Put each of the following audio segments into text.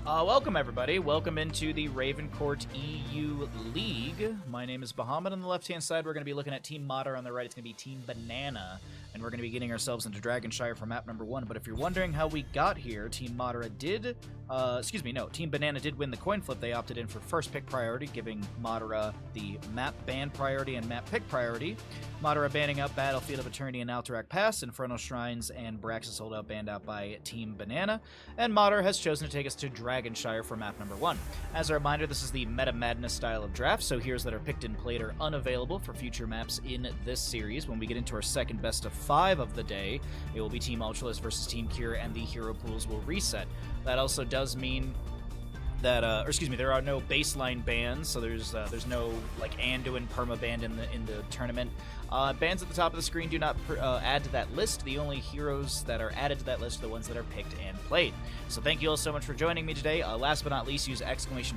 Welcome everybody. Welcome into the Ravencourt EU League. My name is Bahamut. On the left-hand side, we're going to be looking at Team Madara. On the right, it's going to be Team Banana, and we're going to be getting ourselves into Dragonshire for map number 1. But if you're wondering how we got here, Team Madara did, Team Banana did win the coin flip. They opted in for first pick priority, giving Madara the map ban priority and map pick priority. Madara banning out Battlefield of Eternity and Alterac Pass, Infernal Shrines, and Braxis Holdout banned out by Team Banana. And Madara has chosen to take us to Dragonshire for map number 1. As a reminder, this is the Meta Madness style of draft, so heroes that are picked and played are unavailable for future maps in this series. When we get into our second best of 5 of the day, it will be Team Ultralisk versus Team Cure, and the hero pools will reset. That also does mean that, there are no baseline bans, so there's no like Anduin perma band in the tournament. Bans at the top of the screen do not add to that list. The only heroes that are added to that list are the ones that are picked and played. So thank you all so much for joining me today. Last but not least, use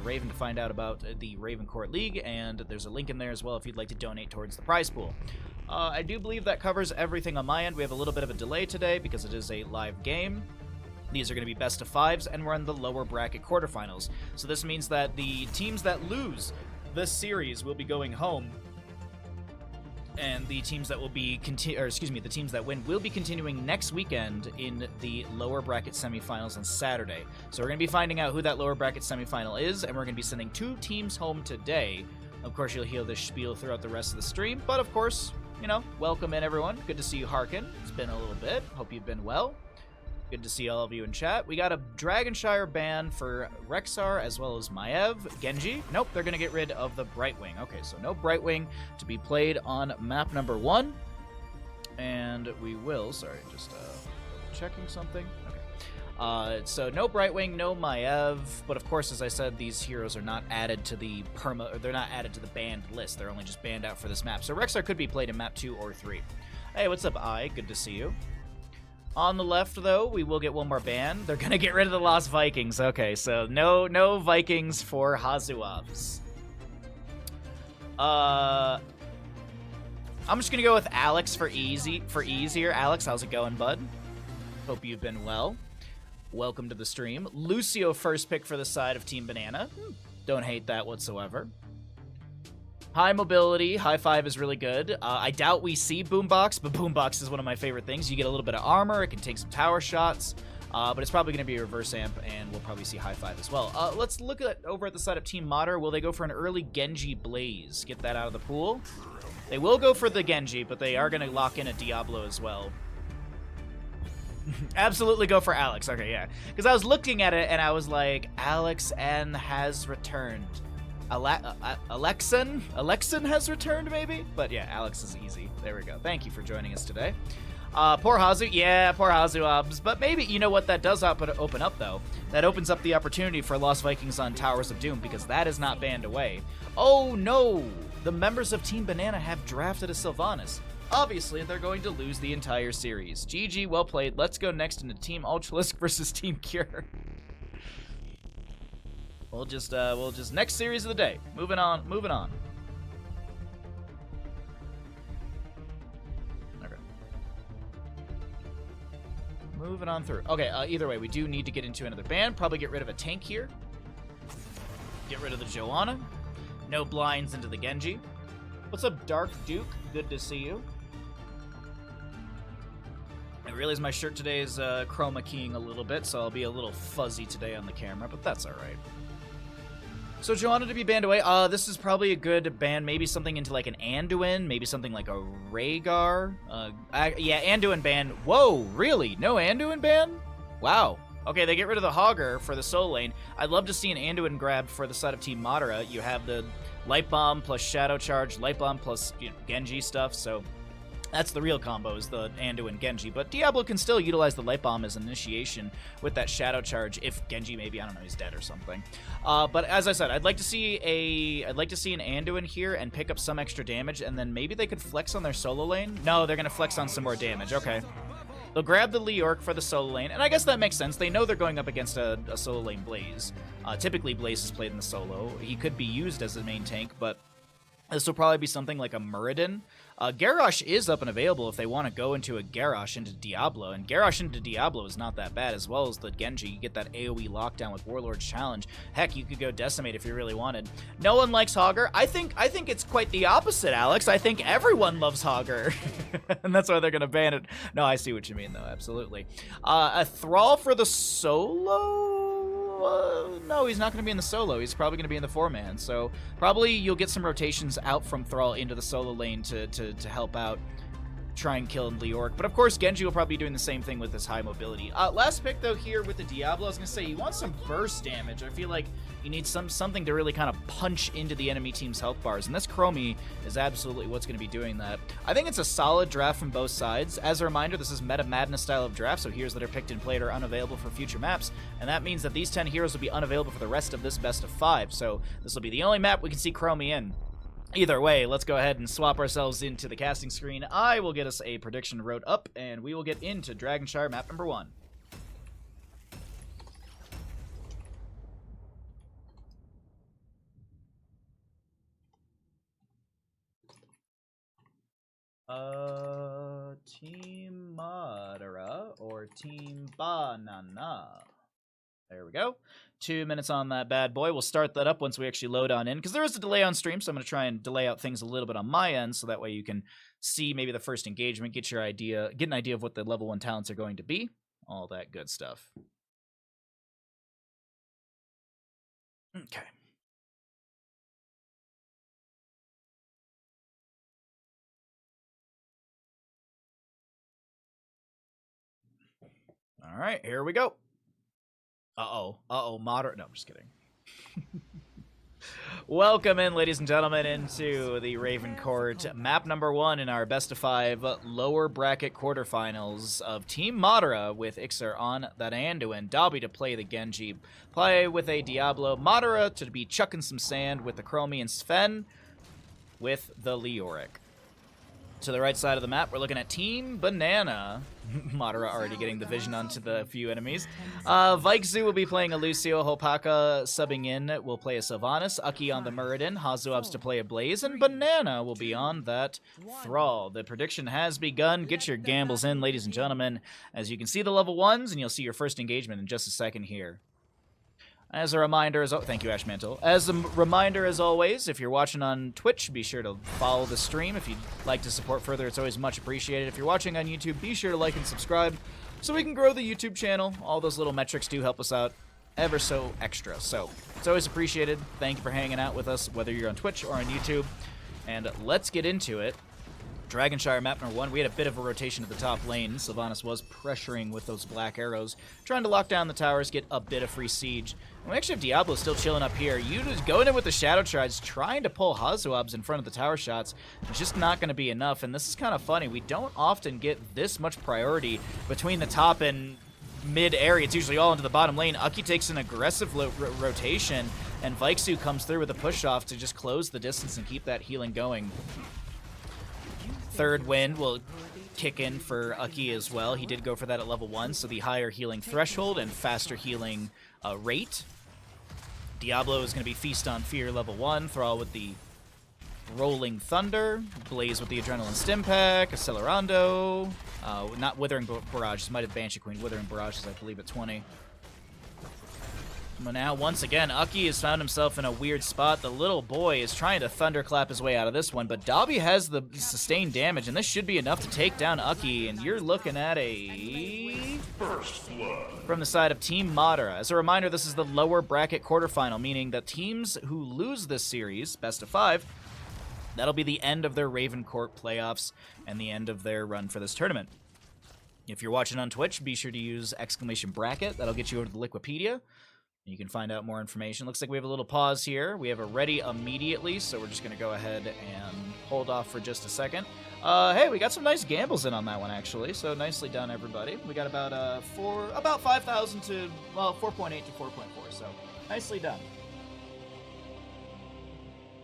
!Raven to find out about the Ravencourt League, and there's a link in there as well if you'd like to donate towards the prize pool. I do believe that covers everything on my end. We have a little bit of a delay today because it is a live game. These are going to be best of 5s, and we're in the lower bracket quarterfinals. So this means that the teams that lose this series will be going home, and the teams that will be the teams that win will be continuing next weekend in the lower bracket semifinals on Saturday. So we're going to be finding out who that lower bracket semifinal is, and we're going to be sending 2 teams home today. Of course, you'll hear this spiel throughout the rest of the stream, but of course, welcome in everyone. Good to see you, Harkin. It's been a little bit. Hope you've been well. Good to see all of you in chat. We got a Dragonshire ban for Rexar as well as Maev. Genji? Nope, they're going to get rid of the Brightwing. Okay, so no Brightwing to be played on map number 1. And we will, just checking something. Okay. So no Brightwing, no Maev, but of course, as I said, these heroes are not added to the they're not added to the banned list. They're only just banned out for this map. So Rexar could be played in map 2 or 3. Hey, what's up, I? Good to see you. On the left, though, we will get one more ban. They're going to get rid of the Lost Vikings. Okay, so no Vikings for Hazuabs. I'm just going to go with Alex for easier. Alex, how's it going, bud? Hope you've been well. Welcome to the stream. Lucio first pick for the side of Team Banana. Don't hate that whatsoever. High mobility, high 5 is really good. I doubt we see Boombox, but Boombox is one of my favorite things. You get a little bit of armor, it can take some tower shots, but it's probably going to be a reverse amp, and we'll probably see high 5 as well. Let's look at over at the side of Team Madara. Will they go for an early Genji Blaze? Get that out of the pool. They will go for the Genji, but they are going to lock in a Diablo as well. Absolutely go for Alex. Okay, yeah. Because I was looking at it, and I was like, Alex N has returned. Alexan has returned, maybe? But yeah, Alex is easy. There we go. Thank you for joining us today. Poor Hazu. Yeah, poor Hazuabs. But maybe, you know what that does open up, though? That opens up the opportunity for Lost Vikings on Towers of Doom, because that is not banned away. Oh, no! The members of Team Banana have drafted a Sylvanas. Obviously, they're going to lose the entire series. GG, well played. Let's go next into Team Ultralisk versus Team Cure. We'll just next series of the day. Moving on. Okay. Moving on through. Okay, either way, we do need to get into another ban. Probably get rid of a tank here. Get rid of the Joanna. No blinds into the Genji. What's up, Dark Duke? Good to see you. I realize my shirt today is chroma keying a little bit, so I'll be a little fuzzy today on the camera, but that's alright. So Joanna to be banned away. This is probably a good ban. Maybe something into like an Anduin. Maybe something like a Rhaegar. Yeah, Anduin ban. Whoa, really? No Anduin ban? Wow. Okay, they get rid of the Hogger for the solo lane. I'd love to see an Anduin grab for the side of Team Madara. You have the Light Bomb plus Shadow Charge, Light Bomb plus Genji stuff, so that's the real combo, is the Anduin Genji. But Diablo can still utilize the Light Bomb as an initiation with that Shadow Charge if Genji maybe, I don't know, he's dead or something. But as I said, I'd like to see an Anduin here and pick up some extra damage, and then maybe they could flex on their solo lane. No, they're gonna flex on some more damage. Okay. They'll grab the Leorc for the solo lane, and I guess that makes sense. They know they're going up against a solo lane Blaze. Typically, Blaze is played in the solo. He could be used as a main tank, but this will probably be something like a Muradin. Garrosh is up and available if they want to go into a Garrosh into Diablo, and Garrosh into Diablo is not that bad, as well as the Genji. You get that AoE lockdown with Warlord's Challenge. Heck, you could go Decimate if you really wanted. No one likes Hogger. I think it's quite the opposite, Alex. I think everyone loves Hogger, and that's why they're going to ban it. No, I see what you mean, though, absolutely. A Thrall for the solo? No, he's not going to be in the solo. He's probably going to be in the 4-man. So probably you'll get some rotations out from Thrall into the solo lane to help out, try and kill Leoric. But of course, Genji will probably be doing the same thing with his high mobility. Last pick, though, here with the Diablo, I was going to say, you want some burst damage. I feel like you need something to really kind of punch into the enemy team's health bars, and this Chromie is absolutely what's going to be doing that. I think it's a solid draft from both sides. As a reminder, this is Meta Madness style of draft, so heroes that are picked and played are unavailable for future maps, and that means that these 10 heroes will be unavailable for the rest of this best of 5, so this will be the only map we can see Chromie in. Either way, let's go ahead and swap ourselves into the casting screen. I will get us a prediction wrote up, and we will get into Dragonshire map number 1. Team Madara or Team BananaH? There we go. 2 minutes on that bad boy. We'll start that up once we actually load on in, because there is a delay on stream, so I'm going to try and delay out things a little bit on my end, so that way you can see maybe the first engagement, get an idea of what the level 1 talents are going to be, all that good stuff. Okay. All right, here we go. Uh-oh, Madara. No, I'm just kidding. Welcome in, ladies and gentlemen, into the Raven Court, map number 1 in our best of 5 lower bracket quarterfinals of Team Madara with Ixer on that Anduin, Dobby to play the Genji, play with a Diablo, Madara to be chucking some sand with the Chromie, and Sven with the Leoric. To the right side of the map, we're looking at Team BananaH. Madara already getting the vision onto the few enemies. Vaikzu will be playing a Lucio. Hopaka subbing in will play a Sylvanas. Uki on the Muradin. Hazuabs to play a Blaze. And BananaH will be on that Thrall. The prediction has begun. Get your gambles in, ladies and gentlemen. As you can see the level 1s, and you'll see your first engagement in just a second here. As a reminder, thank you, Ashmantle. As a reminder, as always, if you're watching on Twitch, be sure to follow the stream. If you'd like to support further, it's always much appreciated. If you're watching on YouTube, be sure to like and subscribe so we can grow the YouTube channel. All those little metrics do help us out ever so extra. So it's always appreciated. Thank you for hanging out with us, whether you're on Twitch or on YouTube. And let's get into it. Dragonshire map number 1, we had a bit of a rotation at the top lane. Sylvanas was pressuring with those black arrows, trying to lock down the towers, get a bit of free siege. And we actually have Diablo still chilling up here. You just going in with the Shadow Trides, trying to pull Hazuabs in front of the tower shots. It's just not going to be enough, and this is kind of funny. We don't often get this much priority between the top and mid area. It's usually all into the bottom lane. Uki takes an aggressive rotation, and Vaikzu comes through with a push-off to just close the distance and keep that healing going. Third wind will kick in for Uki as well. He did go for that at level 1, so the higher healing threshold and faster healing rate. Diablo is going to be Feast on Fear level 1, Thrall with the Rolling Thunder, Blaze with the Adrenaline Stim Pack, Accelerando, not Withering Barrage, this might have Banshee Queen, Withering Barrage is I believe at 20. But now, once again, Uki has found himself in a weird spot. The little boy is trying to thunderclap his way out of this one, but Dobby has the sustained damage, and this should be enough to take down Uki, and you're looking at a First Blood from the side of Team Madara. As a reminder, this is the lower bracket quarterfinal, meaning that teams who lose this series, best of 5, that'll be the end of their Raven Court playoffs and the end of their run for this tournament. If you're watching on Twitch, be sure to use !bracket. That'll get you over to the Wikipedia. You can find out more information. Looks like we have a little pause here. We have a ready immediately, so we're just going to go ahead and hold off for just a second. Hey, we got some nice gambles in on that one, actually, so nicely done, everybody. We got about 5,000 to, well, 4.8 to 4.4, so nicely done.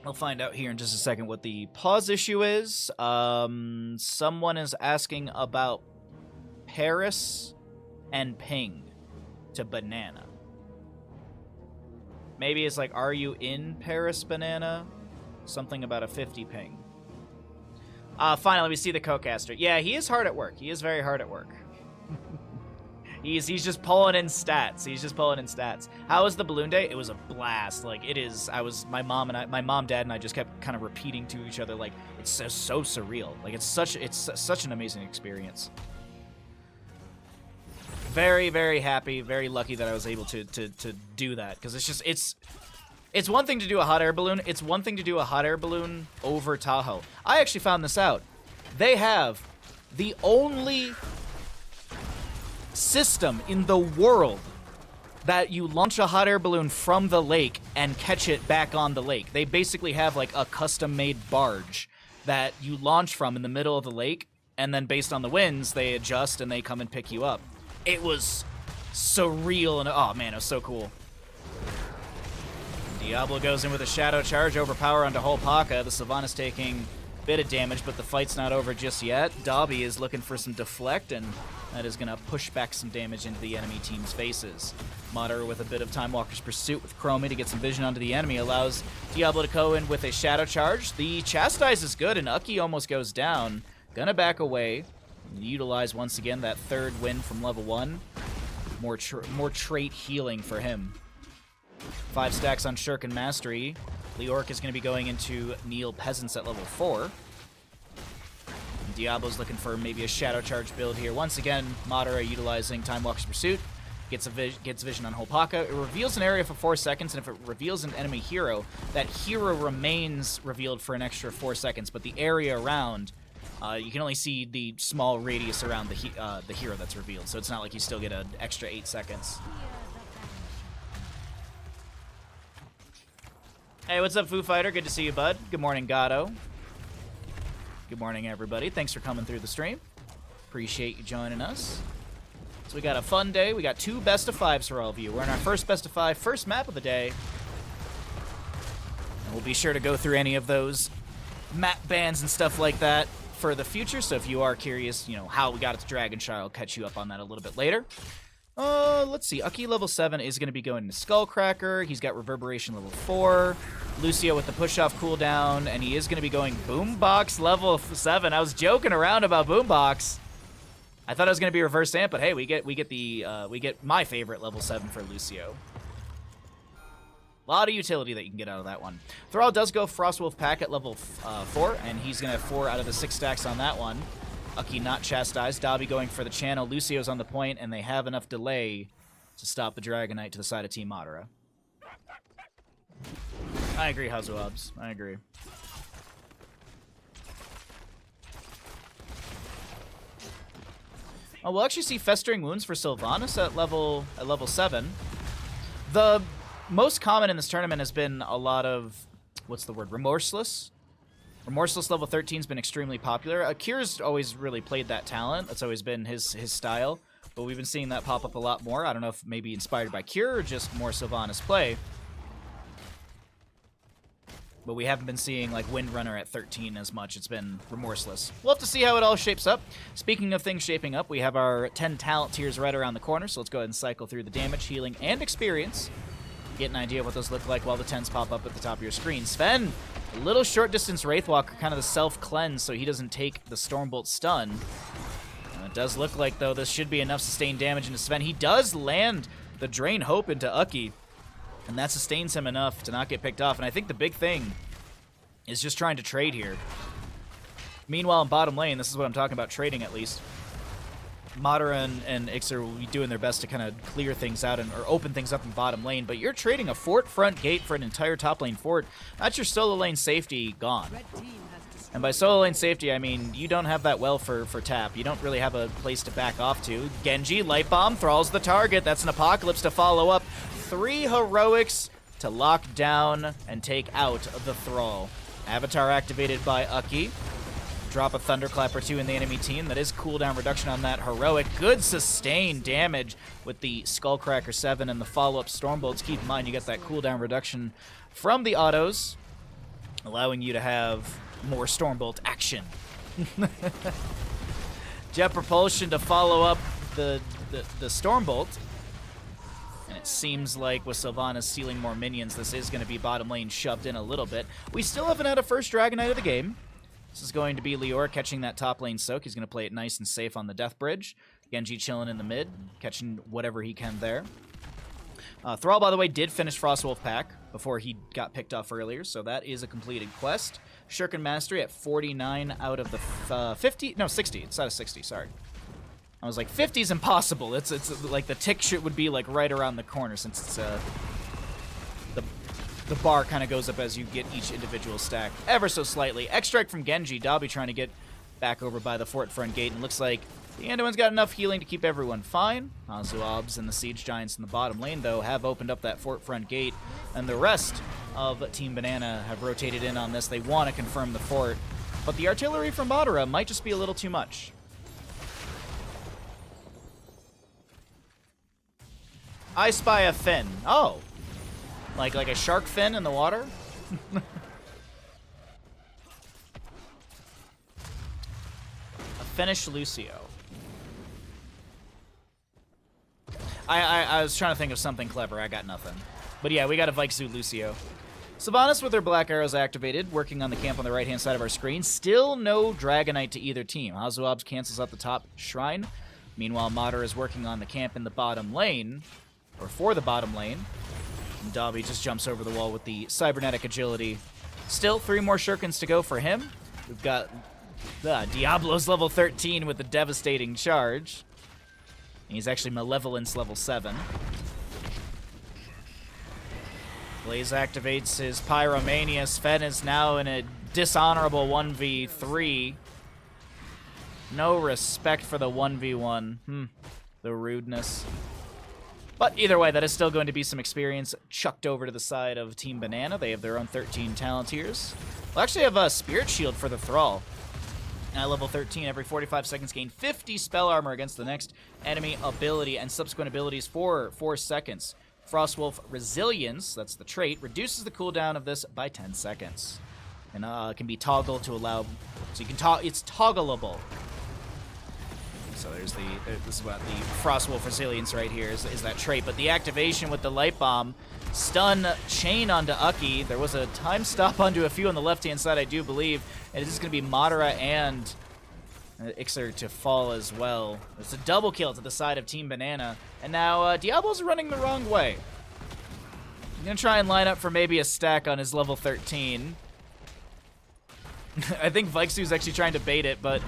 We'll find out here in just a second what the pause issue is. Someone is asking about Paris and ping to BananaH. Maybe it's like, are you in Paris, BananaH? Something about a 50 ping. Finally, we see the co-caster. Yeah, he is hard at work. He is very hard at work. He's just pulling in stats. He's just pulling in stats. How was the balloon day? It was a blast. Like, it is. My mom, dad, and I just kept kind of repeating to each other, like, it's so surreal. Like, it's such an amazing experience. Very, very happy, very lucky that I was able to do that, because it's one thing to do a hot air balloon. It's one thing to do a hot air balloon over Tahoe. I actually found this out. They have the only system in the world that you launch a hot air balloon from the lake and catch it back on the lake. They basically have like a custom-made barge that you launch from in the middle of the lake, and then based on the winds, they adjust and they come and pick you up. It was surreal, and oh man, it was so cool. Diablo goes in with a shadow charge, overpower onto Holpaka. The Sylvanas taking a bit of damage, but the fight's not over just yet. Dobby is looking for some deflect, and that is going to push back some damage into the enemy team's faces. Madara with a bit of Time Walker's Pursuit with Chromie to get some vision onto the enemy allows Diablo to go in with a shadow charge. The Chastise is good, and Uki almost goes down. Gonna back away. Utilize once again that third win from level 1. More trait healing for him. 5 stacks on Shuriken Mastery. Leoric is going to be going into Neil Peasants at level 4. And Diablo's looking for maybe a Shadow Charge build here. Once again, Madara utilizing Time Walker's Pursuit. Gets vision on Holpaka. It reveals an area for 4 seconds, and if it reveals an enemy hero, that hero remains revealed for an extra 4 seconds, but the area around, you can only see the small radius around the hero that's revealed, so it's not like you still get an extra 8 seconds. Hey, what's up, Foo Fighter? Good to see you, bud. Good morning, Gato. Good morning, everybody. Thanks for coming through the stream. Appreciate you joining us. So we got a fun day. We got 2 best of 5s for all of you. We're in our first best of 5, first map of the day. And we'll be sure to go through any of those map bans and stuff like that for the future. So if you are curious, you know, how we got it to Dragonshire, I'll catch you up on that a little bit later. Let's see. Uki level 7 is going to be going to Skullcracker. He's got Reverberation level 4. Lucio with the push-off cooldown, and he is going to be going Boombox level 7. I was joking around about Boombox. I thought it was going to be reverse amp, but hey, we get my favorite level 7 for Lucio. A lot of utility that you can get out of that one. Thrall does go Frostwolf Pack at level 4, and he's going to have 4 out of the 6 stacks on that one. Uki not chastised. Dobby going for the channel. Lucio's on the point, and they have enough delay to stop the Dragonite to the side of Team Madara. I agree, Hazuabs. I agree. Oh, we'll actually see Festering Wounds for Sylvanas at level 7. The most common in this tournament has been a lot of, what's the word, Remorseless. Remorseless level 13 has been extremely popular. Akira's always really played that talent. That's always been his style. But we've been seeing that pop up a lot more. I don't know if maybe inspired by Cure or just more Sylvanas play. But we haven't been seeing like Windrunner at 13 as much. It's been Remorseless. We'll have to see how it all shapes up. Speaking of things shaping up, we have our 10 talent tiers right around the corner. So let's go ahead and cycle through the damage, healing, and experience. Get an idea of what those look like while the 10s pop up at the top of your screen. Sven, a little short distance Wraithwalker, kind of the self-cleanse so he doesn't take the Stormbolt stun. It does look like, though, this should be enough sustained damage into Sven. He does land the Drain Hope into Uki, and that sustains him enough to not get picked off. And I think the big thing is just trying to trade here. Meanwhile, in bottom lane, this is what I'm talking about, trading at least. Madara and Ixer will be doing their best to kind of clear things out or open things up in bottom lane, but you're trading a fort front gate for an entire top lane fort. That's your solo lane safety gone. And by solo lane safety, I mean you don't have that well for tap. You don't really have a place to back off to. Genji, Light Bomb, Thrall's the target. That's an Apocalypse to follow up. 3 heroics to lock down and take out the Thrall. Avatar activated by Uki. Drop a Thunderclap or 2 in the enemy team. That is cooldown reduction on that heroic. Good sustained damage with the Skullcracker 7 and the follow-up Stormbolts. Keep in mind you get that cooldown reduction from the autos, allowing you to have more Stormbolt action. Jet Propulsion to follow up the Stormbolt. And it seems like with Sylvanas stealing more minions, this is going to be bottom lane shoved in a little bit. We still haven't had a first Dragonite of the game. This is going to be Lior catching that top lane soak. He's going to play it nice and safe on the Death Bridge. Genji chilling in the mid, catching whatever he can there. Thrall, by the way, did finish Frostwolf pack before he got picked off earlier, so that is a completed quest. Shuriken Mastery at 49 out of the 50. No, 60. It's out of 60, sorry. I was like, 50 is impossible. It's like the tick shit would be like right around the corner since it's the bar kind of goes up as you get each individual stack ever so slightly. X-Strike from Genji. Dobby trying to get back over by the fort front gate, and looks like the Anduin's got enough healing to keep everyone fine. Azuabs and the Siege Giants in the bottom lane, though, have opened up that fort front gate, and the rest of Team Banana have rotated in on this. They want to confirm the fort, but the artillery from Madara might just be a little too much. I spy a fin. Oh. Like a shark fin in the water? A Finnish Lucio. I was trying to think of something clever. I got nothing. But yeah, we got a Vaiksu Lucio. Sylvanas with their black arrows activated, working on the camp on the right-hand side of our screen. Still no Dragonite to either team. Hazuabs cancels out the top shrine. Meanwhile, Madara is working on the camp in the bottom lane, or for the bottom lane. And Dobby just jumps over the wall with the cybernetic agility. Still 3 more Shurikens to go for him. We've got Diablo's level 13 with the devastating charge. He's actually Malevolence level 7. Blaze activates his Pyromania. Sven is now in a dishonorable 1v3. No respect for the 1v1. The rudeness. But either way, that is still going to be some experience chucked over to the side of Team Banana. They have their own 13 Talontiers. We'll actually have a Spirit Shield for the Thrall. At level 13, every 45 seconds, gain 50 spell armor against the next enemy ability and subsequent abilities for 4 seconds. Frostwolf Resilience, that's the trait, reduces the cooldown of this by 10 seconds. And can be toggled to allow, so you can it's toggleable. So there's this is what the Frostwolf Resilience right here is that trait. But the activation with the Light Bomb, stun chain onto Ucky. There was a time stop onto a few on the left-hand side, I do believe. And it's just going to be Madara and Ixer to fall as well. It's a double kill to the side of Team Banana. And now Diablo's running the wrong way. He's going to try and line up for maybe a stack on his level 13. I think Vaiksu's actually trying to bait it, but...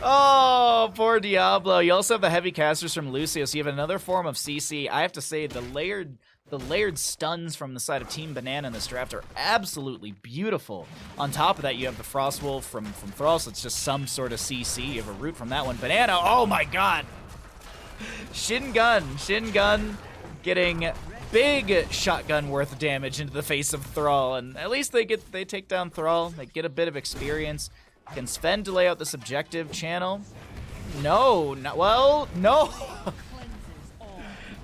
Oh, poor Diablo. You also have the heavy casters from Lucio, so you have another form of CC. I have to say, the layered stuns from the side of Team Banana in this draft are absolutely beautiful. On top of that, you have the Frostwolf from Thrall, so it's just some sort of CC. You have a root from that one. Banana, oh my god! Shin Gun getting big shotgun worth damage into the face of Thrall, and at least they take down Thrall. They get a bit of experience. Can Sven delay out this objective channel? No, no.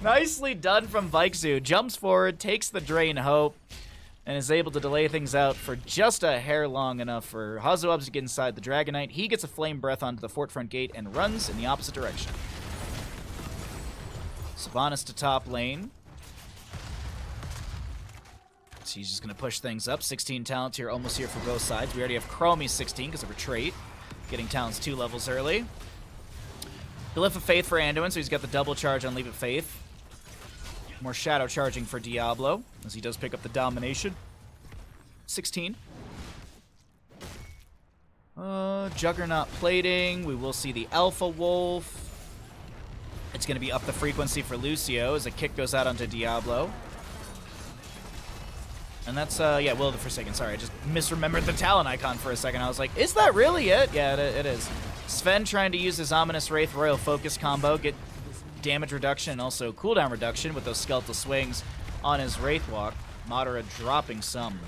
Nicely done from Vaiksu. Jumps forward, takes the Drain Hope, and is able to delay things out for just a hair long enough for Hazuabs to get inside the Dragonite. He gets a Flame Breath onto the fort front gate and runs in the opposite direction. Sylvanas to top lane. So he's just going to push things up. 16 talents here, almost here for both sides. We already have Chromie 16 because of her trait. Getting talents 2 levels early. The Leap of Faith for Anduin, so he's got the double charge on Leap of Faith. More shadow charging for Diablo, as he does pick up the Domination. 16. Juggernaut plating. We will see the Alpha Wolf. It's going to be up the frequency for Lucio as a kick goes out onto Diablo. And that's, yeah, Will of the Forsaken. Sorry, I just misremembered the Talon icon for a second. I was like, is that really it? Yeah, it is. Sven trying to use his Ominous Wraith Royal Focus combo, get damage reduction and also cooldown reduction with those skeletal swings on his Wraith Walk. Madara dropping some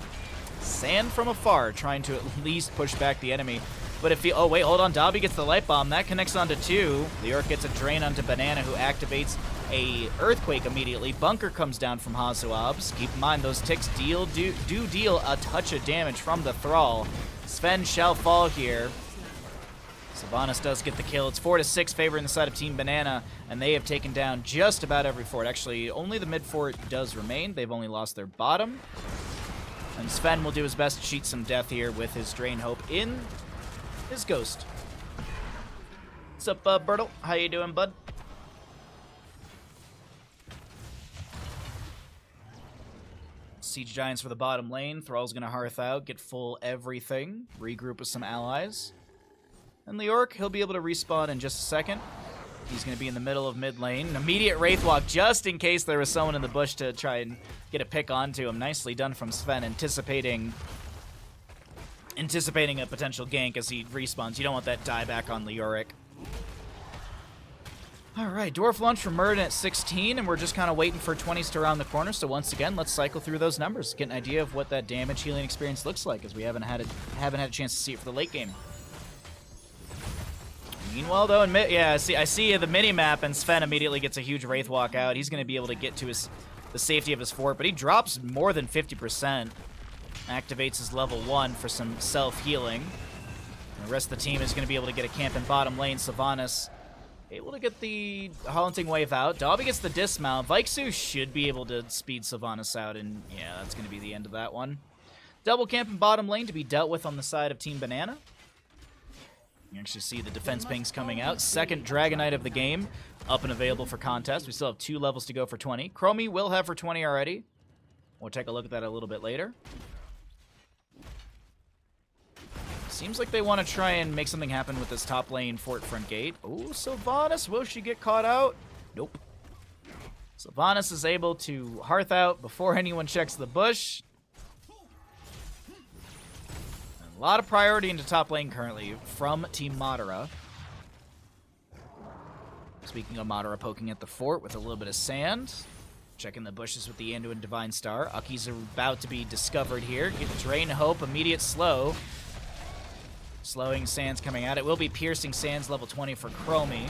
sand from afar, trying to at least push back the enemy. But if he, oh wait, hold on, Dobby gets the Light Bomb. That connects onto 2. The Orc gets a Drain onto Banana, who activates a Earthquake immediately. Bunker comes down from Hazuabs. Keep in mind, those ticks do deal a touch of damage from the Thrall. Sven shall fall here. Sylvanas does get the kill. It's 4-6 favoring the side of Team Banana, and they have taken down just about every fort. Actually, only the mid fort does remain. They've only lost their bottom. And Sven will do his best to cheat some death here with his Drain Hope in his Ghost. What's up, Bertle? How you doing, bud? Siege Giants for the bottom lane. Thrall's gonna Hearth out, get full everything, regroup with some allies. And Leoric, he'll be able to respawn in just a second. He's gonna be in the middle of mid lane. An immediate Wraithwalk just in case there was someone in the bush to try and get a pick onto him. Nicely done from Sven, anticipating a potential gank as he respawns. You don't want that dieback on Leoric. Alright, Dwarf launch from Murden at 16, and we're just kind of waiting for 20s to round the corner, so once again, let's cycle through those numbers, get an idea of what that damage healing experience looks like, as we haven't had a chance to see it for the late game. Meanwhile, though, I see the mini-map, and Sven immediately gets a huge Wraithwalk out. He's going to be able to get to the safety of his fort, but he drops more than 50%. Activates his level 1 for some self-healing. The rest of the team is going to be able to get a camp in bottom lane. Sylvanas able to get the Haunting Wave out. Dobby gets the dismount. Vaiksu should be able to speed Sylvanas out, and yeah, that's going to be the end of that one. Double camp in bottom lane to be dealt with on the side of Team Banana. You actually see the defense pings coming out. Second Dragonite of the game, up and available for contest. We still have 2 levels to go for 20. Chromie will have for 20 already. We'll take a look at that a little bit later. Seems like they want to try and make something happen with this top lane fort front gate. Oh, Sylvanas, will she get caught out? Nope. Sylvanas is able to Hearth out before anyone checks the bush. A lot of priority into top lane currently from Team Madara. Speaking of Madara poking at the fort with a little bit of sand. Checking the bushes with the Anduin Divine Star. Aki's about to be discovered here. Get Drain Hope, immediate slow. Slowing Sands coming out. It will be Piercing Sands level 20 for Chromie.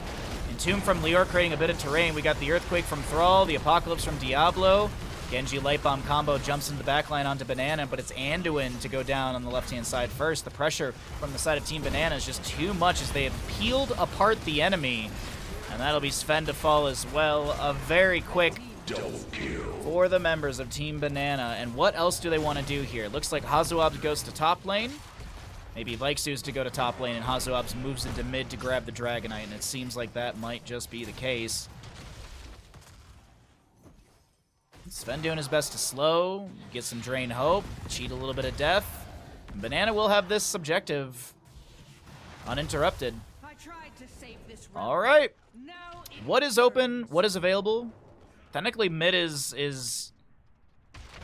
Entomb from Leoric creating a bit of terrain. We got the Earthquake from Thrall, the Apocalypse from Diablo. Genji Light Bomb combo jumps into the backline onto Banana, but it's Anduin to go down on the left-hand side first. The pressure from the side of Team Banana is just too much as they have peeled apart the enemy. And that'll be Sven to fall as well. A very quick double kill for the members of Team Banana. And what else do they want to do here? Looks like Hazuab goes to top lane. Maybe Vaiksu's to go to top lane, and Hazuabs moves into mid to grab the Dragonite, and it seems like that might just be the case. Sven doing his best to slow, get some Drain Hope, cheat a little bit of death. And Banana will have this objective uninterrupted. All right. What is open? What is available? Technically, mid has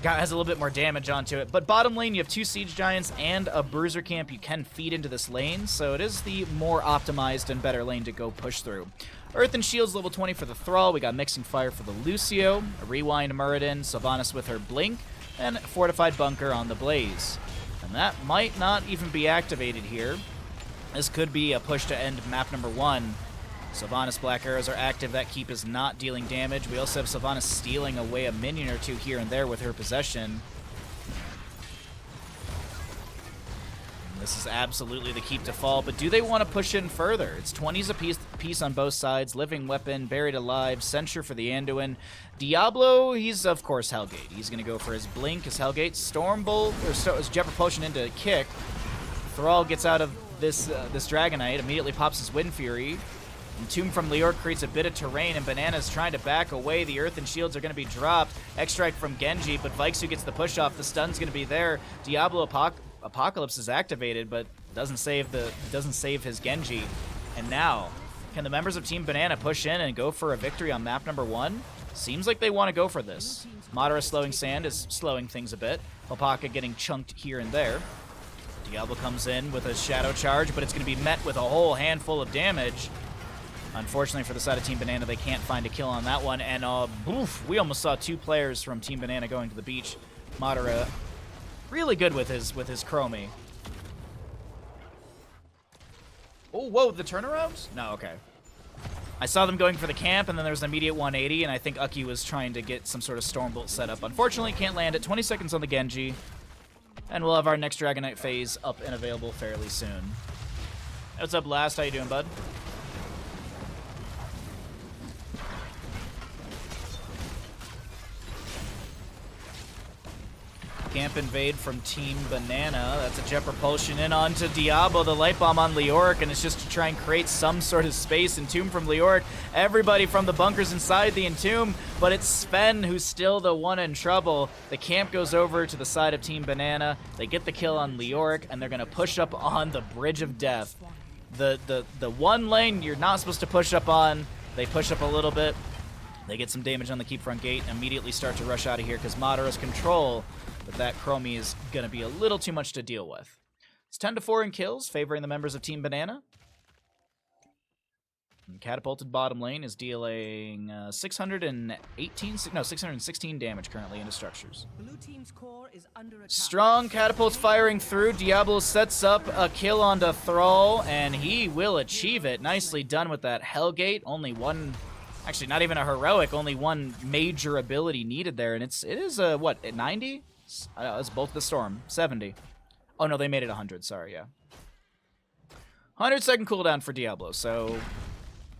a little bit more damage onto it, but bottom lane you have 2 Siege Giants and a Bruiser camp you can feed into this lane, so it is the more optimized and better lane to go push through. Earth and Shields level 20 for the Thrall, we got Mixing Fire for the Lucio, a Rewind Muradin, Sylvanas with her Blink, and Fortified Bunker on the Blaze. And that might not even be activated here. This could be a push to end map number 1. Sylvanas Black Arrows are active. That keep is not dealing damage. We also have Sylvanas stealing away a minion or 2 here and there with her possession. And this is absolutely the keep to fall, but do they want to push in further? It's 20s a piece on both sides. Living Weapon, Buried Alive, Censure for the Anduin. Diablo, he's of course Hellgate. He's going to go for his Blink, his Hellgate. Stormbolt, or Jet Propulsion into Kick. Thrall gets out of this Dragonite, immediately pops his Wind Fury. Entomb from Leoric creates a bit of terrain, and Banana's trying to back away. The Earth and Shields are going to be dropped. X-Strike from Genji, but Vaiksu gets the push off. The stun's going to be there. Diablo Apocalypse is activated, but doesn't save his Genji. And now, can the members of Team Banana push in and go for a victory on map number 1? Seems like they want to go for this. Madara slowing Sand is slowing things a bit. Hopaka getting chunked here and there. Diablo comes in with a Shadow Charge, but it's going to be met with a whole handful of damage. Unfortunately for the side of Team Banana, they can't find a kill on that one, and we almost saw 2 players from Team Banana going to the beach. Madara, really good with his Chromie. Oh, whoa, the turnaround? No, okay. I saw them going for the camp, and then there was an immediate 180, and I think Aki was trying to get some sort of Stormbolt set up. Unfortunately, can't land it. 20 seconds on the Genji, and we'll have our next Dragonite phase up and available fairly soon. What's up, Last? How you doing, bud? Camp invade from Team Banana. That's a jet propulsion in onto Diablo, the light bomb on Leoric, and it's just to try and create some sort of space. Entomb from Leoric, everybody from the bunkers inside the Entomb, but it's Sven who's still the one in trouble. The camp goes over to the side of Team Banana. They get the kill on Leoric, and they're gonna push up on the Bridge of Death. The one lane you're not supposed to push up on. They push up a little bit. They get some damage on the keep front gate and immediately start to rush out of here because Madara's control, but that Chromie is going to be a little too much to deal with. It's 10-4 in kills, favoring the members of Team Banana. And Catapulted bottom lane is dealing 616 damage currently into structures. Blue team's core is under attack. Strong catapults firing through. Diablo sets up a kill onto Thrall, and he will achieve it. Nicely done with that Hellgate. Only one... Actually, not even a heroic, only one major ability needed there, and it is a, what, 90? It's both the Storm, 70. Oh, no, they made it 100, sorry, yeah. 100-second cooldown for Diablo, so...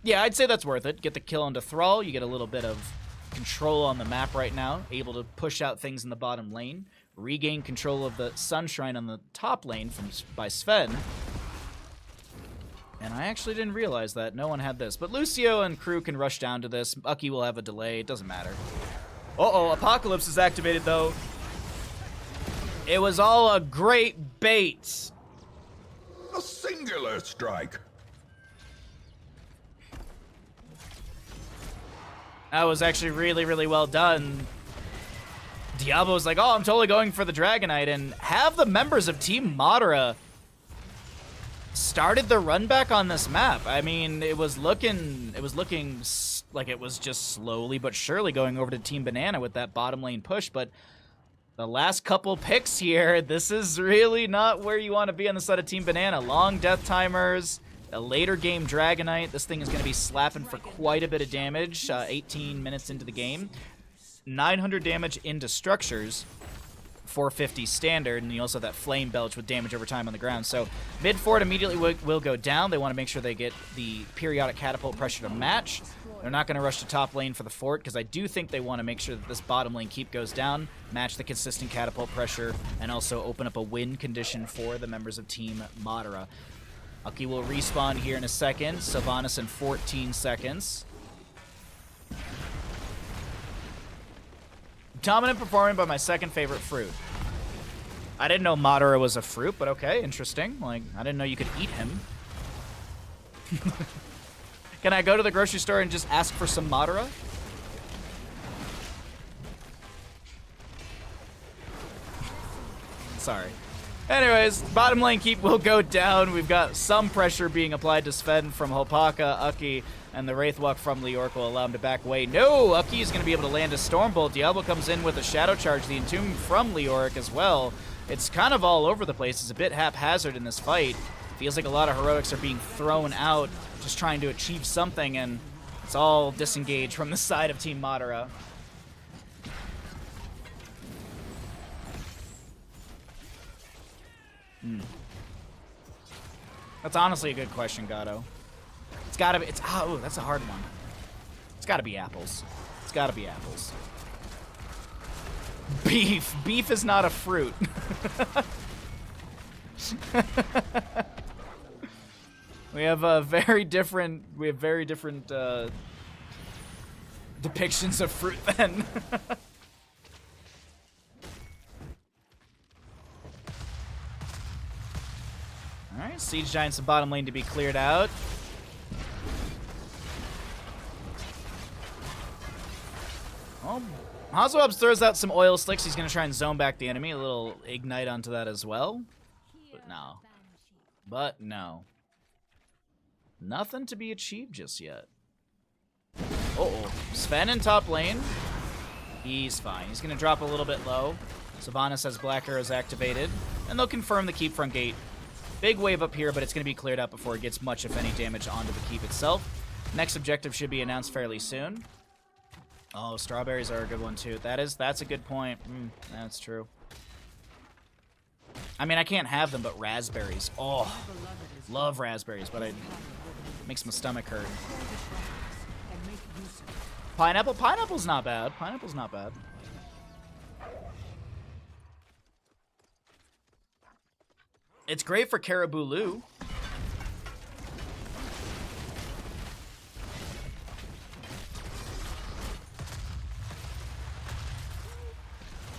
Yeah, I'd say that's worth it. Get the kill onto Thrall, you get a little bit of control on the map right now, able to push out things in the bottom lane, regain control of the Sunshrine on the top lane by Sven. And I actually didn't realize that. No one had this. But Lucio and crew can rush down to this. Ucky will have a delay. It doesn't matter. Uh-oh, Apocalypse is activated, though. It was all a great bait. A singular strike. That was actually really, really well done. Diablo's like, oh, I'm totally going for the Dragonite. And have the members of Team Madara started the run back on this map. I mean, it was looking like it was just slowly but surely going over to Team Banana with that bottom lane push, but the last couple picks here, this is really not where you want to be on the side of Team Banana. Long death timers, a later game Dragonite. This thing is going to be slapping for quite a bit of damage, 18 minutes into the game. 900 damage into structures. 450 standard, and you also have that flame belch with damage over time on the ground. So mid fort immediately will go down. They want to make sure they get the periodic catapult pressure to match. They're not going to rush to top lane for the fort because I do think they want to make sure that this bottom lane keep goes down, match the consistent catapult pressure, and also open up a win condition for the members of Team Madara. Ucky will respawn here in a second. Sylvanas in 14 seconds. Dominant performing by my second favorite fruit. I didn't know Madara was a fruit, but okay, interesting. Like, I didn't know you could eat him. Can I go to the grocery store and just ask for some Madara? Sorry. Anyways, bottom lane keep will go down. We've got some pressure being applied to Sven from Hopaka, Ucky, and the Wraithwalk from Leoric will allow him to back away. No, Ucky is going to be able to land a Stormbolt. Diablo comes in with a Shadow Charge, the Entomb from Leoric as well. It's kind of all over the place. It's a bit haphazard in this fight. Feels like a lot of heroics are being thrown out, just trying to achieve something, and it's all disengaged from the side of Team Madara. That's honestly a good question, Gato. It's gotta be, oh, that's a hard one. It's gotta be apples. It's gotta be apples. Beef. Beef is not a fruit. We have very different depictions of fruit then. Alright, Siege Giants and bottom lane to be cleared out. Well, Hazelwebs throws out some oil slicks. He's going to try and zone back the enemy. A little ignite onto that as well. But no. But no. Nothing to be achieved just yet. Uh-oh. Sven in top lane. He's fine. He's going to drop a little bit low. Sylvanas has Black Arrows activated. And they'll confirm the keep front gate. Big wave up here, but it's going to be cleared out before it gets much, if any, damage onto the keep itself. Next objective should be announced fairly soon. Oh, strawberries are a good one, too. That's a good point. That's true. I mean, I can't have them, but raspberries. Oh, love raspberries, but it makes my stomach hurt. Pineapple? Pineapple's not bad. Pineapple's not bad. It's great for Caribou Lou.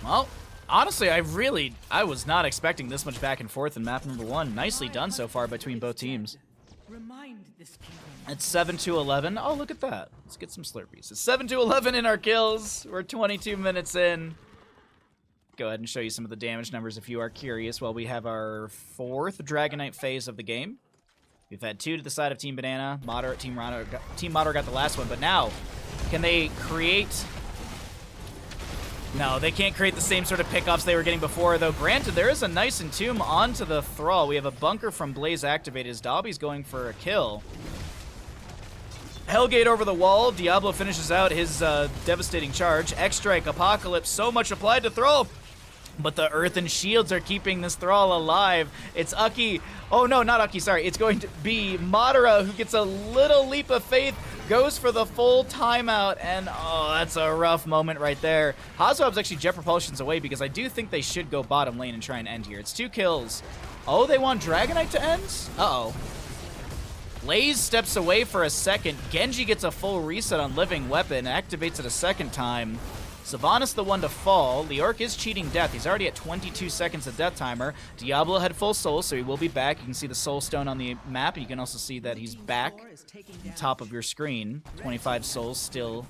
Well, honestly, I was not expecting this much back and forth in map number 1. Nicely done so far between both teams. Remind this kingdom. It's 7-11. Oh, look at that. Let's get some Slurpees. It's 7-11 in our kills. We're 22 minutes in. Go ahead and show you some of the damage numbers if you are curious while we have our 4th Dragonite phase of the game. We've had 2 to the side of Team Banana. Team Madara got the last one, but now, can they create... No, they can't create the same sort of pickoffs they were getting before, though. Granted, there is a nice Entomb onto the Thrall. We have a Bunker from Blaze activated as Dobby's going for a kill. Hellgate over the wall. Diablo finishes out his devastating charge. X-Strike, Apocalypse, so much applied to Thrall. But the Earthen Shields are keeping this Thrall alive. It's Ucky. Oh, no, not Ucky, sorry. It's going to be Madara who gets a little leap of faith, goes for the full timeout, and oh, that's a rough moment right there. Hazwab's actually jet propulsions away because I do think they should go bottom lane and try and end here. It's 2 kills. Oh, they want Dragonite to end? Uh-oh. Blaze steps away for a second. Genji gets a full reset on Living Weapon, activates it a second time. Sylvanas the one to fall. Leoric is cheating death. He's already at 22 seconds of death timer. Diablo had full soul, so he will be back. You can see the soul stone on the map. You can also see that he's back on top of your screen. 25 souls still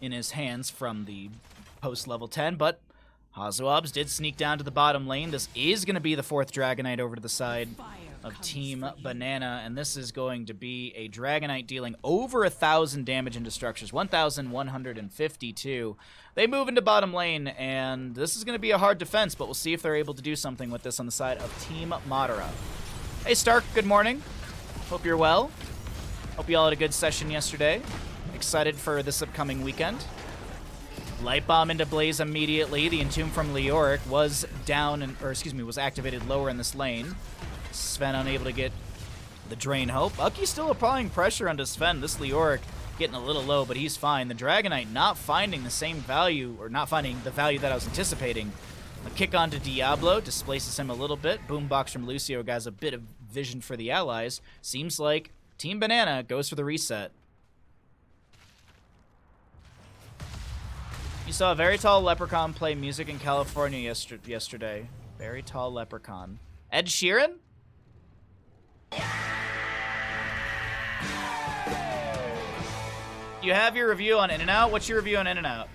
in his hands from the post level 10, but Hazuabs did sneak down to the bottom lane. This is going to be the 4th Dragonite over to the side of Team Banana, and this is going to be a Dragonite dealing over 1,000 damage into structures, 1,152. They move into bottom lane, and this is going to be a hard defense, but we'll see if they're able to do something with this on the side of Team Madara. Hey Stark, good morning. Hope you're well. Hope you all had a good session yesterday. Excited for this upcoming weekend. Light Bomb into Blaze immediately. The Entomb from Leoric was was activated lower in this lane. Sven unable to get the Drain Hope. Ucky's still applying pressure onto Sven. This Leoric getting a little low, but he's fine. The Dragonite not finding the same value, or not finding the value that I was anticipating. A kick onto Diablo displaces him a little bit. Boombox from Lucio has a bit of vision for the allies. Seems like Team Banana goes for the reset. You saw a very tall leprechaun play music in California yesterday. Very tall leprechaun. Ed Sheeran? You have your review on In-N-Out? What's your review on In-N-Out?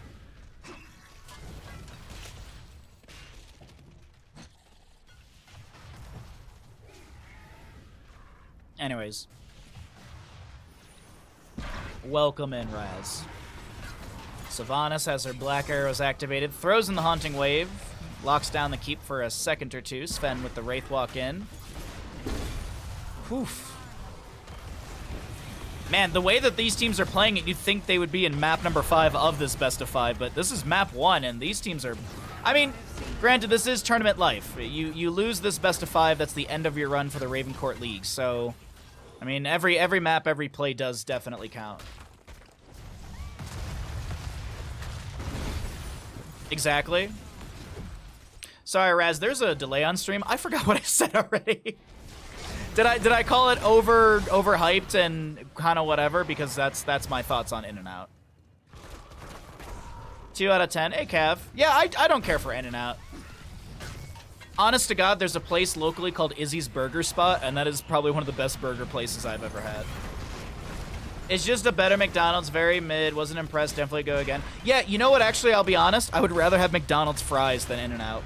Anyways. Welcome in, Raz. Sylvanas has her black arrows activated, throws in the Haunting Wave, locks down the keep for a second or two. Sven with the Wraith Walk in. Oof. Man, the way that these teams are playing it, you'd think they would be in map number 5 of this best of 5, but this is map 1, and these teams are... I mean, granted, this is tournament life. You lose this best of 5, that's the end of your run for the Ravencourt League, so... I mean, every map, every play does definitely count. Exactly. Sorry, Raz, there's a delay on stream. I forgot what I said already. Did I call it overhyped and kind of whatever? Because that's my thoughts on In-N-Out. 2 out of 10. Hey, Cav. Yeah, I don't care for In-N-Out. Honest to God, there's a place locally called Izzy's Burger Spot, and that is probably one of the best burger places I've ever had. It's just a better McDonald's, very mid, wasn't impressed, definitely go again. Yeah, you know what, actually, I'll be honest, I would rather have McDonald's fries than In-N-Out.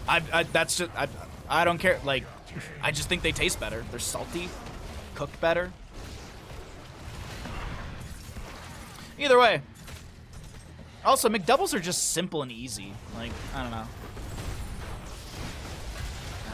I don't care, like, I just think they taste better. They're salty, cooked better. Either way. Also, McDoubles are just simple and easy. Like, I don't know.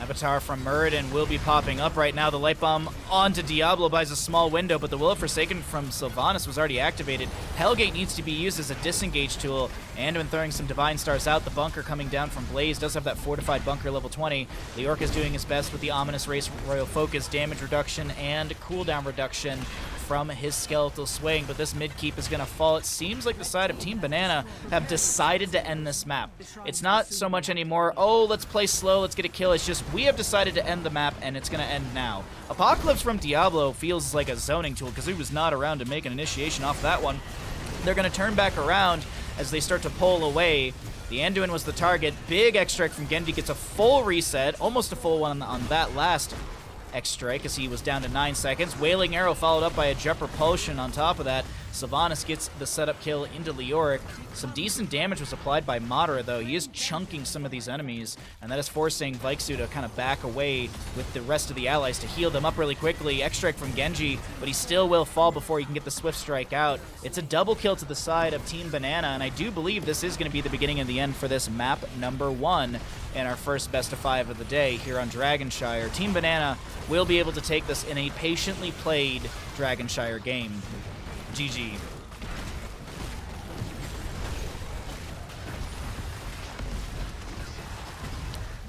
Avatar from Muradin will be popping up right now. The Light Bomb onto Diablo buys a small window, but the Will of Forsaken from Sylvanas was already activated. Hellgate needs to be used as a disengage tool, and when throwing some Divine Stars out, the bunker coming down from Blaze does have that fortified bunker level 20. Leoric is doing his best with the Ominous Race Royal Focus, damage reduction, and cooldown reduction from his skeletal swing, but this mid keep is going to fall. It seems like the side of Team Banana have decided to end this map. It's not so much anymore, oh, let's play slow, let's get a kill. It's just we have decided to end the map, and it's going to end now. Apocalypse from Diablo feels like a zoning tool because he was not around to make an initiation off that one. They're going to turn back around as they start to pull away. The Anduin was the target. Big X-Strike from Genji gets a full reset, almost a full one on that last X-Strike as he was down to 9 seconds. Wailing Arrow followed up by a Jet Propulsion on top of that. Sylvanas gets the setup kill into Leoric. Some decent damage was applied by Madara, though. He is chunking some of these enemies, and that is forcing Vaiksu to kind of back away with the rest of the allies to heal them up really quickly. X-Strike from Genji, but he still will fall before he can get the Swift Strike out. It's a double kill to the side of Team Banana, and I do believe this is going to be the beginning and the end for this map number 1 in our first best of 5 of the day here on Dragonshire. Team Banana will be able to take this in a patiently played Dragonshire game. GG.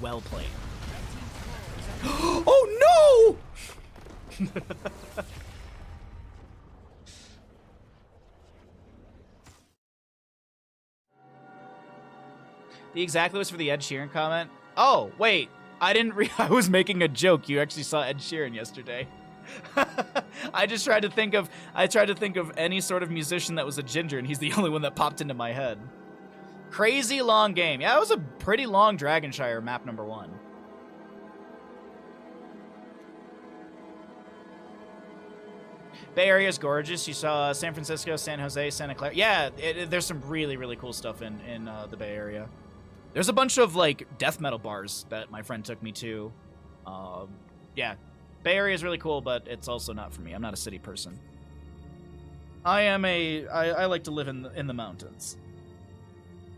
Well played. Oh no! The exactly was for the Ed Sheeran comment. Oh, wait. I was making a joke. You actually saw Ed Sheeran yesterday. I tried to think of any sort of musician that was a ginger, and he's the only one that popped into my head. Crazy long game. Yeah, it was a pretty long Dragonshire map number 1. Bay Area is gorgeous. You saw San Francisco, San Jose, Santa Clara. Yeah, there's some really, really cool stuff in the Bay Area. There's a bunch of, like, death metal bars that my friend took me to. Yeah. Bay Area is really cool, but it's also not for me. I'm not a city person. I like to live in the mountains.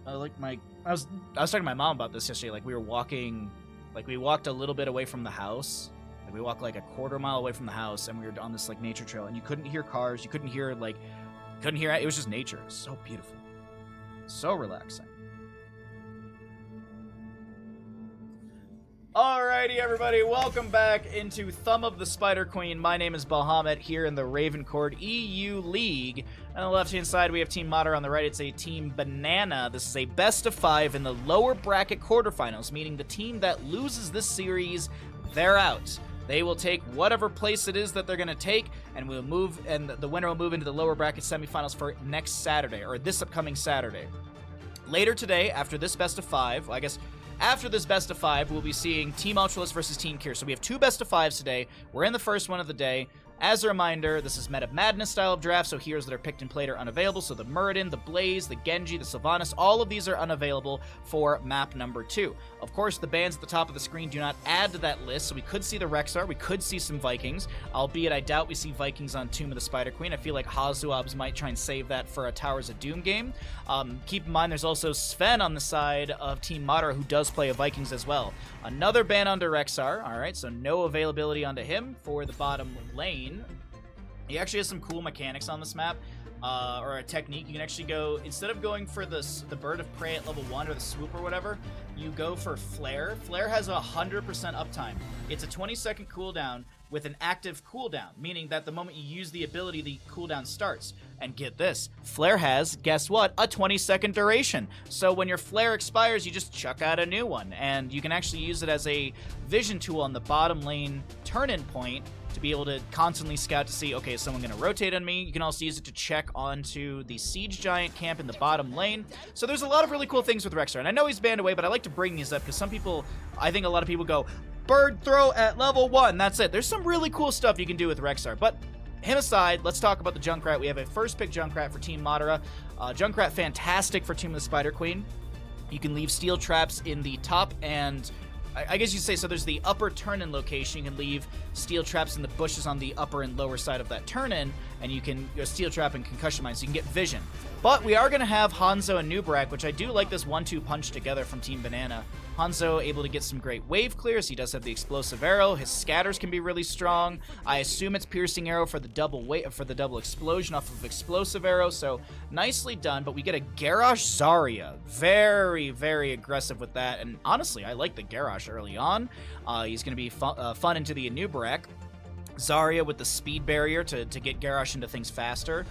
I was talking to my mom about this yesterday. Like, we walked a little bit away from the house. Like, we walked like a quarter mile away from the house, and we were on this like nature trail, and you couldn't hear cars, you couldn't hear it was just nature. It was so beautiful. So relaxing. Alrighty, everybody, welcome back into Thumb of the Spider Queen. My name is Bahamut here in the Ravencourt EU League. On the left-hand side, we have Team Madara. On the right, it's a Team Banana. This is a best of 5 in the lower bracket quarterfinals, meaning the team that loses this series, they're out. They will take whatever place it is that they're going to take, and the winner will move into the lower bracket semifinals for next Saturday, or this upcoming Saturday. Later today, after this best of 5, after this best of 5, we'll be seeing Team Ultralisk versus Team Kier. So we have 2 best of 5s today. We're in the first one of the day. As a reminder, this is Meta Madness style of draft, so heroes that are picked and played are unavailable. So the Muradin, the Blaze, the Genji, the Sylvanas, all of these are unavailable for map number 2. Of course, the bands at the top of the screen do not add to that list, so we could see the Rexar, we could see some Vikings, albeit I doubt we see Vikings on Tomb of the Spider Queen. I feel like Hazuabs might try and save that for a Towers of Doom game. Keep in mind, there's also Sven on the side of Team Madara, who does play a Vikings as well. Another ban onto Rexar, alright, so no availability onto him for the bottom lane. He actually has some cool mechanics on this map, or a technique. You can actually go, instead of going for the Bird of Prey at level 1 or the Swoop or whatever, you go for Flare. Flare has a 100% uptime. It's a 20-second cooldown with an active cooldown, meaning that the moment you use the ability, the cooldown starts. And get this, Flare has, guess what, a 20-second duration. So when your Flare expires, you just chuck out a new one, and you can actually use it as a vision tool on the bottom lane turn-in point to be able to constantly scout to see, okay, is someone going to rotate on me? You can also use it to check onto the Siege Giant camp in the bottom lane. So there's a lot of really cool things with Rexar, and I know he's banned away, but I like to bring these up because I think a lot of people go, Bird Throw at level 1, that's it. There's some really cool stuff you can do with Rexar, but him aside, let's talk about the Junkrat. We have a first pick Junkrat for Team Madara. Junkrat, fantastic for Tomb of the Spider Queen. You can leave steel traps in the top and I guess you'd say, so there's the upper turn-in location. You can leave steel traps in the bushes on the upper and lower side of that turn-in, and you can steel trap and concussion mine, so you can get vision. But we are going to have Hanzo and Nubrak, which I do like this 1-2 punch together from Team Banana. Hanzo able to get some great wave clears. He does have the explosive arrow. His scatters can be really strong. I assume it's piercing arrow for the double explosion off of explosive arrow. So nicely done. But we get a Garrosh Zarya. Very, very aggressive with that. And honestly, I like the Garrosh early on. He's going to be fun into the Anubarak. Zarya with the speed barrier to get Garrosh into things faster.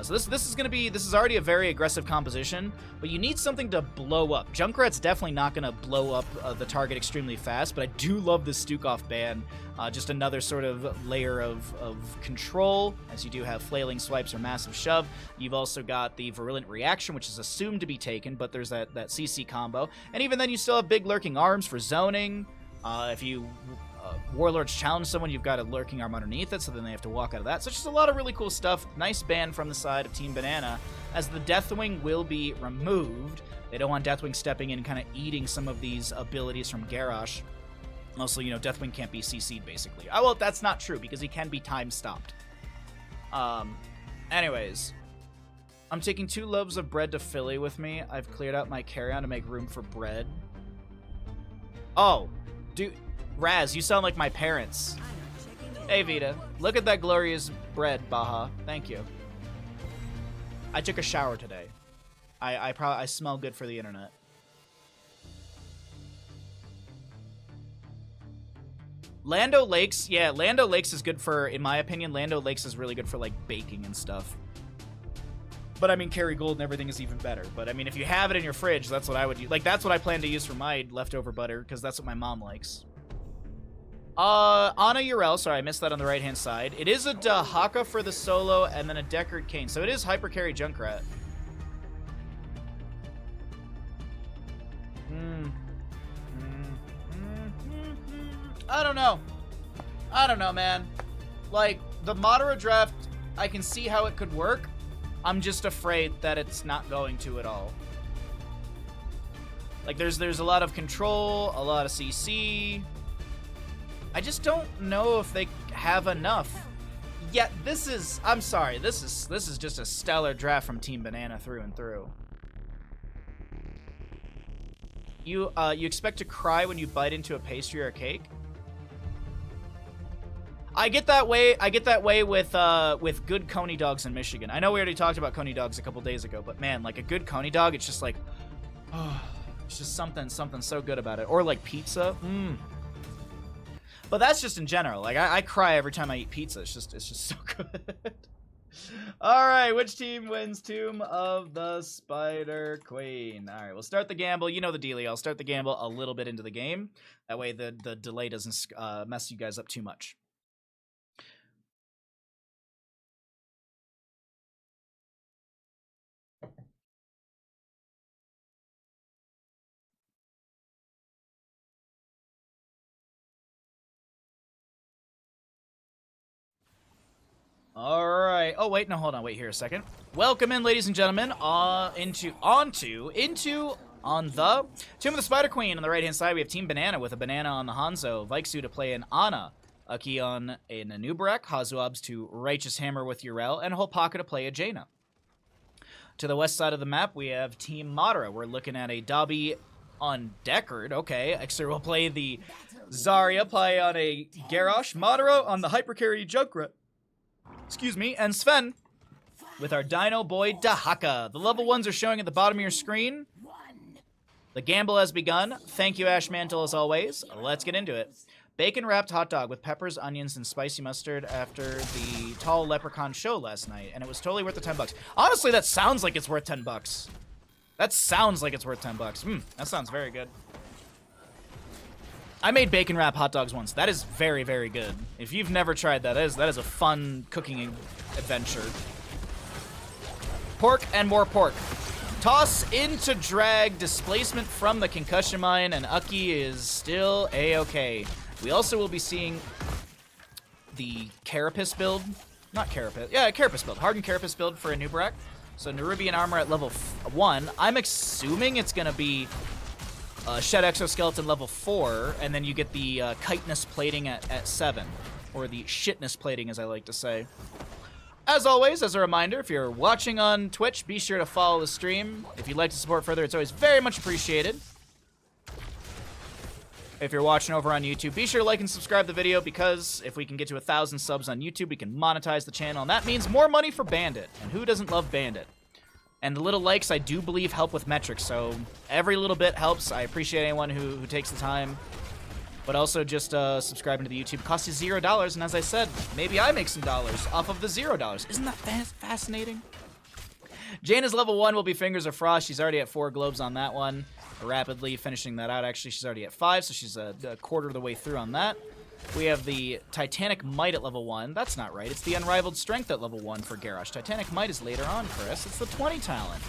So this is already a very aggressive composition, but you need something to blow up. Junkrat's definitely not going to blow up the target extremely fast, but I do love the Stukov ban. Just another sort of layer of control, as you do have flailing swipes or massive shove. You've also got the virulent reaction, which is assumed to be taken, but there's that CC combo. And even then, you still have big lurking arms for zoning. If you Warlords challenge someone, you've got a lurking arm underneath it, so then they have to walk out of that. So it's just a lot of really cool stuff. Nice ban from the side of Team Banana, as the Deathwing will be removed. They don't want Deathwing stepping in, kind of eating some of these abilities from Garrosh. Also, you know, Deathwing can't be CC'd, basically. Oh, well, that's not true, because he can be time-stopped. Anyways. I'm taking 2 loaves of bread to Philly with me. I've cleared out my carry-on to make room for bread. Oh, dude... Raz, you sound like my parents. Hey, Vita. Look at that glorious bread, Baha. Thank you. I took a shower today. I smell good for the internet. Lando Lakes, yeah, Lando Lakes is good for, in my opinion, Lando Lakes is really good for, like, baking and stuff. But, I mean, Kerrygold and everything is even better. But, I mean, if you have it in your fridge, that's what I would use. Like, that's what I plan to use for my leftover butter, because that's what my mom likes. Ana Urel, sorry, I missed that on the right-hand side. It is a Dahaka for the solo, and then a Deckard Kane. So it is Hyper Carry Junkrat. I don't know. I don't know, man. Like, the Madara draft, I can see how it could work. I'm just afraid that it's not going to at all. Like, there's a lot of control, a lot of CC... I just don't know if they have enough. Yet this is, I'm sorry, this is just a stellar draft from Team Banana through and through. You expect to cry when you bite into a pastry or a cake? I get that way with good coney dogs in Michigan. I know we already talked about coney dogs a couple days ago, but man, like a good coney dog, it's just like, oh, it's just something so good about it. Or like pizza. But that's just in general. Like, I cry every time I eat pizza. It's just so good. All right, which team wins Tomb of the Spider Queen? All right, we'll start the gamble. You know the dealio. I'll start the gamble a little bit into the game. That way the delay doesn't mess you guys up too much. All right. Oh wait, no, hold on. Wait here a second. Welcome in, ladies and gentlemen, on the Tomb of the Spider Queen. On the right-hand side, we have Team Banana with a banana on the Hanzo, Vaiksu to play an Ana, Aki on an Anubarak, Hazuabs to Righteous Hammer with Urel, and Holpaka to play a Jaina. To the west side of the map, we have Team Madara. We're looking at a Dabi on Deckard. Okay, Exer will play the Zarya, play on a Garrosh, Madara on the Hypercarry Junkrat. Excuse me, and Sven with our Dino Boy Dahaka. The level 1s are showing at the bottom of your screen. The gamble has begun. Thank you, Ash Mantle, as always. Let's get into it. Bacon-wrapped hot dog with peppers, onions, and spicy mustard after the Tall Leprechaun show last night, and it was totally worth the $10. Honestly, that sounds like it's worth $10. That sounds like it's worth $10. That sounds very good. I made bacon wrap hot dogs once. That is very, very good. If you've never tried that, that is a fun cooking adventure. Pork and more pork. Toss into drag, displacement from the concussion mine, and Ucky is still A-okay. We also will be seeing the Carapace build. Not Carapace. Yeah, Carapace build. Hardened Carapace build for Anubarak. So Nerubian armor at level 1. I'm assuming it's going to be Shed Exoskeleton level 4, and then you get the Chitinous plating at 7. Or the Shitness plating, as I like to say. As always, as a reminder, if you're watching on Twitch, be sure to follow the stream. If you'd like to support further, it's always very much appreciated. If you're watching over on YouTube, be sure to like and subscribe the video, because if we can get to 1,000 subs on YouTube, we can monetize the channel, and that means more money for Bandit. And who doesn't love Bandit? And the little likes, I do believe, help with metrics, so every little bit helps. I appreciate anyone who takes the time but also just subscribing to the YouTube costs you $0. And as I said, maybe I make some dollars off of the $0. Isn't that fascinating? Jane is level 1, will be Fingers of Frost. She's already at 4 globes on that one. Rapidly finishing that out. Actually, she's already at 5, so she's a quarter of the way through on that. We have the Titanic Might at level 1. That's not right. It's the Unrivaled Strength at level 1 for Garrosh. Titanic Might is later on, Chris. It's the 20 talent.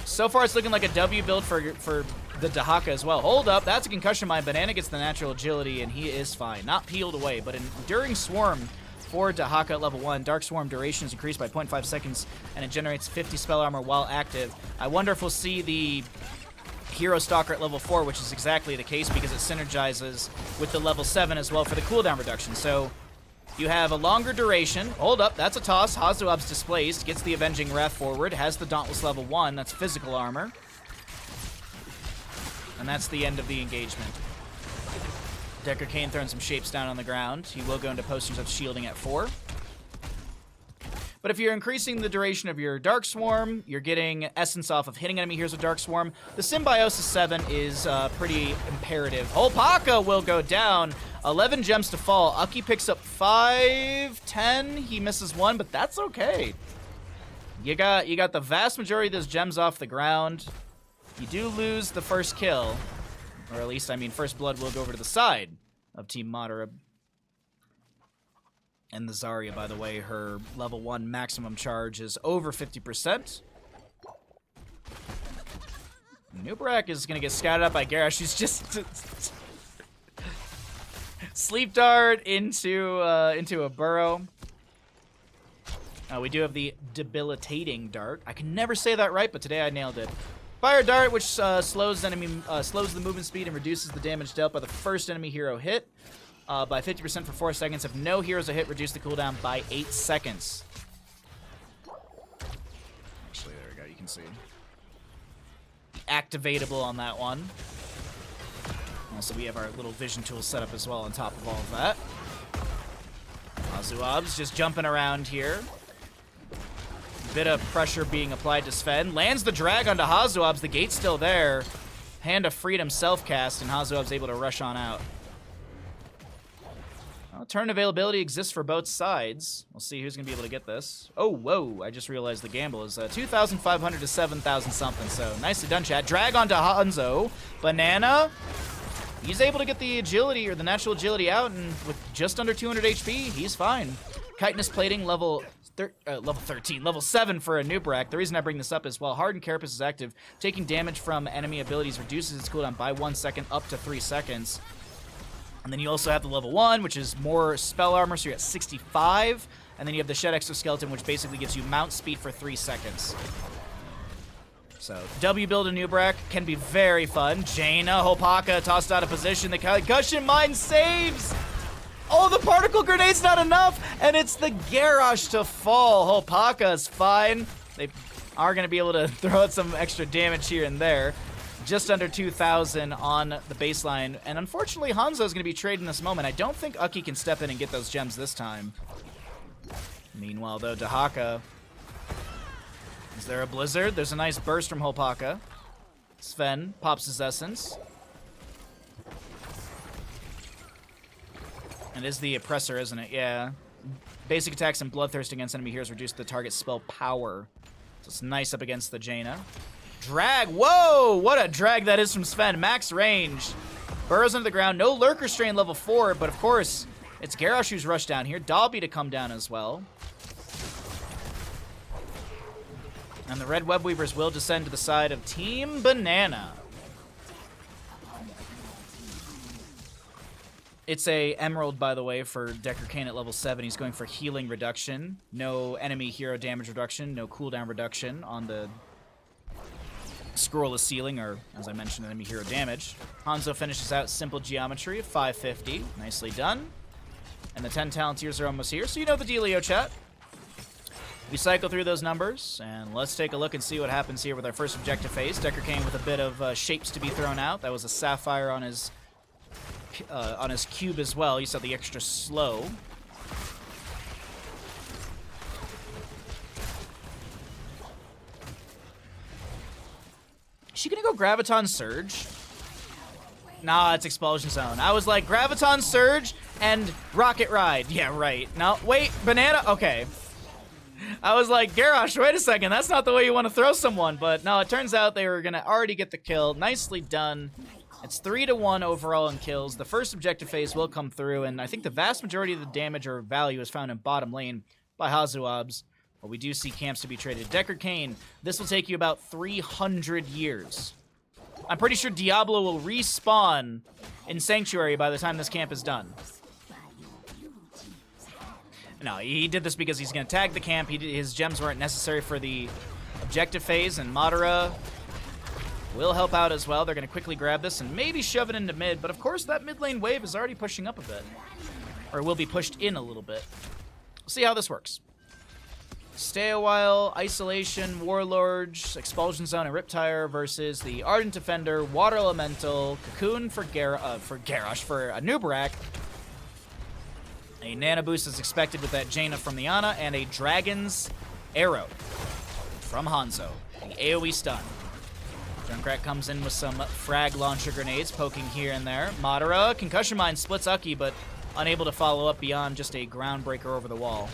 So far, it's looking like a W build for the Dahaka as well. Hold up. That's a concussion mine. Banana gets the natural agility, and he is fine. Not peeled away, but Enduring Swarm for Dahaka at level 1. Dark Swarm duration is increased by 0.5 seconds, and it generates 50 spell armor while active. I wonder if we'll see the Hero Stalker at level 4, which is exactly the case because it synergizes with the level 7 as well for the cooldown reduction. So you have a longer duration. Hold up, that's a toss. Hazuab's displaced, gets the Avenging Wrath forward, has the Dauntless level 1, that's physical armor. And that's the end of the engagement. Decker Kane throwing some shapes down on the ground. He will go into posters of shielding at 4. But if you're increasing the duration of your Dark Swarm, you're getting essence off of hitting enemy heroes with Dark Swarm. The Symbiosis 7 is pretty imperative. Holpaka will go down. 11 gems to fall. Uki picks up 5, 10. He misses 1, but that's okay. You got the vast majority of those gems off the ground. You do lose the first kill. Or at least, I mean, first blood will go over to the side of Team Madara. And the Zarya, by the way, her level 1 maximum charge is over 50%. Nubrak is going to get scouted up by Garrosh. She's just sleep dart into a burrow. We do have the debilitating dart. I can never say that right, but today I nailed it. Fire dart, which slows the movement speed and reduces the damage dealt by the first enemy hero hit. By 50% for 4 seconds. If no heroes are hit, reduce the cooldown by 8 seconds. Actually, there we go. You can see. Activatable on that one. Also, we have our little vision tool set up as well on top of all of that. Azuab's just jumping around here. Bit of pressure being applied to Sven. Lands the drag onto Hazuab's. The gate's still there. Hand of Freedom self-cast, and Hazuab's able to rush on out. Well, turn availability exists for both sides. We'll see who's going to be able to get this. Oh, whoa. I just realized the gamble is 2,500 to 7,000 something. So nicely done, chat. Drag onto Hanzo. Banana. He's able to get the agility or the natural agility out, and with just under 200 HP, he's fine. Chitinous plating level 13, level 7 for a Nubrak. The reason I bring this up is while Hardened Carapace is active, taking damage from enemy abilities reduces its cooldown by 1 second up to 3 seconds. And then you also have the level 1, which is more spell armor, so you're at 65. And then you have the Shed Exoskeleton, which basically gives you mount speed for 3 seconds. So, W build a Nubrak can be very fun. Jaina, Hopaka tossed out of position. The concussion mine saves! Oh, the particle grenade's not enough! And it's the Garrosh to fall. Hopaka's fine. They are going to be able to throw out some extra damage here and there. Just under 2,000 on the baseline. And unfortunately, Hanzo is going to be traded in this moment. I don't think Uki can step in and get those gems this time. Meanwhile, though, Dahaka. Is there a blizzard? There's a nice burst from Hopaka. Sven pops his essence. It is the Oppressor, isn't it? Yeah. Basic attacks and Bloodthirst against enemy heroes reduce the target's spell power. So it's nice up against the Jaina. Drag. Whoa! What a drag that is from Sven. Max range. Burrows into the ground. No Lurker Strain level 4, but of course, it's Garrosh who's rushed down here. Dalby to come down as well. And the Red Web Weavers will descend to the side of Team Banana. It's a Emerald, by the way, for Decker Kane at level 7. He's going for healing reduction. No enemy hero damage reduction. No cooldown reduction on the Scrollless Ceiling, or, as I mentioned, enemy hero damage. Hanzo finishes out Simple Geometry of 550. Nicely done. And the 10 Talentiers are almost here, so you know the dealio, chat. We cycle through those numbers, and let's take a look and see what happens here with our first objective phase. Decker Kane with a bit of shapes to be thrown out. That was a Sapphire on his cube as well. You saw the extra slow. Is she gonna go Graviton Surge? Nah, it's Expulsion Zone. I was like, Graviton Surge and Rocket Ride. Yeah, right. No, wait, Banana? Okay. I was like, Garrosh, wait a second. That's not the way you want to throw someone. But no, it turns out they were going to already get the kill. Nicely done. It's 3-1 overall in kills. The first objective phase will come through, and I think the vast majority of the damage or value is found in bottom lane by Hazuabs. But we do see camps to be traded. Deckard Cain, this will take you about 300 years. I'm pretty sure Diablo will respawn in Sanctuary by the time this camp is done. No, he did this because he's going to tag the camp. His gems weren't necessary for the objective phase, and Madara will help out as well. They're going to quickly grab this and maybe shove it into mid, but of course that mid lane wave is already pushing up a bit. Or will be pushed in a little bit. We'll see how this works. Stay a while, Isolation, Warlords, Expulsion Zone, and Riptire versus the Ardent Defender, Water Elemental, Cocoon for Garrosh, for Nubarak. A Nano Boost is expected with that Jaina from the Ana, and a Dragon's Arrow from Hanzo. The AoE stun. Junkrat comes in with some frag launcher grenades, poking here and there. Madara, Concussion Mine splits Uki, but unable to follow up beyond just a groundbreaker over the wall.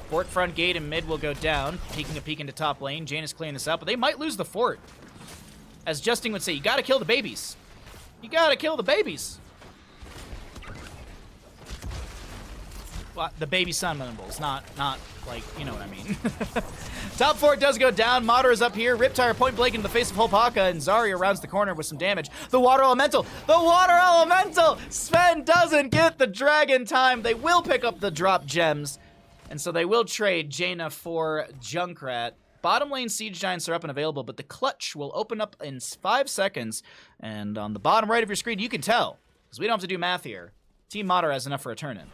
Fort front gate and mid will go down, peeking a peek into top lane. Jaina's clearing this out, but they might lose the fort. As Justin would say, you gotta kill the babies. You gotta kill the babies. Well, the baby summonables, not like, you know what I mean. Top fort does go down. Madara's up here. Riptire point blank into the face of Holpaka, and Zarya rounds the corner with some damage. The Water Elemental! The Water Elemental! Sven doesn't get the dragon time. They will pick up the drop gems, and so they will trade Jaina for Junkrat. Bottom lane Siege Giants are up and available, but the clutch will open up in 5 seconds. And on the bottom right of your screen, you can tell, because we don't have to do math here, Team Madara has enough for a turn-in.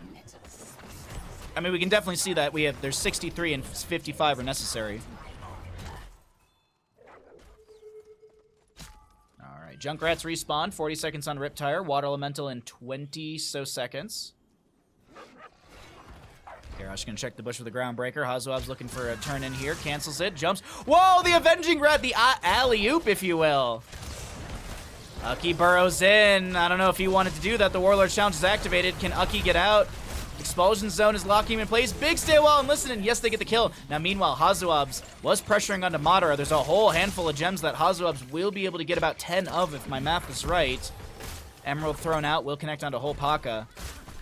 I mean, we can definitely see that. There's 63 and 55 are necessary. All right, Junkrat's respawn. 40 seconds on Riptire. Water Elemental in 20 so seconds. Garrosh gonna check the bush with the Groundbreaker. Hazuab's looking for a turn in here. Cancels it. Jumps. Whoa, the Avenging Rat. The alley-oop, if you will. Uki burrows in. I don't know if he wanted to do that. The Warlord Challenge is activated. Can Uki get out? Expulsion Zone is locking him in place. Big stay while and listen, and yes, they get the kill. Now, meanwhile, Hazuabs was pressuring onto Madara. There's a whole handful of gems that Hazuabs will be able to get about 10 of, if my math is right. Emerald thrown out, will connect onto Holpaka.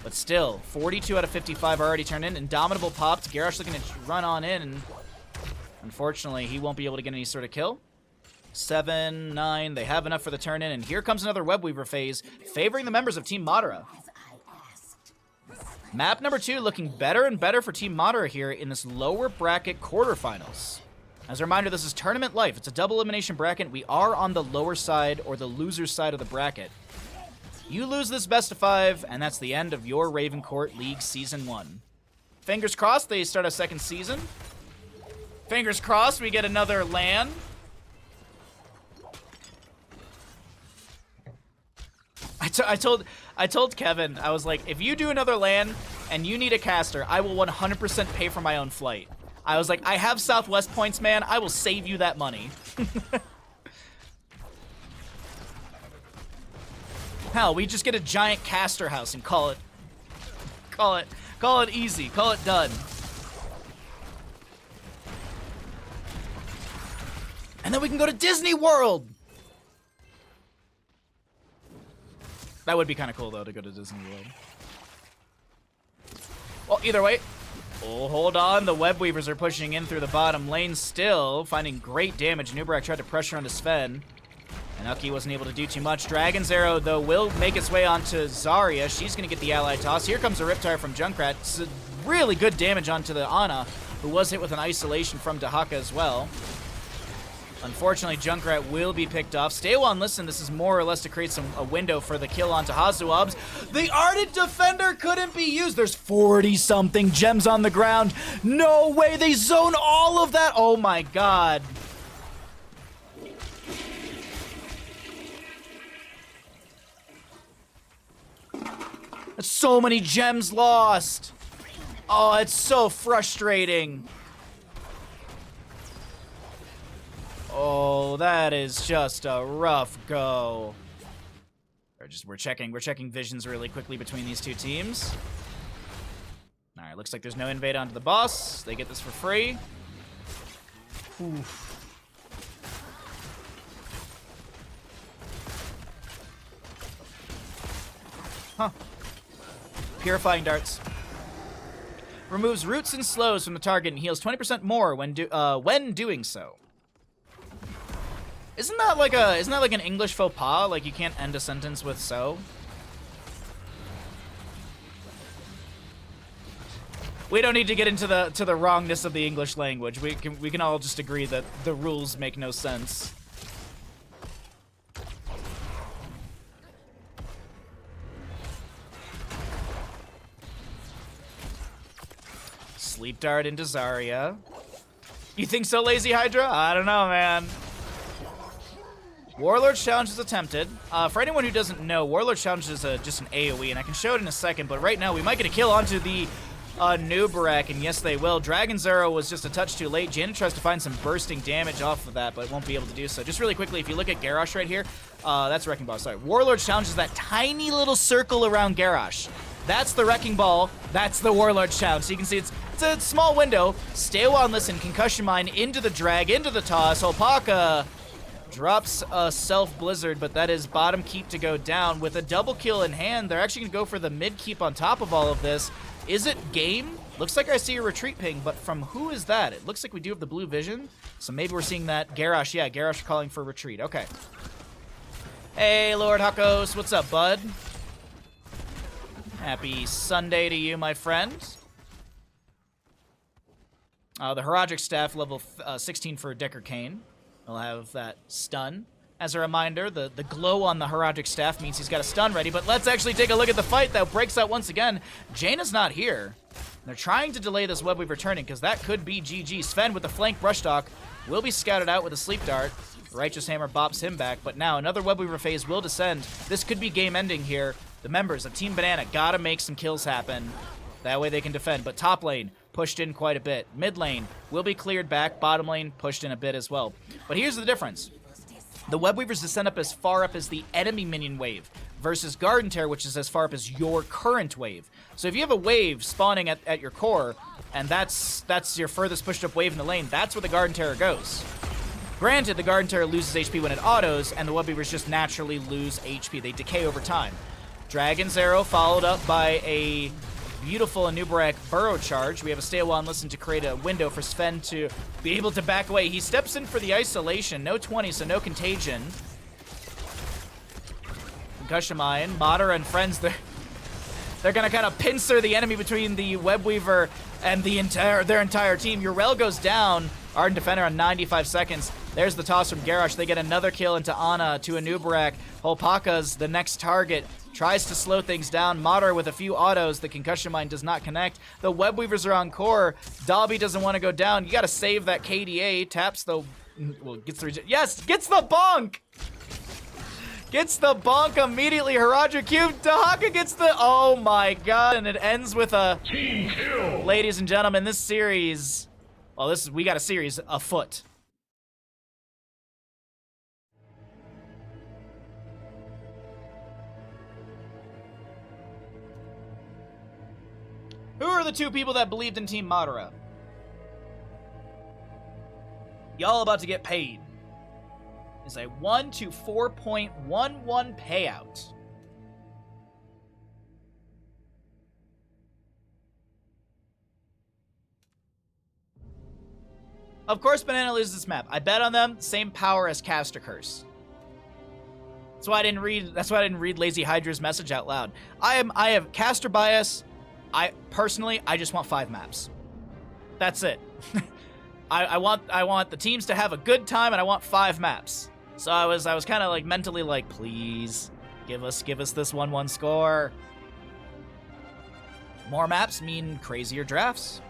But still, 42 out of 55 already turned in. Indomitable popped. Garrosh looking to run on in, and unfortunately, he won't be able to get any sort of kill. 7, 9, they have enough for the turn in, and here comes another Webweaver phase, favoring the members of Team Madara. Map number 2 looking better and better for Team Madara here in this lower bracket quarterfinals. As a reminder, this is Tournament Life. It's a double elimination bracket. We are on the lower side, or the loser's side of the bracket. You lose this best of 5, and that's the end of your Raven Court League Season 1. Fingers crossed they start a second season. Fingers crossed we get another LAN. I told Kevin, I was like, if you do another LAN and you need a caster, I will 100% pay for my own flight. I was like, I have Southwest points, man. I will save you that money. Hell, we just get a giant caster house and call it easy. Call it done. And then we can go to Disney World. That would be kind of cool, though, to go to Disney World. Well, either way. Oh, hold on. The Webweavers are pushing in through the bottom lane still, finding great damage. Nubarak tried to pressure onto Sven, and Uki wasn't able to do too much. Dragon's Arrow, though, will make its way onto Zarya. She's going to get the ally toss. Here comes a Riptire from Junkrat. So really good damage onto the Ana, who was hit with an isolation from Dahaka as well. Unfortunately, Junkrat will be picked off. Stay well and listen. This is more or less to create a window for the kill onto Hazuabs. The Ardent Defender couldn't be used. There's 40-something gems on the ground. No way. They zone all of that. Oh, my God. That's so many gems lost. Oh, it's so frustrating. Oh, that is just a rough go. We're checking visions really quickly between these two teams. All right, looks like there's no invade onto the boss. They get this for free. Oof. Huh. Purifying darts. Removes roots and slows from the target and heals 20% more when doing so. Isn't that like an English faux pas? Like you can't end a sentence with so? We don't need to get into the wrongness of the English language. We can all just agree that the rules make no sense. Sleep dart into Zarya. You think so, Lazy Hydra? I don't know, man. Warlord's Challenge is attempted. For anyone who doesn't know, Warlord's Challenge is just an AoE, and I can show it in a second, but right now we might get a kill onto the Nubarak, and yes, they will. Dragon's Arrow was just a touch too late. Jaina tries to find some bursting damage off of that, but won't be able to do so. Just really quickly, if you look at Garrosh right here, that's Wrecking Ball, sorry. Warlord's Challenge is that tiny little circle around Garrosh. That's the Wrecking Ball, that's the Warlord's Challenge. So you can see it's a small window. Stay a while and listen. Concussion Mine into the drag, into the toss. Alpaca drops a self-blizzard, but that is bottom keep to go down. With a double kill in hand, they're actually going to go for the mid keep on top of all of this. Is it game? Looks like I see a retreat ping, but from who is that? It looks like we do have the blue vision, so maybe we're seeing that. Garrosh, yeah, Garrosh calling for retreat. Okay. Hey, Lord Hakos, what's up, bud? Happy Sunday to you, my friend. The Herodic Staff, level 16 for Decker Kane. We'll have that stun. As a reminder, the glow on the Herodic Staff means he's got a stun ready, but let's actually take a look at the fight that breaks out once again. Jaina's not here. They're trying to delay this web weaver turning, because that could be GG. Sven with the flank brushstock will be scouted out with a sleep dart. Righteous Hammer bops him back, but now another web weaver phase will descend. This could be game ending here. The members of Team Banana gotta make some kills happen. That way they can defend, but top lane pushed in quite a bit. Mid lane will be cleared back. Bottom lane pushed in a bit as well. But here's the difference. The web weavers descend up as far up as the enemy minion wave versus Garden Tear, which is as far up as your current wave. So if you have a wave spawning at your core, and that's your furthest pushed up wave in the lane, that's where the Garden Terror goes. Granted, the Garden Terror loses HP when it autos, and the web weavers just naturally lose HP. They decay over time. Dragon's Arrow followed up by a beautiful Anubarak Burrow Charge. We have a stay a while and listen to create a window for Sven to be able to back away. He steps in for the isolation. No 20, so no contagion. Concussion Mine, Madara and friends, they're gonna kind of pincer the enemy between the web weaver and their entire team. Urel goes down. Ardent Defender on 95 seconds. There's the toss from Garrosh. They get another kill into Ana to Anubarak. Holpaka's the next target. Tries to slow things down. Madara with a few autos. The Concussion Mine does not connect. The web weavers are on core. Dobby doesn't want to go down. You got to save that KDA. Taps the... Well, gets the... Yes! Gets the bonk! Gets the bonk immediately. Haradra Cube. Dahaka gets the... Oh my god. And it ends with a... Team kill! Ladies and gentlemen, this series... Well, we got a series afoot. Who are the two people that believed in Team Madara? Y'all about to get paid. It's a 1 to 4.11 payout. Of course, Banana loses this map. I bet on them. Same power as Caster Curse. That's why I didn't read Lazy Hydra's message out loud. I have caster bias. I just want 5 maps. That's it. I want the teams to have a good time, and I want 5 maps. So I was kind of like mentally like, please give us this 1-1 score. More maps mean crazier drafts.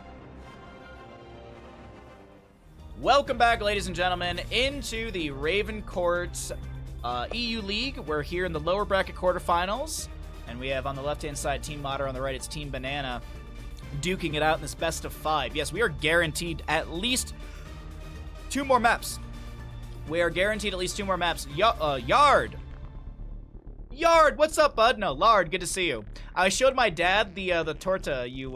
Welcome back, ladies and gentlemen, into the Raven Court EU League. We're here in the lower bracket quarterfinals, and we have on the left-hand side Team Madara, on the right it's Team Banana, duking it out in this best of 5. Yes, we are guaranteed at least 2 more maps. We are guaranteed at least 2 more maps. Yard! Yard, what's up, bud? No, Lard, good to see you. I showed my dad the torta you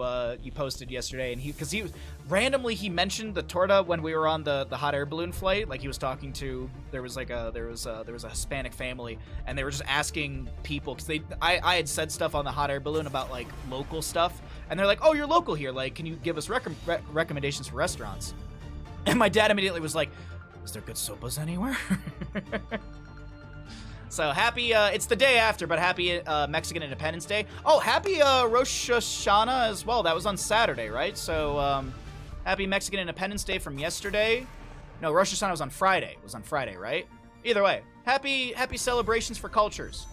posted yesterday, and because he randomly he mentioned the torta when we were on the hot air balloon flight. Like he was talking to there was a Hispanic family, and they were just asking people because I had said stuff on the hot air balloon about like local stuff, and they're like, oh, you're local here, like can you give us recommendations for restaurants? And my dad immediately was like, is there good sopas anywhere? So happy, it's the day after, but happy Mexican Independence Day. Oh, happy Rosh Hashanah as well. That was on Saturday, right? So happy Mexican Independence Day from yesterday. No, Rosh Hashanah was on Friday. It was on Friday, right? Either way, happy celebrations for cultures.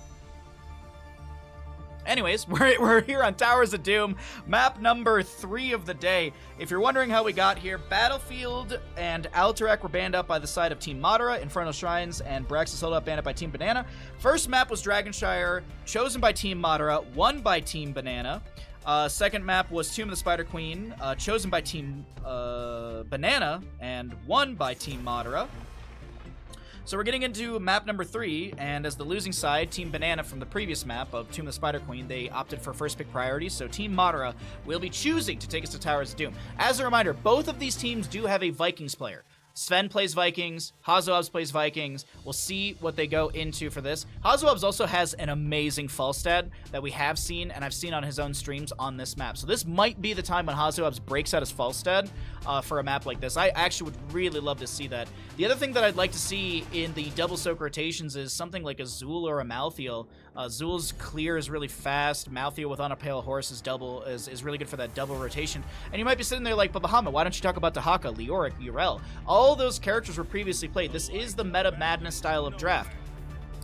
Anyways, we're here on Towers of Doom, map number 3 of the day. If you're wondering how we got here, Battlefield and Alterac were banned up by the side of Team Madara, Infernal Shrines, and Braxis Hold Up banned up by Team Banana. First map was Dragonshire, chosen by Team Madara, won by Team Banana. Second map was Tomb of the Spider Queen, chosen by Team Banana, and won by Team Madara. So we're getting into map number 3, and as the losing side, Team Banana from the previous map of Tomb of the Spider Queen, they opted for first pick priority, so Team Madara will be choosing to take us to Towers of Doom. As a reminder, both of these teams do have a Vikings player. Sven plays Vikings, Hazoabs plays Vikings. We'll see what they go into for this. Hazoabs also has an amazing Falstad that we have seen, and I've seen on his own streams on this map. So this might be the time when Hazoabs breaks out his Falstad for a map like this. I actually would really love to see that. The other thing that I'd like to see in the double soak rotations is something like a Zul or a Malthael. Zul's clear is really fast. Malthael with On a Pale Horse is really good for that double rotation. And you might be sitting there like, but Bahamut, why don't you talk about Dahaka, Leoric, Urel? All those characters were previously played. This is the Meta Madness style of draft,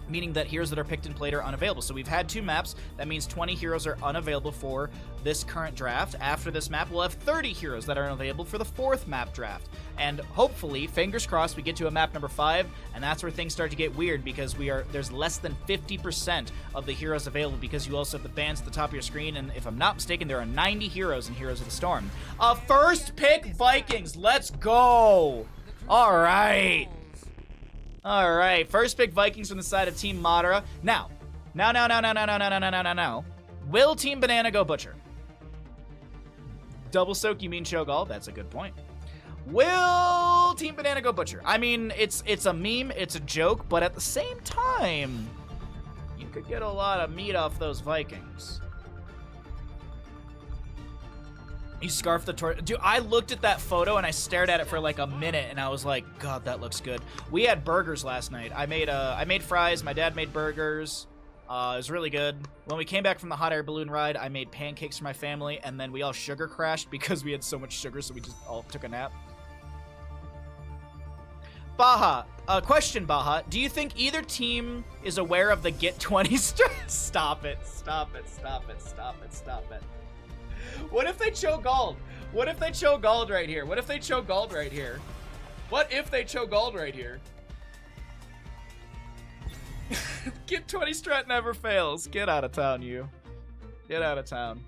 meaning that heroes that are picked and played are unavailable. So we've had 2 maps. That means 20 heroes are unavailable for this current draft. After this map, we'll have 30 heroes that are unavailable for the 4th map draft. And hopefully, fingers crossed, we get to a map number 5, and that's where things start to get weird because there's less than 50% of the heroes available because you also have the bands at the top of your screen, and if I'm not mistaken, there are 90 heroes in Heroes of the Storm. First pick Vikings, let's go! All right, first pick Vikings from the side of Team Madara. Now, will Team Banana go Butcher? Double soak, you mean Cho'Gall? That's a good point. Will Team Banana go Butcher? I mean, it's a meme, it's a joke, but at the same time, you could get a lot of meat off those Vikings. You scarf the torch. Dude, I looked at that photo and I stared at it for like a minute and I was like, God, that looks good. We had burgers last night. I made fries. My dad made burgers. It was really good. When we came back from the hot air balloon ride, I made pancakes for my family, and then we all sugar crashed because we had so much sugar, so we just all took a nap. Baha, question, Baha. Do you think either team is aware of the Get 20 Stop it. What if they Cho'Galled? What if they Cho'Galled right here? What if they Cho'Galled right here? What if they Cho'Galled right here? Get 20 strat never fails. Get out of town, you. Get out of town.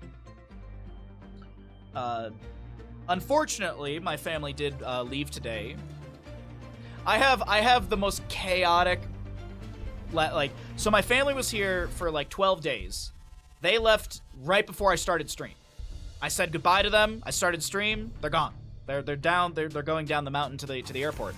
Unfortunately, my family did leave today. I have the most chaotic, so my family was here for like 12 days. They left right before I started stream. I said goodbye to them. I started stream. They're gone. They're down. They're going down the mountain to the airport.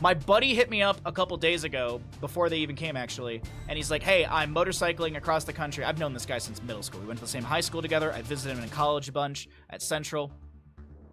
My buddy hit me up a couple days ago, before they even came actually, and he's like, hey, I'm motorcycling across the country. I've known this guy since middle school. We went to the same high school together. I visited him in college a bunch at Central.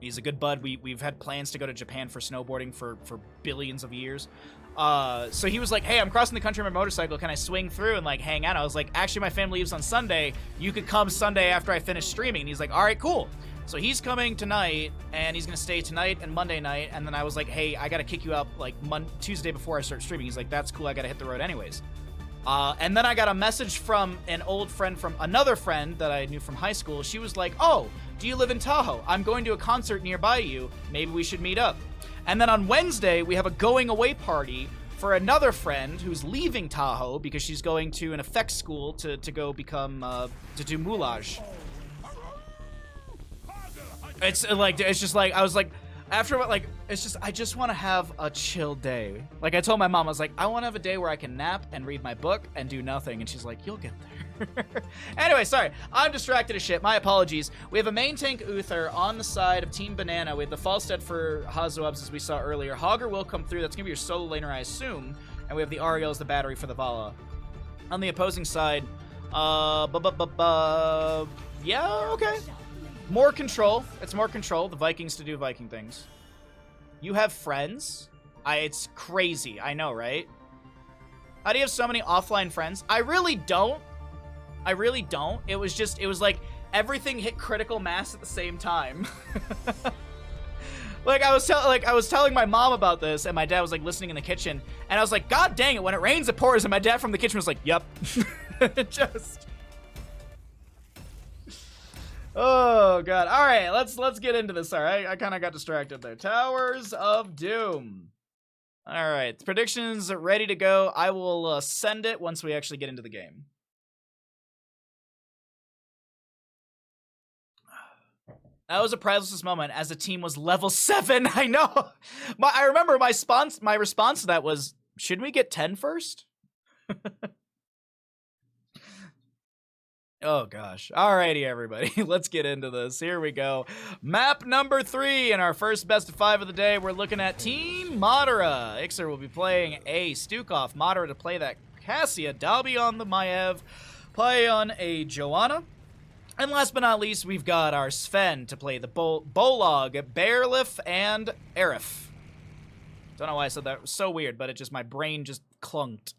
He's a good bud. We've had plans to go to Japan for snowboarding for billions of years. So he was like, hey, I'm crossing the country on my motorcycle. Can I swing through and like hang out? I was like, actually, my family leaves on Sunday. You could come Sunday after I finish streaming. And he's like, all right, cool. So he's coming tonight, and he's going to stay tonight and Monday night. And then I was like, hey, I got to kick you up like Tuesday before I start streaming. He's like, that's cool. I got to hit the road anyways. And then I got a message from an old friend from another friend that I knew from high school. She was like, oh, do you live in Tahoe? I'm going to a concert nearby you. Maybe we should meet up. And then on Wednesday, we have a going away party for another friend who's leaving Tahoe because she's going to an effects school to go become, to do moulage. It's just like, I was like, after what, like, it's just, I just want to have a chill day. Like I told my mom, I was like, I want to have a day where I can nap and read my book and do nothing. And she's like, you'll get there. Anyway, sorry, I'm distracted as shit. My apologies. We have a main tank Uther on the side of Team Banana with the Falstead for Hazuabs, as we saw earlier. Hogger will come through. That's going to be your solo laner, I assume. And we have the Ariel as the battery for the Vala. On the opposing side, yeah, okay. More control. It's more control. The Vikings to do Viking things. You have friends? It's crazy. I know, right? How do you have so many offline friends? I really don't. I really don't. It was like everything hit critical mass at the same time. Like I was telling my mom about this, and my dad was like listening in the kitchen, and I was like, God dang it, when it rains it pours, and my dad from the kitchen was like, yep. Just oh god. All right, let's get into this. All right, I kind of got distracted there. Towers of Doom. All right, the predictions are ready to go. I will send it once we actually get into the game. That was a priceless moment as the team was level 7. I know. I remember my response to that was, should we get 10 first? Oh gosh. Alrighty, everybody. Let's get into this. Here we go. Map number 3 in our first best of 5 of the day. We're looking at Team Madara. Ixer will be playing a Stukov. Madara to play that Cassia. Dalby on the Maev. Play on a Joanna. And last but not least, we've got our Sven to play the Bolog, Bearliff, and Arif. Don't know why I said that. It was so weird, but my brain just clunked.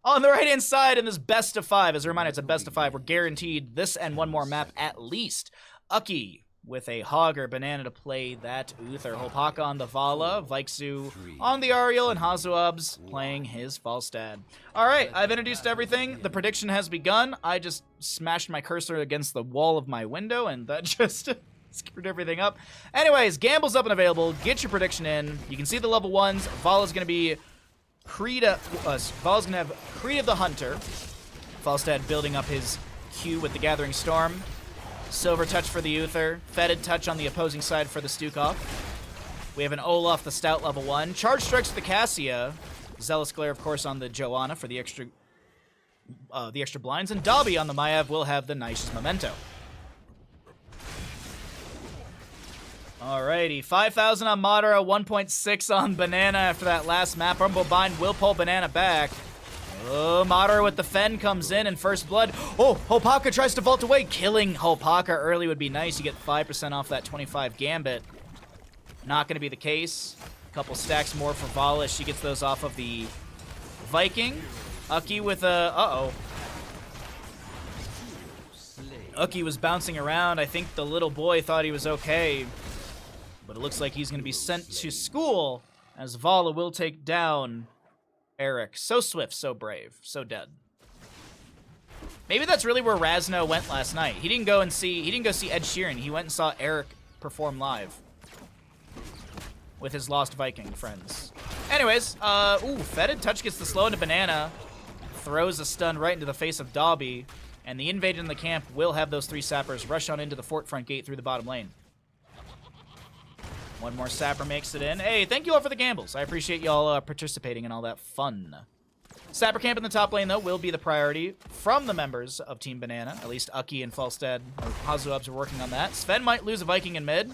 On the right-hand side in this best of 5, as a reminder, it's a best of 5. We're guaranteed this and one more map at least. Ucky with a Hogger, Banana to play that Uther. Hopaka on the Vala, Vaiksu on the Ariel, and Hazuabs playing his Falstad. Alright, I've introduced everything. The prediction has begun. I just smashed my cursor against the wall of my window, and that just screwed everything up. Anyways, Gamble's up and available. Get your prediction in. You can see the level 1s. Vala's going to be Vala's going to have Creed of the Hunter. Falstad building up his Q with the Gathering Storm. Silver Touch for the Uther. Fetid Touch on the opposing side for the Stukov. We have an Olaf the Stout level 1. Charge Strikes for the Cassia. Zealous Glare, of course, on the Joanna for the extra blinds. And Dobby on the Maev will have the Nicious Memento. Alrighty, 5,000 on Madara, 1.6 on Banana after that last map. Rumble Bind will pull Banana back. Oh, Madara with the Fen comes in and first blood. Oh, Hopaka tries to vault away. Killing Hopaka early would be nice. You get 5% off that 25 Gambit. Not going to be the case. A couple stacks more for Vala. She gets those off of the Viking. Ucky with a... Uh-oh. Ucky was bouncing around. I think the little boy thought he was okay. But it looks like he's going to be sent to school as Vala will take down Eric. So swift, so brave, so dead. Maybe that's really where Razno went last night. He didn't go see Ed Sheeran. He went and saw Eric perform live with his Lost Viking friends. Anyways, Fetid Touch gets the slow into Banana. Throws a stun right into the face of Dobby. And the invader in the camp will have those 3 sappers rush on into the fort front gate through the bottom lane. One more sapper makes it in. Hey, thank you all for the gambles. I appreciate y'all participating in all that fun. Sapper camp in the top lane, though, will be the priority from the members of Team Banana. At least Ucky and Falstad or Hazuabs are working on that. Sven might lose a Viking in mid.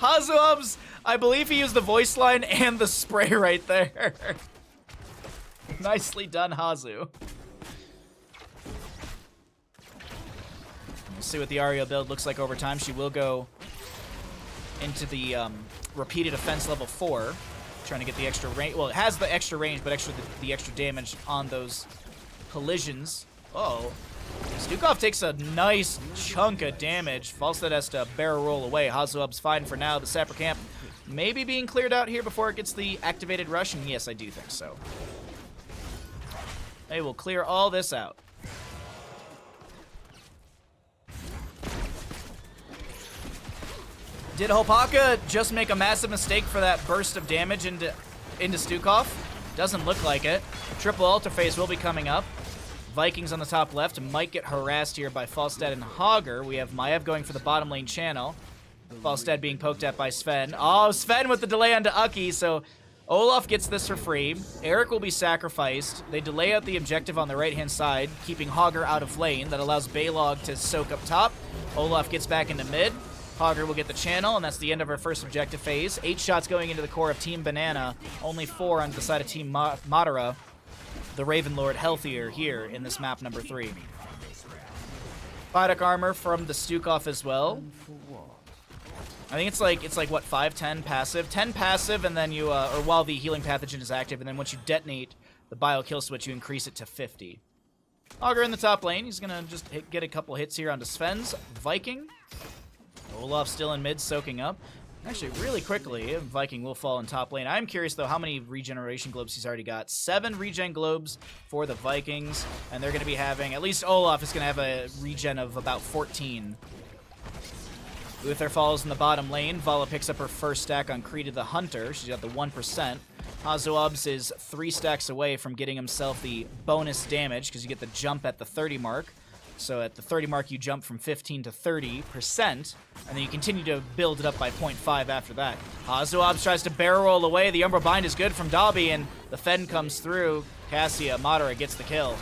Hazuabs, I believe he used the voice line and the spray right there. Nicely done, Hazu. We'll see what the Aria build looks like over time. She will go into the repeated offense level 4, trying to get the extra range. Well, it has the extra range, but the extra damage on those collisions. Uh-oh. Stukov takes a nice chunk of damage. Falstad has to barrel roll away. Hazuab's fine for now. The Sapper camp maybe being cleared out here before it gets the activated rush, and yes, I do think so. They will clear all this out. Did Hopaka just make a massive mistake for that burst of damage into Stukov? Doesn't look like it. Triple Altar Phase will be coming up. Vikings on the top left might get harassed here by Falstad and Hogger. We have Maev going for the bottom lane channel. Falstad being poked at by Sven. Oh, Sven with the delay onto Uki, so Olaf gets this for free. Eric will be sacrificed. They delay out the objective on the right-hand side, keeping Hogger out of lane. That allows Balog to soak up top. Olaf gets back into mid. Hogger will get the channel, and that's the end of our first objective phase. 8 shots going into the core of Team Banana, only 4 on the side of Team Madara. The Raven Lord healthier here in this map number 3. Product armor from the Stukov as well. I think it's like what, 5-10 passive? 10 passive, and then you, or while the healing pathogen is active, and then once you detonate the bio kill switch, you increase it to 50. Augur in the top lane. He's gonna just get a couple hits here onto Sven's Viking. Olaf still in mid, soaking up. Actually, really quickly, Viking will fall in top lane. I'm curious, though, how many regeneration globes he's already got. 7 regen globes for the Vikings, and they're going to be having, at least Olaf is going to have a regen of about 14. Uther falls in the bottom lane. Vala picks up her first stack on Krita the Hunter. She's got the 1%. Hazuabs is 3 stacks away from getting himself the bonus damage, because you get the jump at the 30 mark. So at the 30 mark, you jump from 15 to 30%, and then you continue to build it up by 0.5 after that. Hazuabs tries to barrel roll away. The Umbra Bind is good from Dobby, and the Fen comes through. Cassia, Madara gets the kill.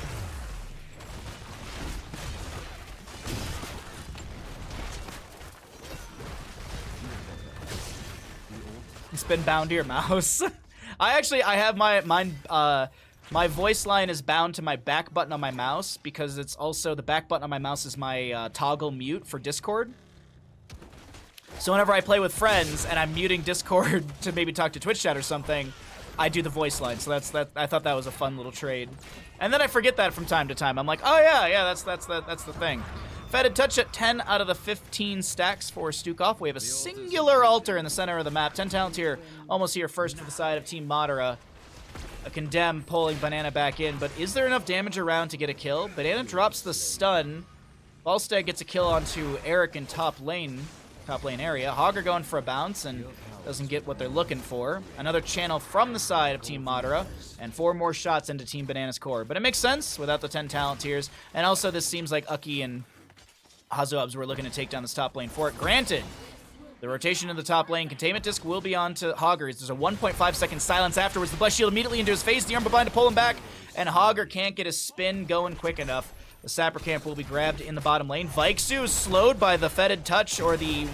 Spin bound to your mouse. I have my voice line is bound to my back button on my mouse because it's also the back button on my mouse is my toggle mute for Discord. So whenever I play with friends and I'm muting Discord to maybe talk to Twitch chat or something, I do the voice line. So that's that. I thought that was a fun little trade, and then I forget that from time to time. I'm like, oh yeah, that's the thing. Fetid touch at 10 out of the 15 stacks for Stukov. We have a singular altar in the center of the map. 10 talents here, almost here first to the side of Team Madara. A Condemn pulling Banana back in, but is there enough damage around to get a kill? Banana drops the stun. Falstad gets a kill onto Eric in top lane area. Hogger going for a bounce and doesn't get what they're looking for. Another channel from the side of Team Madara, and 4 more shots into Team Banana's core. But it makes sense without the 10 talent tiers, and also this seems like Uki and Hazuabs were looking to take down this top lane for it. Granted, the rotation in the top lane containment disc will be on to Hogger. There's a 1.5 second silence afterwards. The Blessed Shield immediately into his face. The Umbra Bind to pull him back, and Hogger can't get his spin going quick enough. The Sapper Camp will be grabbed in the bottom lane. Viksu slowed by the Fetid Touch or the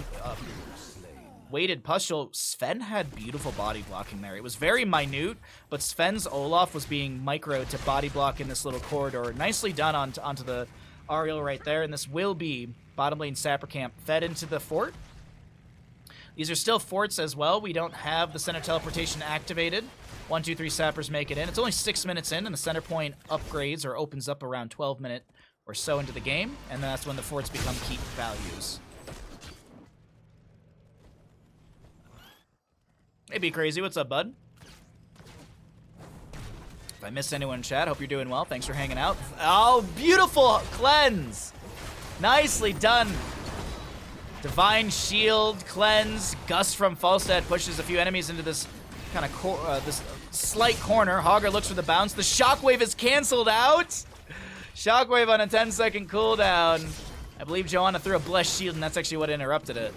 weighted pustule. Sven had beautiful body blocking there. It was very minute, but Sven's Olaf was being micro to body block in this little corridor. Nicely done onto the Ariel right there, and this will be bottom lane Sapper Camp fed into the fort. These are still forts as well. We don't have the center teleportation activated. 1, 2, 3 sappers make it in. It's only 6 minutes in, and the center point upgrades or opens up around 12 minutes or so into the game, and that's when the forts become keep values. Hey, Be Crazy, what's up, bud? If I missed anyone in chat, hope you're doing well. Thanks for hanging out. Oh, beautiful cleanse! Nicely done. Divine Shield, cleanse, Gust from Falstad pushes a few enemies into this kind of this slight corner. Hogger looks for the bounce. The Shockwave is canceled out. Shockwave on a 10-second cooldown. I believe Joanna threw a Blessed Shield, and that's actually what interrupted it.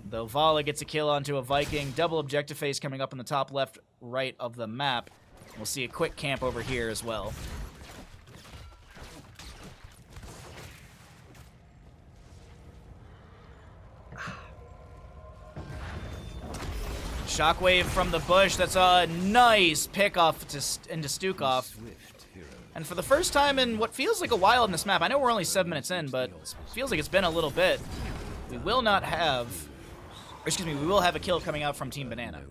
Though Vala gets a kill onto a Viking. Double objective phase coming up in the top left, right of the map. We'll see a quick camp over here as well. Shockwave from the bush. That's a nice pick off into Stukov. And for the first time in what feels like a while in this map, I know we're only 7 minutes in, but it feels like it's been a little bit. We will have a kill coming out from Team Banana.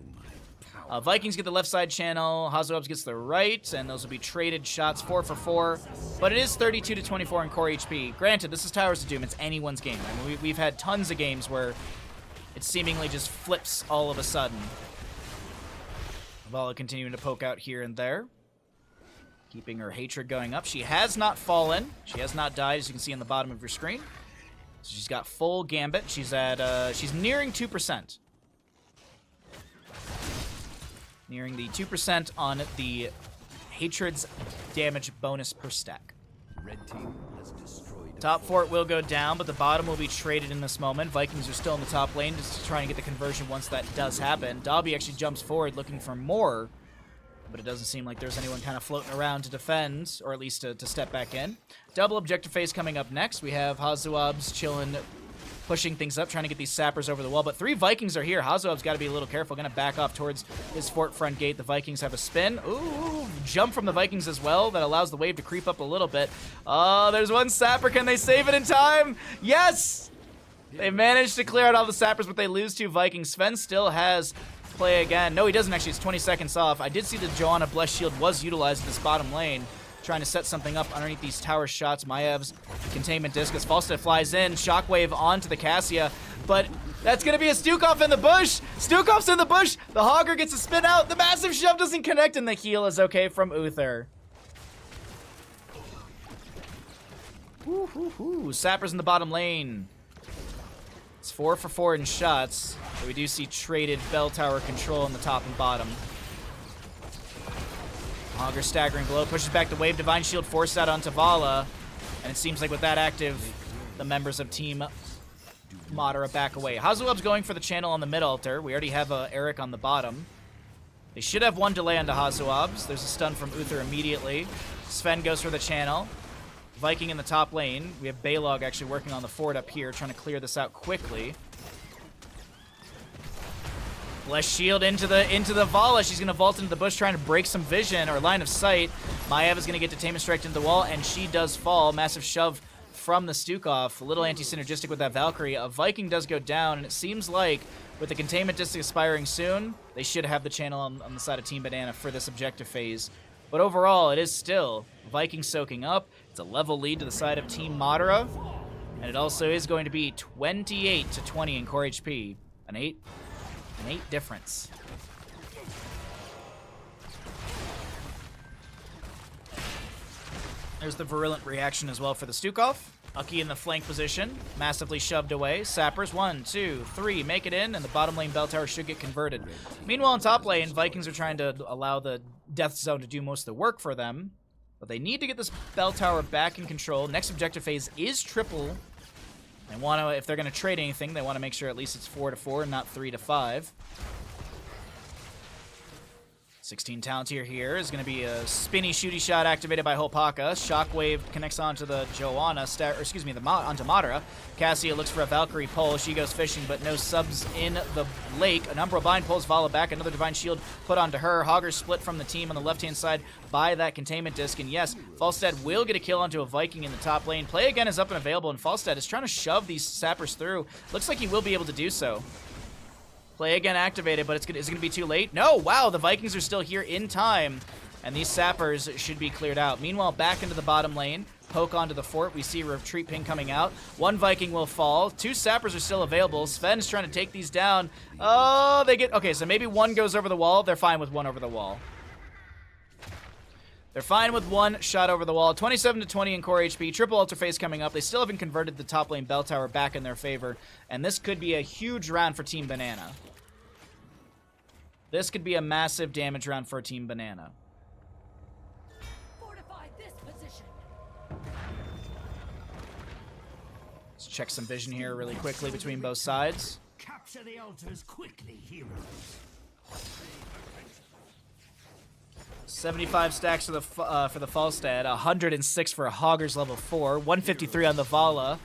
Vikings get the left side channel, Hazuabs gets the right, and those will be traded shots 4 for 4. But it is 32 to 24 in core HP. Granted, this is Towers of Doom. It's anyone's game. I mean, we've had tons of games where it seemingly just flips all of a sudden. Vala continuing to poke out here and there, keeping her hatred going up. She has not fallen. She has not died, as you can see on the bottom of your screen. So she's got full gambit. She's at she's nearing 2%. Nearing the 2% on the hatred's damage bonus per stack. Red team has destroyed. Top fort will go down, but the bottom will be traded in this moment. Vikings are still in the top lane just to try and get the conversion once that does happen. Dobby actually jumps forward looking for more, but it doesn't seem like there's anyone kind of floating around to defend, or at least to step back in. Double objective phase coming up next. We have Hazuab's chilling, pushing things up, trying to get these sappers over the wall. But 3 Vikings are here. Hazuab's got to be a little careful. Going to back off towards his fort front gate. The Vikings have a spin. Ooh, jump from the Vikings as well. That allows the wave to creep up a little bit. Oh, there's one sapper. Can they save it in time? Yes! They managed to clear out all the sappers, but they lose 2 Vikings. Sven still has play again. No, he doesn't actually. It's 20 seconds off. I did see the Joanna Blessed Shield was utilized in this bottom lane, trying to set something up underneath these tower shots. Maev's containment disc as Falstad flies in. Shockwave onto the Cassia, but that's going to be a Stukov in the bush. Stukov's in the bush. The Hogger gets a spin out. The massive shove doesn't connect, and the heal is okay from Uther. Woo-hoo-hoo. Sappers in the bottom lane. It's 4 for 4 in shots, but we do see traded bell tower control in the top and bottom. Hogger staggering below, pushes back the wave. Divine Shield forced out onto Vala, and it seems like with that active, the members of Team Madara back away. Hazuab's going for the channel on the mid altar. We already have Eric on the bottom. They should have 1 delay onto Hazuab's. There's a stun from Uther immediately. Sven goes for the channel. Viking in the top lane. We have Balog actually working on the fort up here, trying to clear this out quickly. Blessed Shield into the Vala. She's going to vault into the bush, trying to break some vision or line of sight. Maiev is going to get Detainment Strike into the wall, and she does fall. Massive shove from the Stukov. A little anti-synergistic with that Valkyrie. A Viking does go down, and it seems like with the Containment Disc expiring soon, they should have the channel on the side of Team Banana for this objective phase. But overall, it is still Vikings soaking up. It's a level lead to the side of Team Madara, and it also is going to be 28-20 in core HP. An 8 difference. There's the virulent reaction as well for the Stukov. Ucky in the flank position, massively shoved away. Sappers, 1, 2, 3, make it in, and the bottom lane bell tower should get converted. Meanwhile, in top lane, Vikings are trying to allow the Death Zone to do most of the work for them, but they need to get this bell tower back in control. Next objective phase is triple. They want to, if they're going to trade anything, they want to make sure at least it's 4-4 and not 3-5. 16 Talontier here is going to be a spinny shooty shot activated by Holpaka. Shockwave connects onto the Joanna, onto Madara. Cassia looks for a Valkyrie pull. She goes fishing, but no subs in the lake. An Umbral Bind pulls Vala back. Another Divine Shield put onto her. Hogger split from the team on the left-hand side by that Containment Disc. And yes, Falstad will get a kill onto a Viking in the top lane. Play again is up and available, and Falstad is trying to shove these sappers through. Looks like he will be able to do so. Play again activated, but is it going to be too late? No! Wow, the Vikings are still here in time, and these sappers should be cleared out. Meanwhile, back into the bottom lane, poke onto the fort. We see a retreat ping coming out. 1 Viking will fall. 2 sappers are still available. Sven is trying to take these down. Oh, they get... Okay, so maybe 1 goes over the wall. They're fine with 1 over the wall. They're fine with 1 shot over the wall. 27-20 in core HP. Triple altar phase coming up. They still haven't converted the top lane bell tower back in their favor, and this could be a huge round for Team Banana. This could be a massive damage round for Team Banana. Fortify this position. Let's check some vision here really quickly between both sides. Capture the altars quickly, heroes. 75 stacks for the Falstad, 106 for a Hogger's level 4, 153 on the Vala.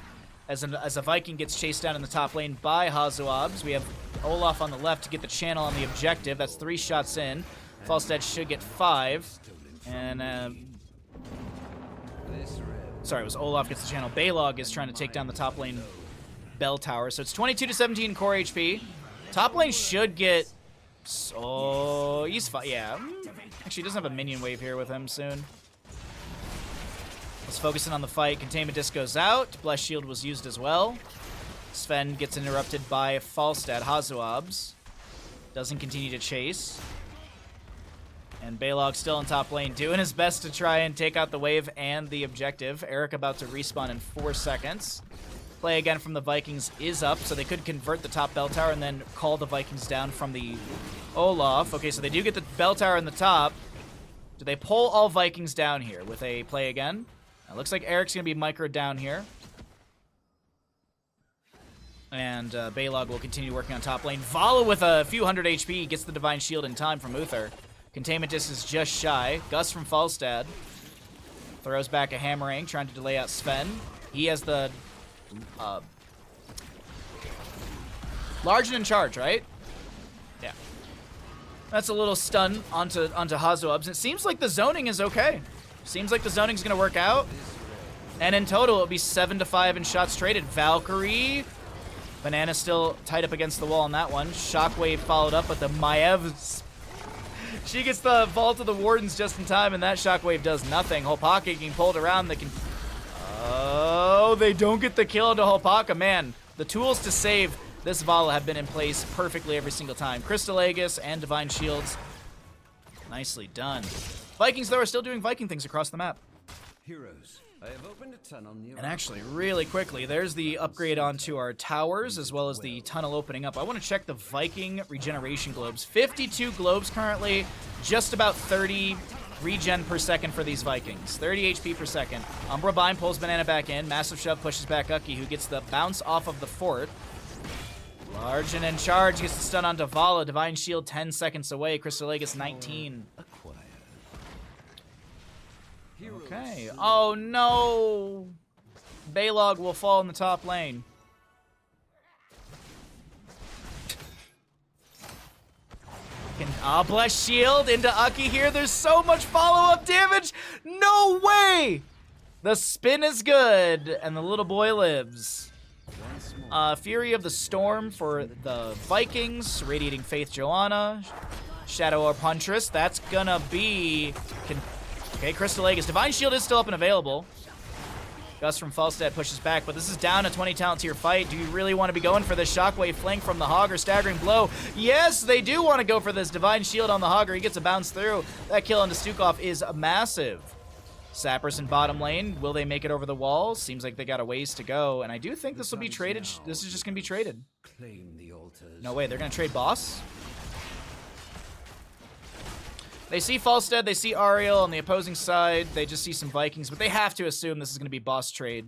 As a Viking gets chased down in the top lane by Hazuabs. We have Olaf on the left to get the channel on the objective. That's 3 shots in. Falstad should get 5. And, sorry, it was Olaf gets the channel. Balog is trying to take down the top lane bell tower. So it's 22-17 core HP. Top lane should get... Oh, he's fine. Yeah. Actually, he doesn't have a minion wave here with him soon. Let's focus in on the fight. Containment Disc goes out. Blessed Shield was used as well. Sven gets interrupted by Falstad. Hazuabs doesn't continue to chase. And Balog still in top lane, doing his best to try and take out the wave and the objective. Eric about to respawn in 4 seconds. Play again from the Vikings is up, so they could convert the top bell tower and then call the Vikings down from the Olaf. Okay, so they do get the bell tower in the top. Do they pull all Vikings down here with a play again? It looks like Eric's going to be microed down here. And Balog will continue working on top lane. Vala with a few hundred HP gets the Divine Shield in time from Uther. Containment distance just shy. Gus from Falstad throws back a Hammerang, trying to delay out Sven. He has the Large and in charge, right? Yeah. That's a little stun onto Hazuabs. It seems like the zoning is okay. Seems like the zoning's going to work out. And in total, it'll be 7-5 in shots traded. Valkyrie. Banana still tied up against the wall on that one. Shockwave followed up, but the Maiev... She gets the vault of the Wardens just in time, and that Shockwave does nothing. Hopaka getting pulled around. They can... Oh, they don't get the kill into Hopaka. Man, the tools to save this Vala have been in place perfectly every single time. Crystal Aegis and Divine Shields. Nicely done. Vikings, though, are still doing Viking things across the map. Heroes, I have opened a tunnel near. And actually, really quickly, there's the upgrade onto our towers, as well as the tunnel opening up. I want to check the Viking regeneration globes. 52 globes currently, just about 30 regen per second for these Vikings. 30 HP per second. Umbra Bind pulls Banana back in. Massive Shove pushes back Ucky, who gets the bounce off of the fort. Large and in charge gets the stun onto Vala. Divine Shield 10 seconds away. Crystal Aegis 19. Okay. Oh no! Balog will fall in the top lane. Bless Shield into Ucky here. There's so much follow-up damage. No way! The spin is good, and the little boy lives. Fury of the Storm for the Vikings. Radiating Faith Joanna. Shadow Orb Huntress. That's gonna be... Okay, Crystal Aegis. Divine Shield is still up and available. Gus from Falstad pushes back, but this is down a 20 talent tier fight. Do you really want to be going for this Shockwave flank from the Hog or Staggering Blow? Yes, they do want to go for this Divine Shield on the Hogger. He gets a bounce through. That kill onto Stukov is massive. Sappers in bottom lane. Will they make it over the wall? Seems like they got a ways to go, and I do think this will be traded. This is just going to be traded. No way, they're going to trade boss? They see Falstad, they see Ariel on the opposing side, they just see some Vikings, but they have to assume this is going to be boss trade.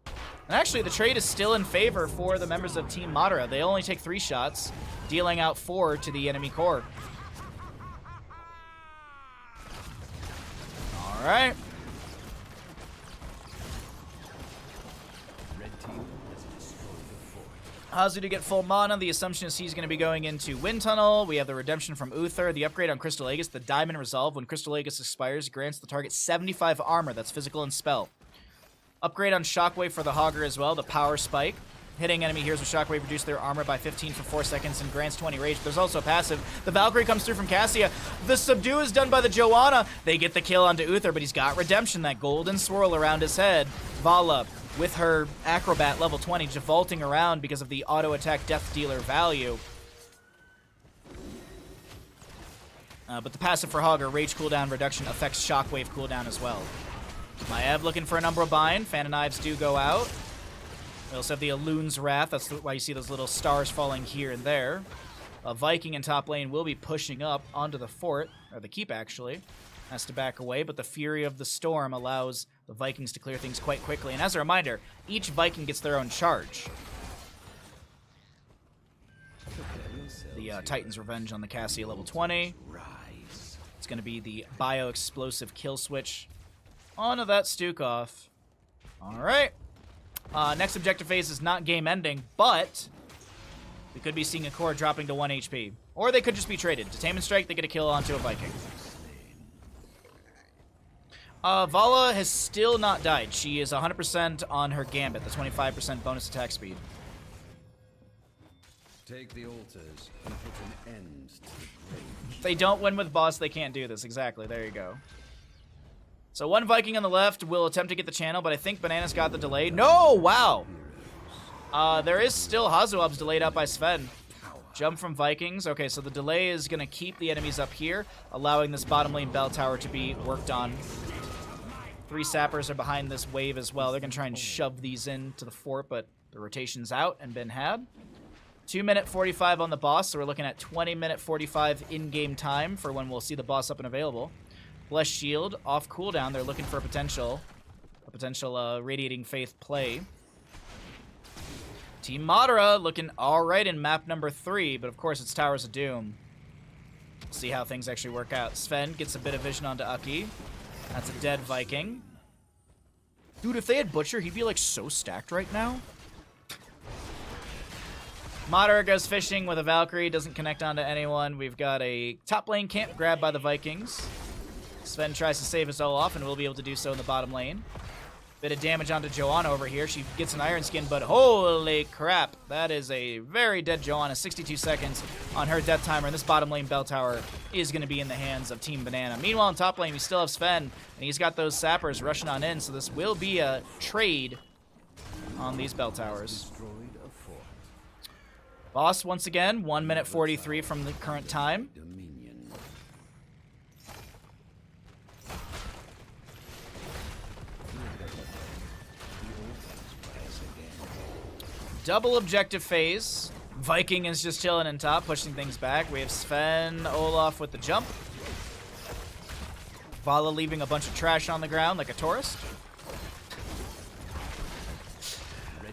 And actually, the trade is still in favor for the members of Team Madara. They only take 3 shots, dealing out 4 to the enemy core. Alright. Hazu to get full mana. The assumption is he's going to be going into Wind Tunnel. We have the redemption from Uther. The upgrade on Crystal Aegis, the Diamond Resolve. When Crystal Aegis expires, grants the target 75 armor. That's physical and spell. Upgrade on Shockwave for the Hogger as well. The Power Spike. Hitting enemy heroes with Shockwave reduce their armor by 15 for 4 seconds and grants 20 rage. There's also a passive. The Valkyrie comes through from Cassia. The Subdue is done by the Joanna. They get the kill onto Uther, but he's got redemption. That golden swirl around his head. Vala with her Acrobat level 20, just vaulting around because of the auto-attack Death Dealer value. But the passive for Hogger, Rage cooldown reduction, affects Shockwave cooldown as well. Maiev looking for an Umbra Bind. Fan of Knives do go out. We also have the Eloon's Wrath. That's why you see those little stars falling here and there. A Viking in top lane will be pushing up onto the fort, or the keep actually. Has to back away, but the Fury of the Storm allows the Vikings to clear things quite quickly. And as a reminder, each Viking gets their own charge. The Titan's Revenge on the Cassia level 20. It's going to be the Bio-Explosive Kill Switch onto that Stukov. Alright. Next objective phase is not game-ending, but we could be seeing a core dropping to 1 HP. Or they could just be traded. Detainment Strike, they get a kill onto a Viking. Vala has still not died. She is 100% on her Gambit, the 25% bonus attack speed. Take the altars and put an end to the grave. If they don't win with boss, they can't do this. Exactly, there you go. So 1 Viking on the left will attempt to get the channel, but I think Banana's got the delay. No! Wow! There is still Hazuab's delayed out by Sven. Jump from Vikings. Okay, so the delay is going to keep the enemies up here, allowing this bottom lane bell tower to be worked on. 3 sappers are behind this wave as well. They're going to try and shove these into the fort, but the rotation's out and been had. 2-minute 45 on the boss, so we're looking at 20-minute 45 in-game time for when we'll see the boss up and available. Blessed Shield off cooldown. They're looking for a potential Radiating Faith play. Team Madara looking all right in map number 3, but of course it's Towers of Doom. See how things actually work out. Sven gets a bit of vision onto Aki. That's a dead Viking. Dude, if they had Butcher, he'd be like so stacked right now. Madara goes fishing with a Valkyrie, doesn't connect onto anyone. We've got a top lane camp grabbed by the Vikings. Sven tries to save his Olaf and will be able to do so in the bottom lane. Bit of damage onto Joanna over here. She gets an Iron Skin, but holy crap. That is a very dead Joanna. 62 seconds on her death timer, and this bottom lane bell tower is going to be in the hands of Team Banana. Meanwhile, in top lane, we still have Sven, and he's got those sappers rushing on in, so this will be a trade on these bell towers. Boss, once again, 1 minute 43 from the current time. Double objective phase. Viking is just chilling in top, pushing things back. We have Sven, Olaf with the jump. Vala leaving a bunch of trash on the ground like a tourist.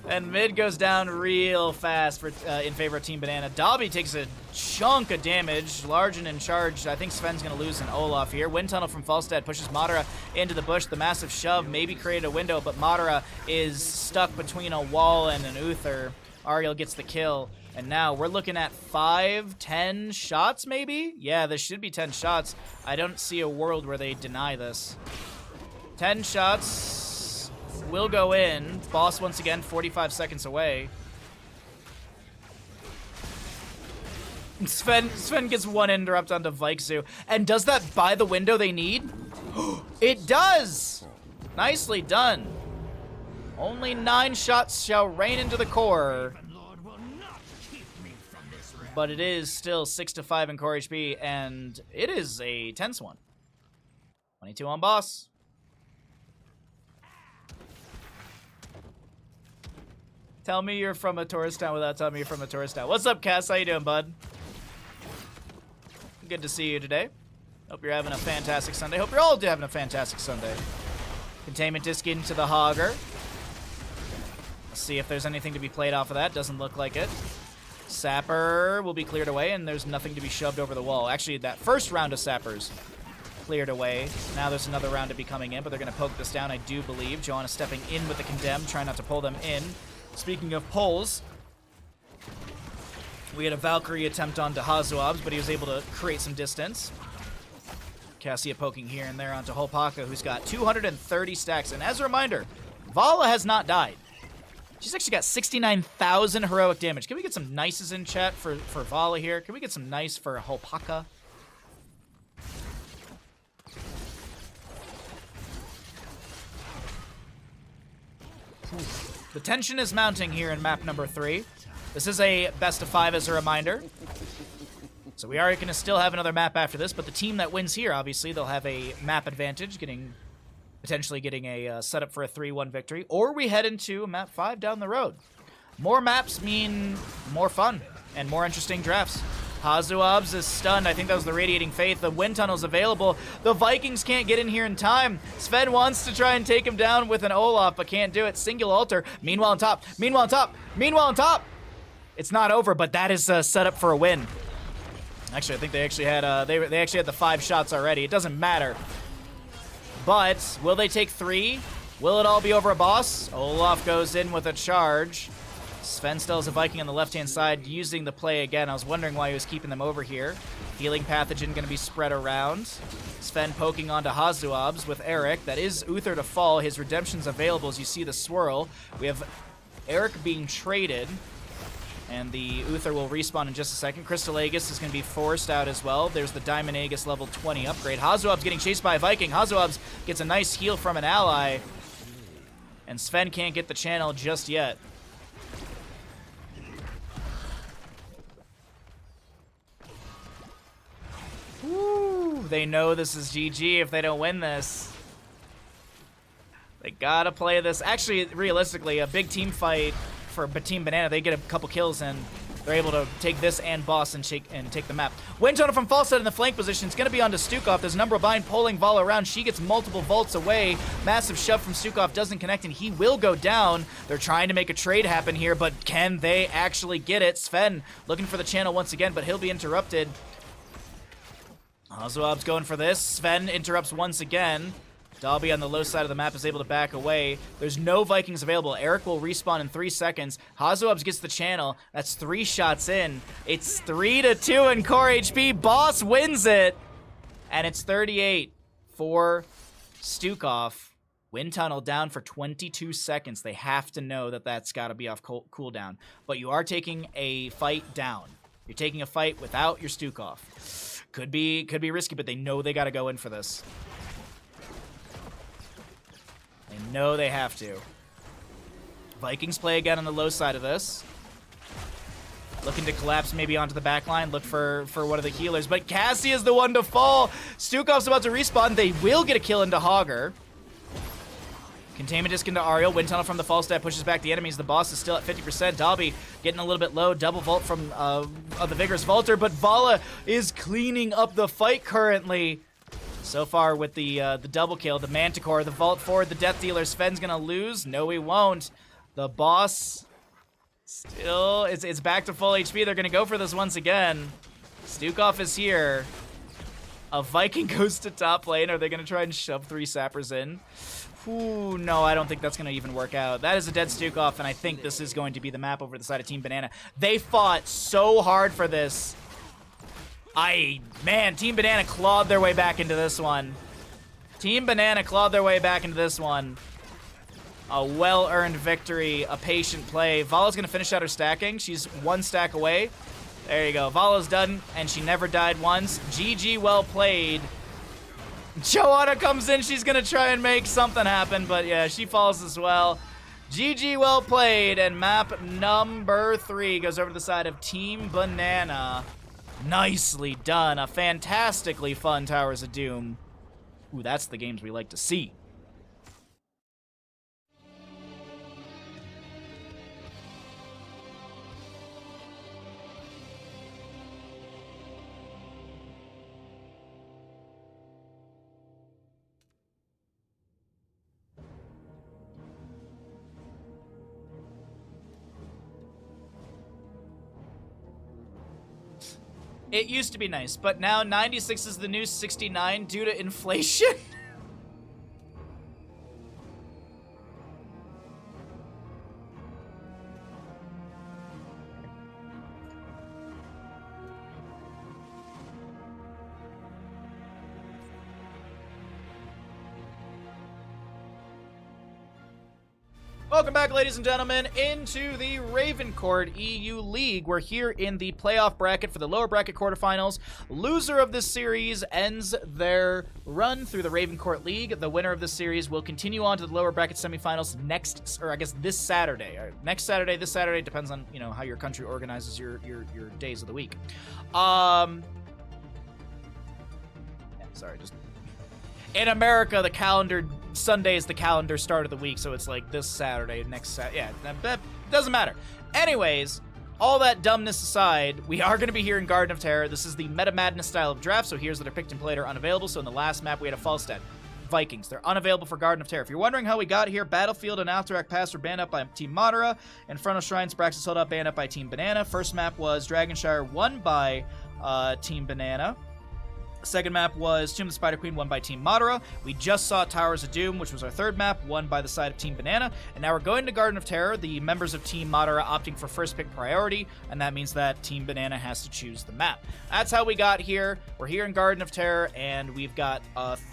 And mid goes down real fast for in favor of Team Banana. Dobby takes a chunk of damage. Largen in charge. I think Sven's going to lose an Olaf here. Wind Tunnel from Falstad pushes Madara into the bush. The massive shove maybe created a window, but Madara is stuck between a wall and an Uther. Ariel gets the kill. And now we're looking at 10 shots maybe? Yeah, there should be 10 shots. I don't see a world where they deny this. 10 shots. Will go in. Boss once again, 45 seconds away. Sven gets one interrupt onto Viksu. And does that buy the window they need? It does! Nicely done. Only 9 shots shall rain into the core. But it is still 6-5 in core HP, and it is a tense one. 22 on boss. Tell me you're from a tourist town without telling me you're from a tourist town. What's up, Cass? How you doing, bud? Good to see you today. Hope you're having a fantastic Sunday. Hope you're all having a fantastic Sunday. Containment disc into the Hogger. Let's see if there's anything to be played off of that. Doesn't look like it. Sapper will be cleared away, and there's nothing to be shoved over the wall. Actually, that first round of Sappers cleared away. Now there's another round to be coming in, but they're going to poke this down, I do believe. Joanna stepping in with the Condemn, trying not to pull them in. Speaking of pulls, we had a Valkyrie attempt onto Hazuabs, but he was able to create some distance. Cassia poking here and there onto Holpaka, who's got 230 stacks. And as a reminder, Vala has not died. She's actually got 69,000 heroic damage. Can we get some nices in chat for Vala here? Can we get some nice for Holpaka? The tension is mounting here in map number 3. This is a best of 5 as a reminder. So we are going to still have another map after this, but the team that wins here, obviously, they'll have a map advantage, potentially getting a setup for a 3-1 victory. Or we head into map 5 down the road. More maps mean more fun and more interesting drafts. Hazuabs is stunned. I think that was the Radiating Faith. The Wind Tunnel's available. The Vikings can't get in here in time. Sven wants to try and take him down with an Olaf, but can't do it. Singular altar. Meanwhile on top. Meanwhile on top. Meanwhile on top. It's not over, but that is set up for a win. Actually, I think they actually had they actually had the 5 shots already. It doesn't matter. But will they take 3? Will it all be over a boss? Olaf goes in with a charge. Sven still has a Viking on the left-hand side using the play again. I was wondering why he was keeping them over here. Healing Pathogen going to be spread around. Sven poking onto Hazuabs with Eric. That is Uther to fall. His redemption's available as you see the swirl. We have Eric being traded. And the Uther will respawn in just a second. Crystal Aegis is going to be forced out as well. There's the Diamond Aegis level 20 upgrade. Hazuab's getting chased by a Viking. Hazuabs gets a nice heal from an ally. And Sven can't get the channel just yet. Woo, they know this is GG if they don't win this. They gotta play this. Actually, realistically, a big team fight for Team Banana. They get a couple kills in. they're able to take this and boss and take the map. Wind Tunnel from Falstad in the flank position. It's going to be onto Stukov. There's a number of bind pulling Vala around. She gets multiple vaults away. Massive shove from Stukov doesn't connect, and he will go down. They're trying to make a trade happen here, but can they actually get it? Sven looking for the channel once again, but he'll be interrupted. Hazuab's going for this. Sven interrupts once again. Dalby on the low side of the map is able to back away. There's no Vikings available. Eric will respawn in 3 seconds. Hazuabs gets the channel. That's 3 shots in. It's 3-2 in core HP. Boss wins it. And it's 38 for Stukov. Wind Tunnel down for 22 seconds. They have to know that that's got to be off cooldown. But you are taking a fight down. You're taking a fight without your Stukov. Could be risky, but they know they got to go in for this. They know they have to. Vikings play again on the low side of this. Looking to collapse maybe onto the back line. Look for one of the healers. But Cassie is the one to fall. Stukov's about to respawn. They will get a kill into Hogger. Containment disc into Ariel. Wind Tunnel from the Falstad pushes back the enemies. The boss is still at 50%. Dalby getting a little bit low. Double vault from the Vigorous Vaulter. But Vala is cleaning up the fight currently. So far with the double kill, the Manticore, the Vault Forward, the Death Dealer. Sven's gonna lose. No, he won't. The boss still, it's back to full HP. They're gonna go for this once again. Stukov is here. A Viking goes to top lane. Are they gonna try and shove 3 sappers in? Ooh, no, I don't think that's gonna even work out. That is a dead Stukov, and I think this is going to be the map over the side of Team Banana. They fought so hard for this. Man, Team Banana clawed their way back into this one. Team Banana clawed their way back into this one. A well-earned victory, a patient play. Vala's gonna finish out her stacking. She's 1 stack away. There you go. Vala's done, and she never died once. GG, well played. Joanna comes in. She's gonna try and make something happen, but yeah, she falls as well. GG, well played, and map number 3 goes over to the side of Team Banana. Nicely done. A fantastically fun Towers of Doom. Ooh, that's the games we like to see. It used to be nice, but now 96 is the new 69 due to inflation. Welcome back, ladies and gentlemen, into the Ravencourt EU League. We're here in the playoff bracket for the lower bracket quarterfinals. Loser of this series ends their run through the Ravencourt League. The winner of this series will continue on to the lower bracket semifinals this Saturday. Or next Saturday, this Saturday, depends on, how your country organizes your days of the week. In America, the calendar Sunday is the calendar start of the week, so it's like this Saturday, next Saturday. Yeah, that doesn't matter. Anyways, all that dumbness aside, we are going to be here in Garden of Terror. This is the Meta Madness style of draft, so here's that are picked and played are unavailable. So in the last map, we had a Falstad. Vikings. They're unavailable for Garden of Terror. If you're wondering how we got here, Battlefield and Alterac Pass were banned up by Team Madara. Inferno Shrines, Braxis Hold Up, banned up by Team Banana. First map was Dragonshire, won by Team Banana. Second map was Tomb of the Spider Queen, won by Team Madara. We just saw Towers of Doom, which was our third map, won by the side of Team Banana. And now we're going to Garden of Terror, the members of Team Madara opting for first pick priority, and that means that Team Banana has to choose the map. That's how we got here. We're here in Garden of Terror, and we've got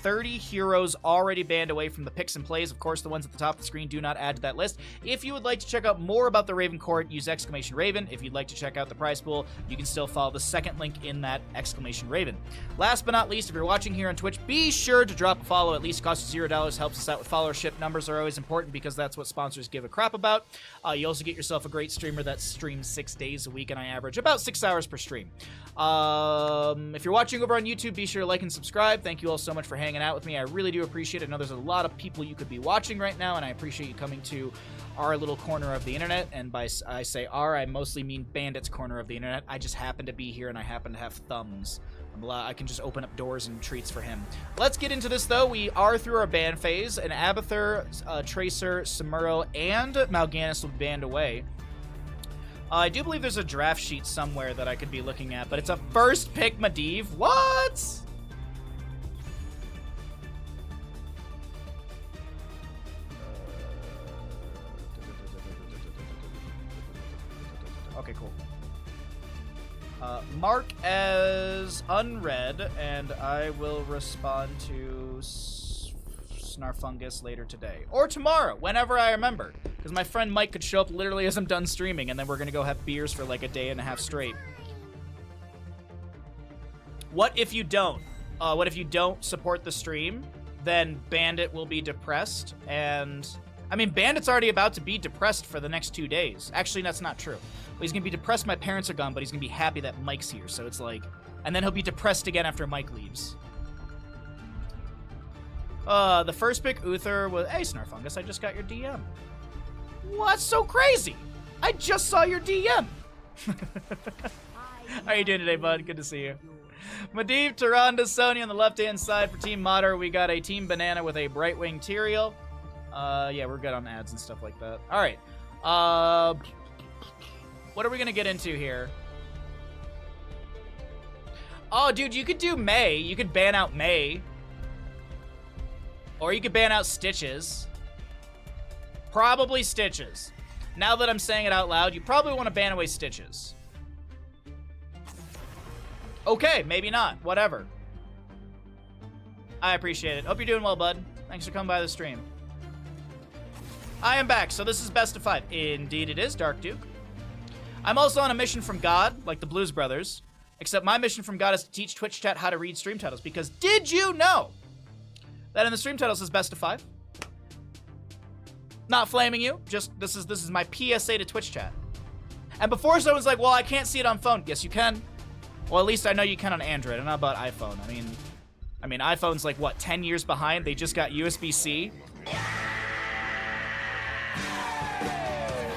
30 heroes already banned away from the picks and plays. Of course, the ones at the top of the screen do not add to that list. If you would like to check out more about the Ravencourt, use !Raven. If you'd like to check out the prize pool, you can still follow the second link in that !Raven. Last last but not least, if you're watching here on Twitch, be sure to drop a follow. At least costs $0. Helps us out with followership. Numbers are always important because that's what sponsors give a crap about. You also get yourself a great streamer that streams 6 days a week, and I average about 6 hours per stream. If you're watching over on YouTube, be sure to like and subscribe. Thank you all so much for hanging out with me. I really do appreciate it. I know there's a lot of people you could be watching right now, and I appreciate you coming to our little corner of the internet. And by I say our, I mostly mean Bandit's corner of the internet. I just happen to be here, and I happen to have thumbs. I can just open up doors and treats for him. Let's get into this, though. We are through our ban phase, and Abathur, Tracer, Samuro, and Mal'Ganis will be banned away. I do believe there's a draft sheet somewhere that I could be looking at, but it's a first pick Medivh. What? Okay, cool. Mark as unread, and I will respond to Snarfungus later today. Or tomorrow, whenever I remember. Because my friend Mike could show up literally as I'm done streaming, and then we're going to go have beers for like a day and a half straight. What if you don't? What if you don't support the stream? Then Bandit will be depressed, and... I mean, Bandit's already about to be depressed for the next 2 days. Actually, that's not true. He's going to be depressed my parents are gone, but he's going to be happy that Mike's here. So it's like... And then he'll be depressed again after Mike leaves. The first pick, Uther, was... Hey, Snarfungus, I just got your DM. What's so crazy? I just saw your DM. How are you doing today, bud? Good to see you. Medivh, Tyrande, Sony on the left-hand side for Team Madara. We got a Team Banana with a Brightwing Tyrael. Yeah, we're good on ads and stuff like that. All right. What are we going to get into here? Oh, dude, you could do May. You could ban out May. Or you could ban out Stitches. Probably Stitches. Now that I'm saying it out loud, you probably want to ban away Stitches. Okay, maybe not. Whatever. I appreciate it. Hope you're doing well, bud. Thanks for coming by the stream. I am back, so this is best of 5. Indeed it is, Dark Duke. I'm also on a mission from God, like the Blues Brothers, except my mission from God is to teach Twitch chat how to read stream titles, because did you know that in the stream titles is best of 5? Not flaming you, just this is my PSA to Twitch chat. And before someone's like, well, I can't see it on phone. Yes, you can. Well, at least I know you can on Android. I don't know about iPhone. I mean, iPhone's like, what, 10 years behind? They just got USB-C.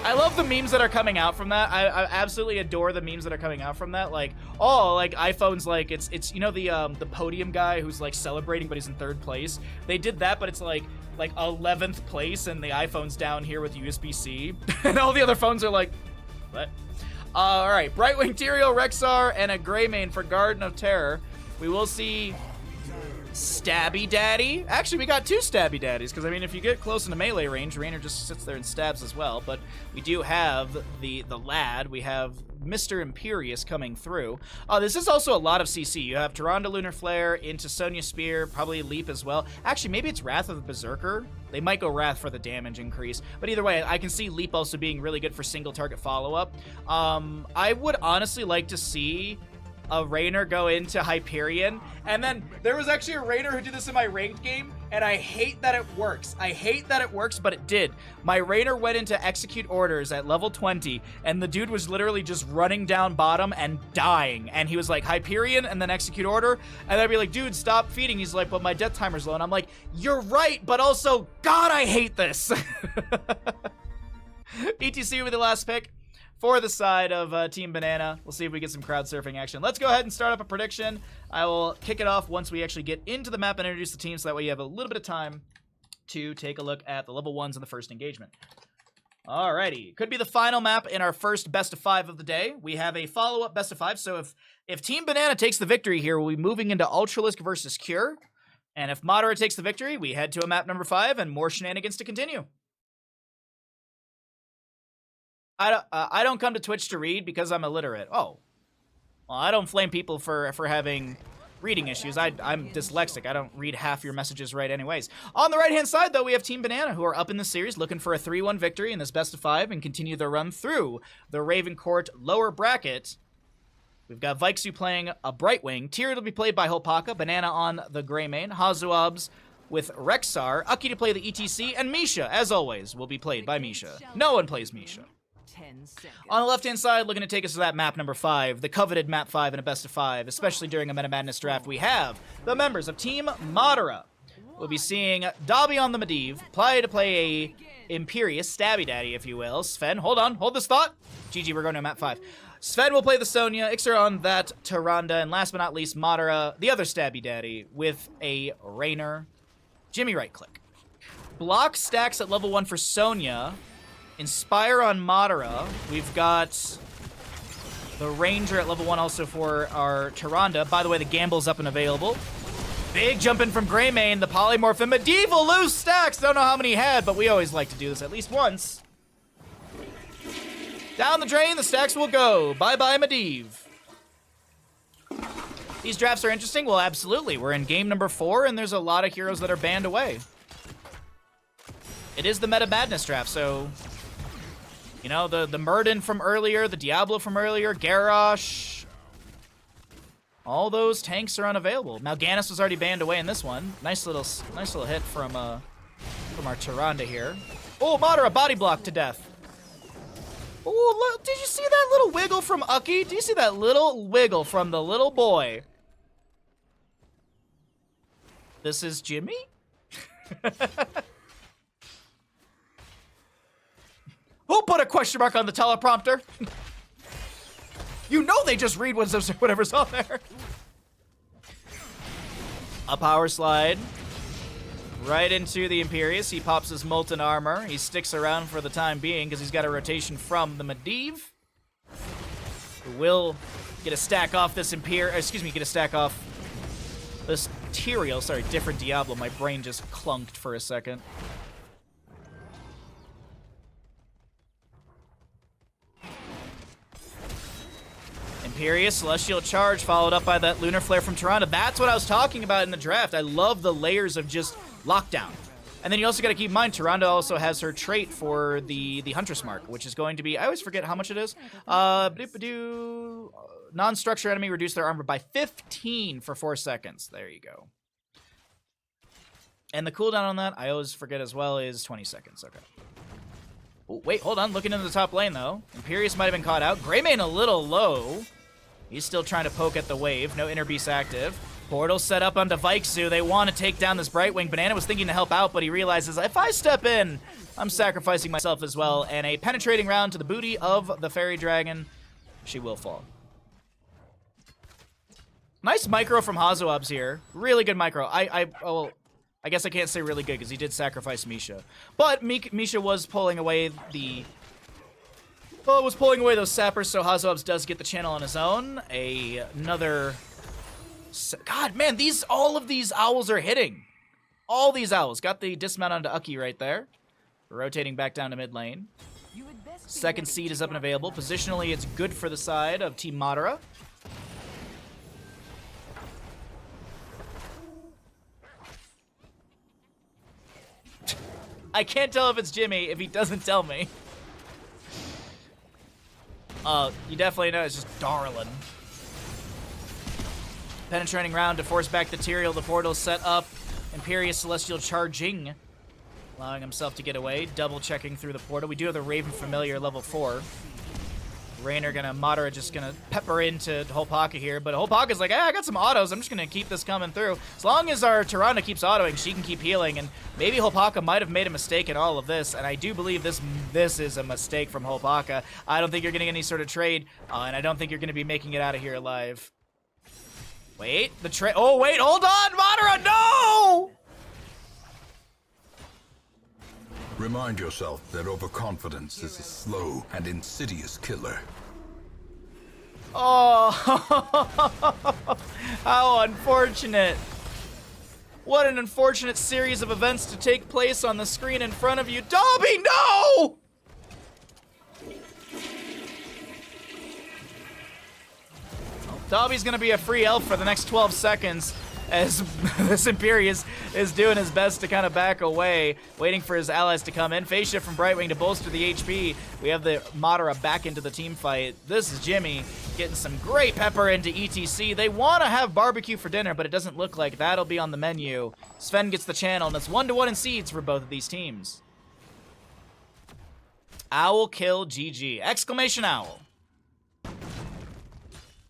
I love the memes that are coming out from that. I absolutely adore the memes that are coming out from that. Like, oh, like iPhone's like it's you know the podium guy who's like celebrating but he's in 3rd place. They did that, but it's like 11th place and the iPhone's down here with USB-C, and all the other phones are like, what? All right, Brightwing, Tyrael, Rexar, and a Greymane for Garden of Terror. We will see Stabby Daddy. Actually, we got 2 Stabby Daddies, because, I mean, if you get close into melee range, Raynor just sits there and stabs as well, but we do have the lad. We have Mr. Imperious coming through. This is also a lot of CC. You have Tyrande Lunar Flare into Sonya Spear, probably Leap as well. Actually, maybe it's Wrath of the Berserker. They might go Wrath for the damage increase, but either way, I can see Leap also being really good for single target follow-up. I would honestly like to see a Raynor go into Hyperion, and then there was actually a Raynor who did this in my ranked game, and I hate that it works. I hate that it works, but it did. My Raynor went into Execute Orders at level 20, and the dude was literally just running down bottom and dying, and he was like, Hyperion, and then Execute Order, and I'd be like, dude, stop feeding. He's like, but my death timer's low, and I'm like, you're right, but also, God, I hate this. ETC with the last pick for the side of Team Banana. We'll see if we get some crowd surfing action. Let's go ahead and start up a prediction. I will kick it off once we actually get into the map and introduce the team, so that way you have a little bit of time to take a look at the level 1s in the first engagement. Alrighty. Could be the final map in our first best of 5 of the day. We have a follow-up best of 5, so if Team Banana takes the victory here, we'll be moving into Ultralisk versus Cure. And if Madara takes the victory, we head to a map number 5 and more shenanigans to continue. I don't come to Twitch to read because I'm illiterate. Oh. Well, I don't flame people for having reading issues. I'm dyslexic. I don't read half your messages right anyways. On the right-hand side, though, we have Team Banana, who are up in the series looking for a 3-1 victory in this best of 5 and continue their run through the Raven Court lower bracket We've got Vaiksu playing a Brightwing. Tyr will be played by Hopaka. Banana on the Greymane. Hazuabs with Rexar. Aki to play the ETC. And Misha, as always, will be played by Misha. No one plays Misha. 10 seconds. On the left-hand side, looking to take us to that map number 5, the coveted map 5 in a best of 5, especially during a Meta Madness draft, we have the members of Team Madara. We'll be seeing Dobby on the Medivh, Playa to play a Imperious, Stabby Daddy, if you will. Sven, hold on, hold this thought. GG, we're going to map 5. Sven will play the Sonya, Ixer on that Tyrande, and last but not least, Madara, the other Stabby Daddy, with a Raynor. Jimmy right-click. Block stacks at level 1 for Sonya. Inspire on Madara. We've got the Ranger at level 1 also for our Tyrande. By the way, the Gamble's up and available. Big jump in from Greymane. The Polymorph and Medieval loose stacks. Don't know how many he had, but we always like to do this at least once. Down the drain, the stacks will go. Bye-bye, Medivh. These drafts are interesting. Well, absolutely. We're in game number 4, and there's a lot of heroes that are banned away. It is the Meta Madness draft, so... You know, the Murden from earlier, the Diablo from earlier, Garrosh. All those tanks are unavailable. Mal'Ganis was already banned away in this one. Nice little hit from our Tyrande here. Oh, Madara body block to death. Oh, did you see that little wiggle from Ucky? Do you see that little wiggle from the little boy? This is Jimmy? Who put a question mark on the teleprompter? You know they just read whatever's on there. A power slide. Right into the Imperious. He pops his Molten Armor. He sticks around for the time being because he's got a rotation from the Medivh. Who will get a stack off this get a stack off this Tyrael. Sorry, different Diablo. My brain just clunked for a second. Imperious, Celestial Charge, followed up by that Lunar Flare from Tyrande. That's what I was talking about in the draft. I love the layers of just lockdown. And then you also got to keep in mind, Tyrande also has her trait for the Huntress Mark, which is going to be, I always forget how much it is. Non-structure enemy reduce their armor by 15 for 4 seconds. There you go. And the cooldown on that, I always forget as well, is 20 seconds. Okay. Oh, wait, hold on. Looking into the top lane, though. Imperious might have been caught out. Greymane a little low. He's still trying to poke at the wave. No Inner Beast active. Portal set up onto Vaiksu. They want to take down this Brightwing. Banana was thinking to help out, but he realizes, if I step in, I'm sacrificing myself as well. And a penetrating round to the booty of the Fairy Dragon. She will fall. Nice micro from Hazuabs here. Really good micro. I guess I can't say really good because he did sacrifice Misha. But Misha was pulling away those sappers, so Hazuabs does get the channel on his own. Another... God, man, all of these owls are hitting. All these owls. Got the dismount onto Ucky right there. Rotating back down to mid lane. Second seed is up and available. Positionally, it's good for the side of Team Madara. I can't tell if it's Jimmy if he doesn't tell me. You definitely know it's just Darlin. Penetrating round to force back the Tyrael. The portal set up. Imperious Celestial charging. Allowing himself to get away. Double checking through the portal. We do have the Raven Familiar level 4. Raynor Madara just gonna pepper into Hopaka here, but Hopaka's like, I got some autos, I'm just gonna keep this coming through. As long as our Tyrande keeps autoing, she can keep healing, and maybe Hopaka might have made a mistake in all of this, and I do believe this is a mistake from Hopaka. I don't think you're getting any sort of trade, and I don't think you're gonna be making it out of here alive. Wait, oh wait, hold on, Madara, no! Remind yourself that overconfidence is a slow and insidious killer. Oh, how unfortunate. What an unfortunate series of events to take place on the screen in front of you. Dobby, no! Dobby's gonna be a free elf for the next 12 seconds. as this Imperius is doing his best to kind of back away, waiting for his allies to come in. Phase shift from Brightwing to bolster the HP. We have the Madara back into the team fight. This is Jimmy getting some great pepper into ETC. They want to have barbecue for dinner, but it doesn't look like that'll be on the menu. Sven gets the channel, and it's 1-1 in seeds for both of these teams. Owl kill GG. Exclamation owl.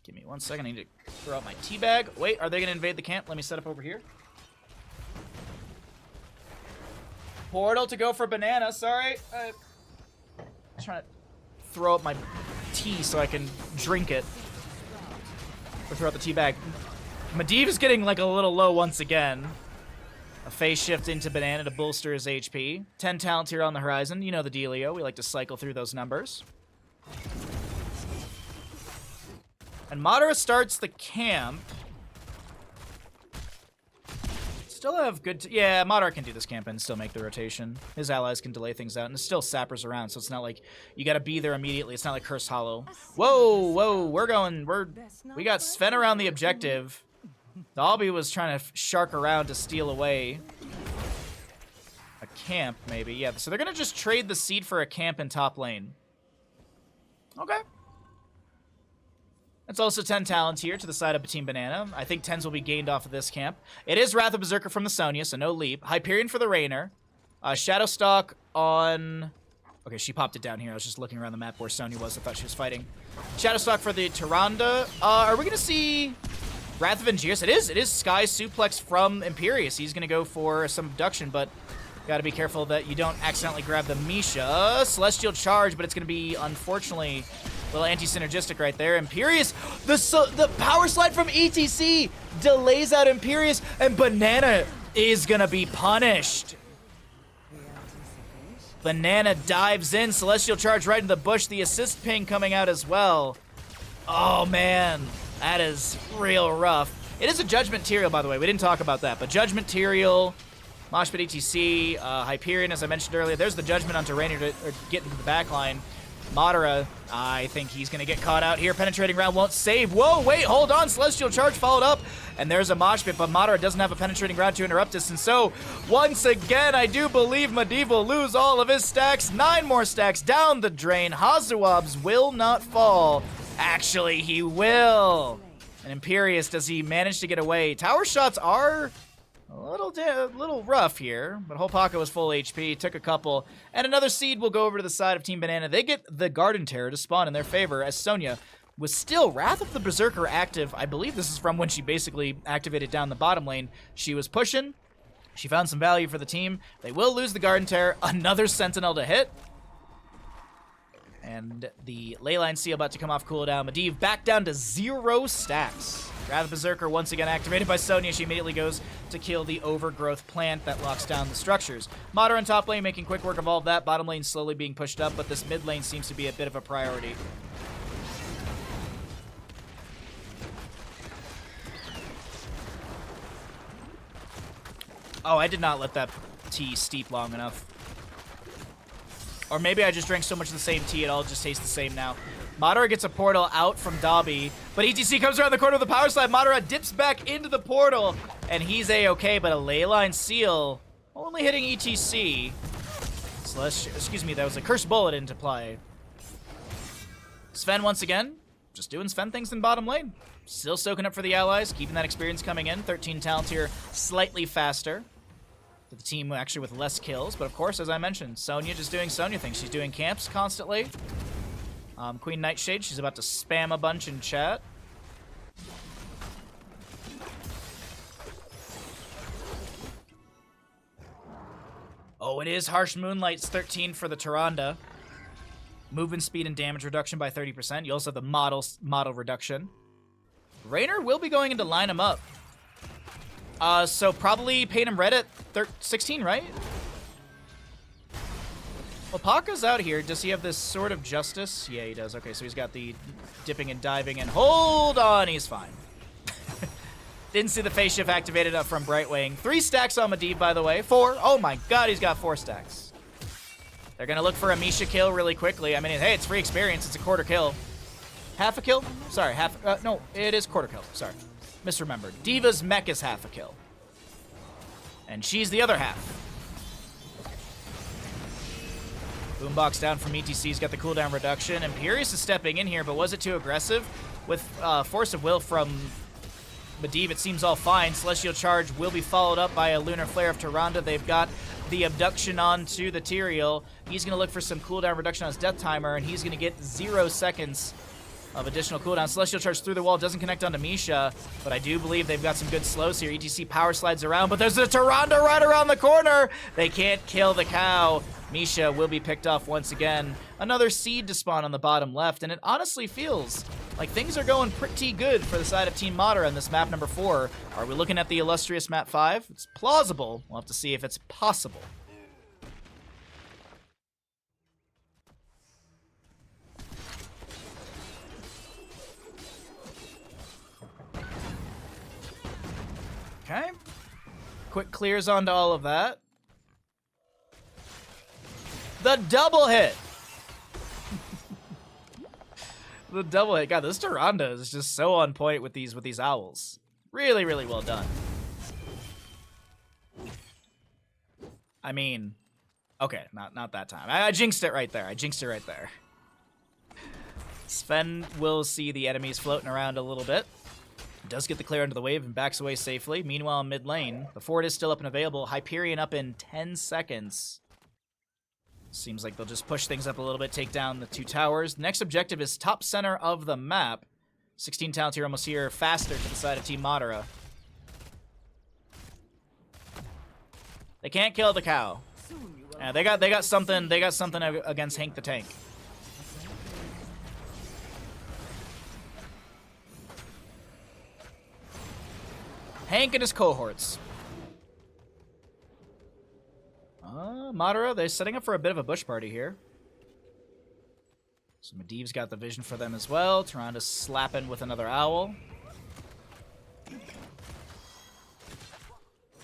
Give me 1 second. I need to throw out my tea bag. Wait, are they going to invade the camp? Let me set up over here. Portal to go for banana. Sorry. I'm trying to throw up my tea so I can drink it. Or throw out the tea bag. Medivh is getting like a little low once again. A phase shift into banana to bolster his HP. 10 talent here on the horizon. You know the dealio. We like to cycle through those numbers. And Madara starts the camp. Still have good... yeah, Madara can do this camp and still make the rotation. His allies can delay things out. And there's still sappers around, so it's not like you gotta be there immediately. It's not like Cursed Hollow. Whoa, whoa, we got Sven around the objective. Dalby was trying to shark around to steal away a camp, maybe. Yeah, so they're gonna just trade the seed for a camp in top lane. Okay. It's also 10 talents here to the side of Team Banana. I think 10s will be gained off of this camp. It is Wrath of Berserker from the Sonya, so no leap. Hyperion for the Rainer. Shadowstalk on... okay, she popped it down here. I was just looking around the map where Sonya was. I thought she was fighting. Shadowstalk for the Tyrande. Are we going to see Wrath of Angeus? It is Sky Suplex from Imperius. He's going to go for some abduction, but got to be careful that you don't accidentally grab the Misha. Celestial Charge, but it's going to be, unfortunately... little anti-synergistic right there. Imperius, the power slide from ETC delays out Imperius, and Banana is gonna be punished. Banana dives in, Celestial Charge right in the bush, the assist ping coming out as well. Oh man, that is real rough. It is a Judgment Material, by the way. We didn't talk about that, but Judgment Material, Moshpit ETC, Hyperion, as I mentioned earlier. There's the Judgment onto Rainer to get into the back line. Madara, I think he's going to get caught out here. Penetrating round won't save. Whoa, wait, hold on. Celestial Charge followed up. And there's a mosh pit, but Madara doesn't have a penetrating round to interrupt us. And so, once again, I do believe Medivh will lose all of his stacks. 9 more stacks down the drain. Hazuabs will not fall. Actually, he will. And Imperius, does he manage to get away? Tower shots are... a little rough here, but Hopaka was full HP, took a couple, and another seed will go over to the side of Team Banana. They get the Garden Terror to spawn in their favor, as Sonya was still Wrath of the Berserker active. I believe this is from when she basically activated down the bottom lane. She was pushing. She found some value for the team. They will lose the Garden Terror. Another Sentinel to hit. And the Leyline Seal about to come off cooldown. Medivh back down to 0 stacks. Wrath of Berserker once again activated by Sonya. She immediately goes to kill the overgrowth plant that locks down the structures. Madara in top lane making quick work of all of that. Bottom lane slowly being pushed up, but this mid lane seems to be a bit of a priority. Oh, I did not let that tea steep long enough. Or maybe I just drank so much of the same tea, it all just tastes the same now. Madara gets a portal out from Dobby, but ETC comes around the corner with the power slide. Madara dips back into the portal, and he's A-okay, but a Leyline Seal only hitting ETC. Excuse me, that was a Cursed Bullet into play. Sven once again, just doing Sven things in bottom lane. Still soaking up for the allies, keeping that experience coming in. 13 talents here, slightly faster. The team actually with less kills, but of course, as I mentioned, Sonya just doing Sonya things. She's doing camps constantly. Queen Nightshade, she's about to spam a bunch in chat. Oh, it is Harsh Moonlight's 13 for the Tyrande. Movement speed and damage reduction by 30%. You also have the model reduction. Rainer will be going in to line him up. So probably paint him red at 16, right? Well, Paka's out here. Does he have this Sword of Justice? Yeah, he does. Okay, so he's got the dipping and diving, and hold on, he's fine. Didn't see the phase shift activated up from Brightwing. 3 stacks on Medivh, by the way. 4. Oh my god, he's got 4 stacks. They're gonna look for a Misha kill really quickly. I mean, hey, it's free experience. It's a quarter kill. Half a kill? Sorry, no, it is quarter kill. Sorry. Misremembered. D.Va's mech is half a kill. And she's the other half. Boombox down from ETC's got the cooldown reduction. Imperius is stepping in here, but was it too aggressive? With Force of Will from Medivh, it seems all fine. Celestial Charge will be followed up by a Lunar Flare of Tyrande. They've got the Abduction onto the Tyrael. He's going to look for some cooldown reduction on his Death Timer, and he's going to get 0 seconds of additional cooldown. Celestial Charge through the wall, doesn't connect onto Misha, but I do believe they've got some good slows here. ETC power slides around, but there's a Tyrande right around the corner! They can't kill the cow. Misha will be picked off once again. Another seed to spawn on the bottom left, and it honestly feels like things are going pretty good for the side of Team Madara in this map number 4. Are we looking at the illustrious map 5? It's plausible. We'll have to see if it's possible. Okay. Quick clears onto all of that. The double hit! The double hit. God, this Tyrande is just so on point with these owls. Really, really well done. I mean, okay, not that time. I jinxed it right there. Sven will see the enemies floating around a little bit. Does get the clear under the wave and backs away safely. Meanwhile, in mid lane, the fort is still up and available. Hyperion up in 10 seconds. Seems like they'll just push things up a little bit, take down the 2 towers. Next objective is top center of the map. 16 talent here almost here, faster to the side of Team Madara. They can't kill the cow. Yeah, they got something against Hank the Tank. Hank and his cohorts. Madara, they're setting up for a bit of a bush party here. So Medivh's got the vision for them as well. Tyrande's slapping with another owl.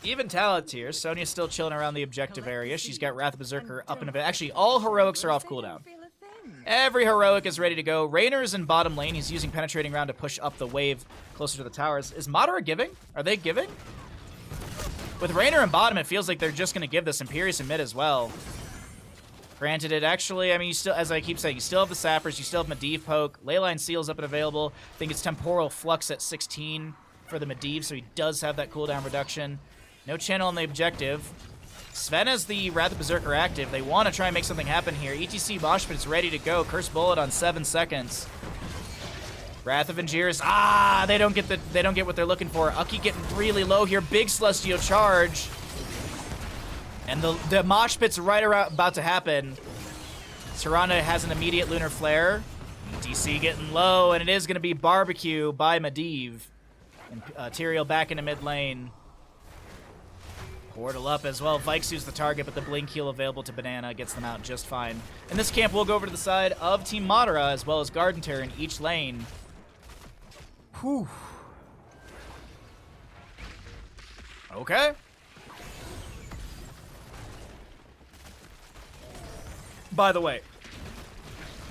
Even talent here. Sonya's still chilling around the objective area. She's got Wrath of Berserker up in a bit. Actually, all heroics are off cooldown. Every heroic is ready to go. Raynor's in bottom lane. He's using Penetrating Round to push up the wave closer to the towers. Is Madara giving? Are they giving? With Raynor in bottom, it feels like they're just going to give this. Imperius in mid as well. Granted, it actually, I mean, you still, as I keep saying, you still have the Sappers, you still have Medivh poke. Leyline Seal's up and available. I think it's Temporal Flux at 16 for the Medivh, so he does have that cooldown reduction. No channel on the objective. Sven has the Wrath of Berserker active. They want to try and make something happen here. ETC Moshpit is ready to go. Curse Bullet on 7 seconds. Wrath of Angiers. They don't get what they're looking for. Uki getting really low here. Big Celestial Charge. And the mosh pit's right around about to happen. Tyrande has an immediate Lunar Flare. ETC getting low, and it is going to be Barbecue by Medivh. And Tyrael back into mid lane. Portal up as well. Viksu's the target, but the Blink Heal available to Banana gets them out just fine. And this camp will go over to the side of Team Madara as well as Garden Terror in each lane. Whew. Okay. By the way,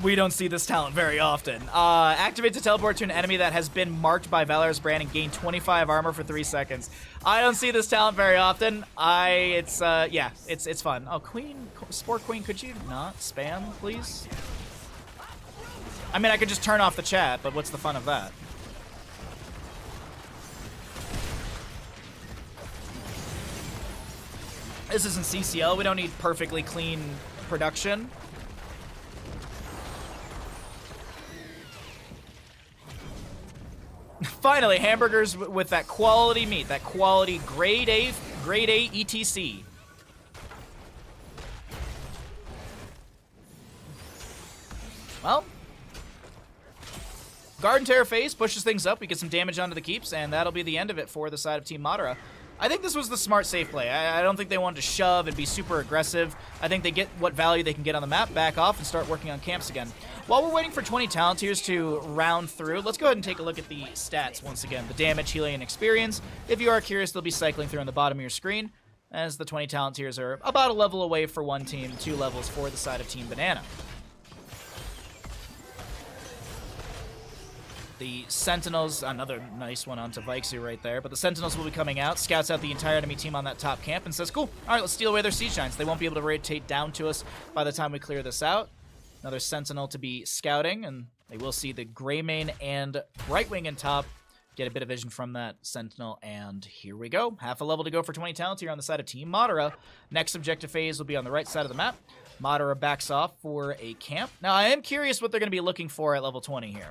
we don't see this talent very often. Activate to teleport to an enemy that has been marked by Valor's brand and gain 25 armor for 3 seconds. I don't see this talent very often. It's fun. Oh, Queen, Sport Queen, could you not spam, please? I mean, I could just turn off the chat, but what's the fun of that? This isn't CCL. We don't need perfectly clean production. Finally, hamburgers with that quality meat, that quality grade A ETC. Well, Garden Terror phase pushes things up. We get some damage onto the keeps, and that'll be the end of it for the side of Team Madara. I think this was the smart safe play. I don't think they wanted to shove and be super aggressive. I think they get what value they can get on the map, back off, and start working on camps again. While we're waiting for 20 talent tiers to round through, let's go ahead and take a look at the stats once again. The damage, healing, and experience. If you are curious, they'll be cycling through on the bottom of your screen, as the 20 talent tiers are about a level away for one team, 2 levels for the side of Team Banana. The Sentinels, another nice one onto Vikesir right there, but the Sentinels will be coming out, scouts out the entire enemy team on that top camp, and says, cool, alright, let's steal away their Siege Giants. They won't be able to rotate down to us by the time we clear this out. Another Sentinel to be scouting, and they will see the Greymane and Brightwing in top. Get a bit of vision from that Sentinel, and here we go. Half a level to go for 20 talent here on the side of Team Madara. Next objective phase will be on the right side of the map. Madara backs off for a camp. Now, I am curious what they're going to be looking for at level 20 here.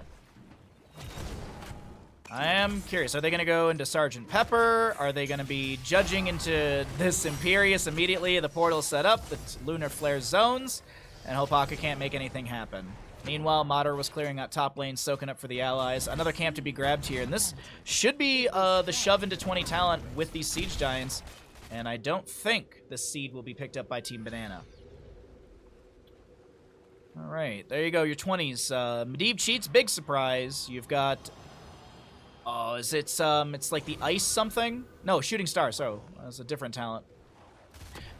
I am curious. Are they going to go into Sergeant Pepper? Are they going to be judging into this Imperius immediately? The portal set up, the Lunar Flare zones, and Hopaka can't make anything happen. Meanwhile, Madara was clearing out top lane, soaking up for the allies. Another camp to be grabbed here, and this should be the shove into 20 talent with these Siege Giants, and I don't think this seed will be picked up by Team Banana. All right, there you go, your 20s. Medivh cheats, big surprise. You've got... Oh, is it, it's like the Ice something? No, Shooting Star, so that's a different talent.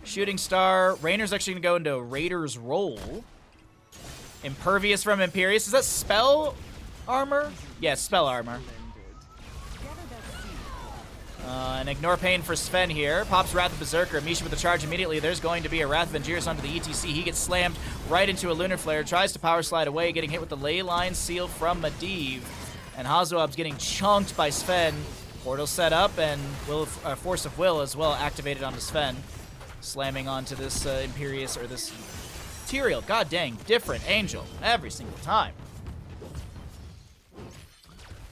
Shooting Star. Rainer's actually going to go into Raider's role. Impervious from Imperius. Is that spell armor? Yeah, spell armor. And Ignore Pain for Sven here. Pops Wrath of Berserker. Misha with the charge immediately. There's going to be a Wrath of Angiers onto the ETC. He gets slammed right into a Lunar Flare. Tries to power slide away, getting hit with the Ley Line Seal from Medivh. And Hazuab's getting chunked by Sven. Portal set up, and Force of Will as well activated onto Sven. Slamming onto this Imperius, or this Tyrael. God dang, different Angel every single time.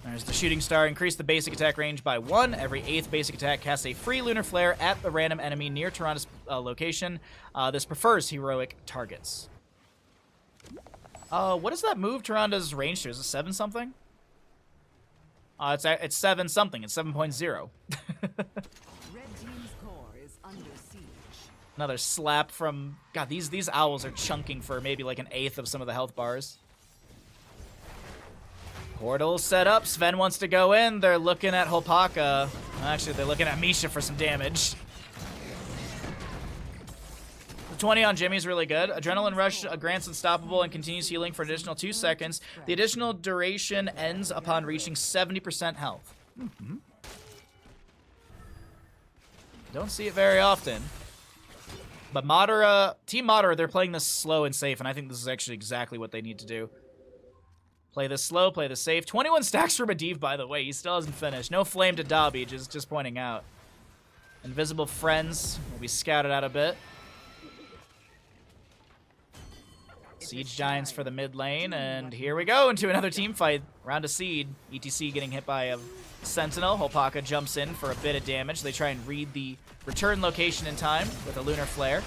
There's the Shooting Star. Increase the basic attack range by 1. Every 8th basic attack casts a free Lunar Flare at the random enemy near Tyrannus' location. This prefers heroic targets. What does that move Tyrannus' range to? Is it 7 something? It's 7 something. It's 7.0. Red team's core is under siege. Another slap from... God, these owls are chunking for maybe like an 1/8 of some of the health bars. Portal set up. Sven wants to go in. They're looking at Hopaka. Actually, they're looking at Misha for some damage. The 20 on Jimmy's really good. Adrenaline Rush grants Unstoppable and continues healing for an additional 2 seconds. The additional duration ends upon reaching 70% health. Don't see it very often. But Madara, Team Madara, they're playing this slow and safe, and I think this is actually exactly what they need to do. Play this slow, play this safe. 21 stacks for Medivh, by the way. He still hasn't finished. No flame to Dobby, just pointing out. Invisible Friends will be scouted out a bit. Siege Giants for the mid lane, and here we go into another team fight. Round of Seed. ETC getting hit by a Sentinel. Hopaka jumps in for a bit of damage. They try and read the return location in time with a Lunar Flare.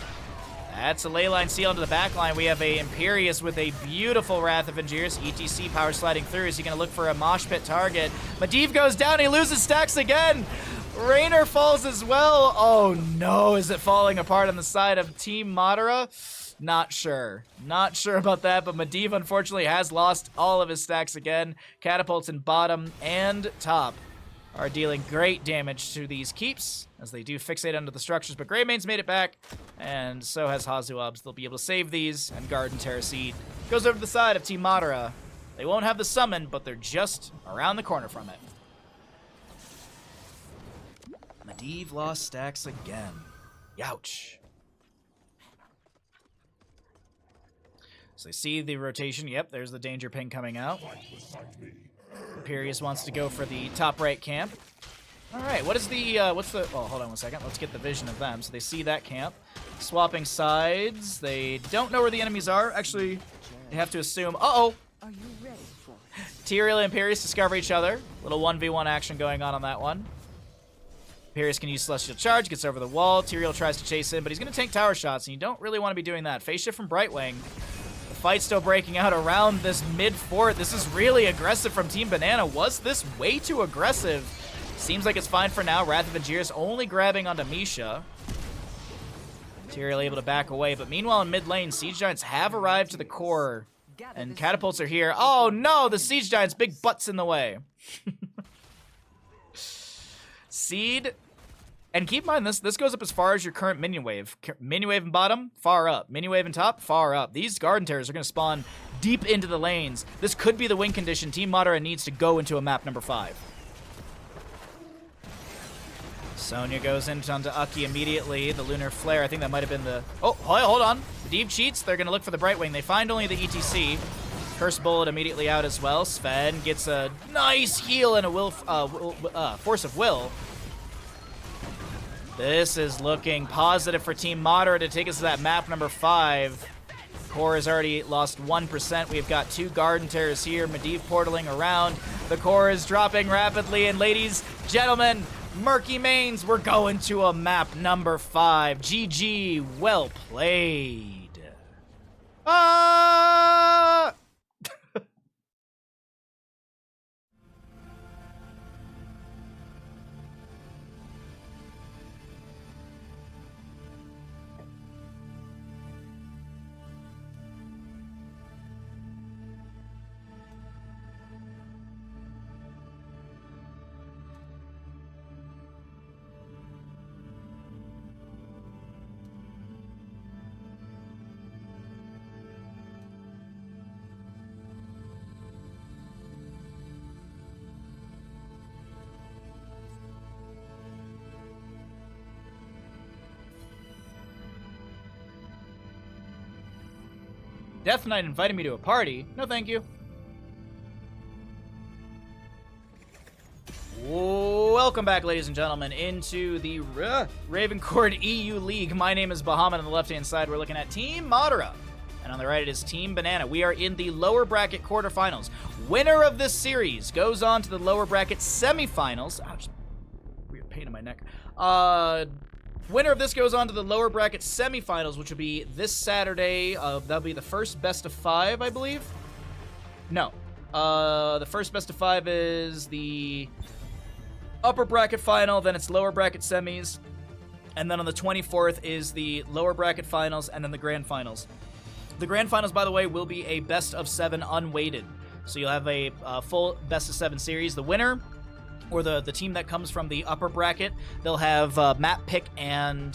That's a Leyline Seal into the back line. We have a Imperius with a beautiful Wrath of Angiers. ETC power sliding through. Is he going to look for a Mosh Pit target? Medivh goes down. He loses stacks again. Rainer falls as well. Oh no, is it falling apart on the side of Team Madara? Not sure. Not sure about that, but Medivh unfortunately has lost all of his stacks again. Catapults in bottom and top are dealing great damage to these keeps as they do fixate under the structures, but Greymane's made it back, and so has Hazuab's. They'll be able to save these, and Garden Terra Seed goes over to the side of Team Madara. They won't have the summon, but they're just around the corner from it. Medivh lost stacks again. Youch. So they see the rotation. Yep, there's the danger ping coming out. Imperius wants to go for the top right camp. All right, what is the, what's the, oh, hold on one second. Let's get the vision of them. So they see that camp. Swapping sides. They don't know where the enemies are. Actually, they have to assume, uh-oh. Are you ready for it? Tyrael and Imperius discover each other. Little 1v1 action going on that one. Imperius can use Celestial Charge, gets over the wall. Tyrael tries to chase in, but he's going to tank tower shots, and you don't really want to be doing that. Phase shift from Brightwing. Fight still breaking out around this mid-fort. This is really aggressive from Team Banana. Was this way too aggressive? Seems like it's fine for now. Wrath of Angiers only grabbing onto Misha. Tyrael able to back away, but meanwhile in mid lane, Siege Giants have arrived to the core, and catapults are here. Oh no, the Siege Giants, big butts in the way. Seed And keep in mind, this goes up as far as your current minion wave. Minion wave in bottom, far up. Minion wave in top, far up. These Garden Terrors are going to spawn deep into the lanes. This could be the win condition Team Madara needs to go into a map number 5. Sonya goes onto Uki immediately. The Lunar Flare, I think that might have been the... Oh, hold on. The Deep cheats. They're going to look for the Brightwing. They find only the ETC. Curse Bullet immediately out as well. Sven gets a nice heal and a Force of Will. This is looking positive for Team Madara to take us to that map number 5. Core has already lost 1%. We've got 2 Garden Terrors here. Medivh portaling around. The core is dropping rapidly. And ladies, gentlemen, Murky Mains, we're going to a map number 5. GG, well played. Death Knight invited me to a party. No, thank you. Welcome back, ladies and gentlemen, into the Raven Court EU League. My name is Bahamut. On the left-hand side, we're looking at Team Madara. And on the right, it is Team BananaH. We are in the lower bracket quarterfinals. Winner of this series goes on to the lower bracket semifinals. Ouch. Weird pain in my neck. Winner of this goes on to the lower bracket semifinals, which will be this Saturday. That'll be the first best of 5, I believe. No. The first best of 5 is the upper bracket final, then it's lower bracket semis. And then on the 24th is the lower bracket finals, and then the grand finals. The grand finals, by the way, will be a best of 7 unweighted. So you'll have a full best of 7 series. The winner, or the team that comes from the upper bracket, they'll have map pick and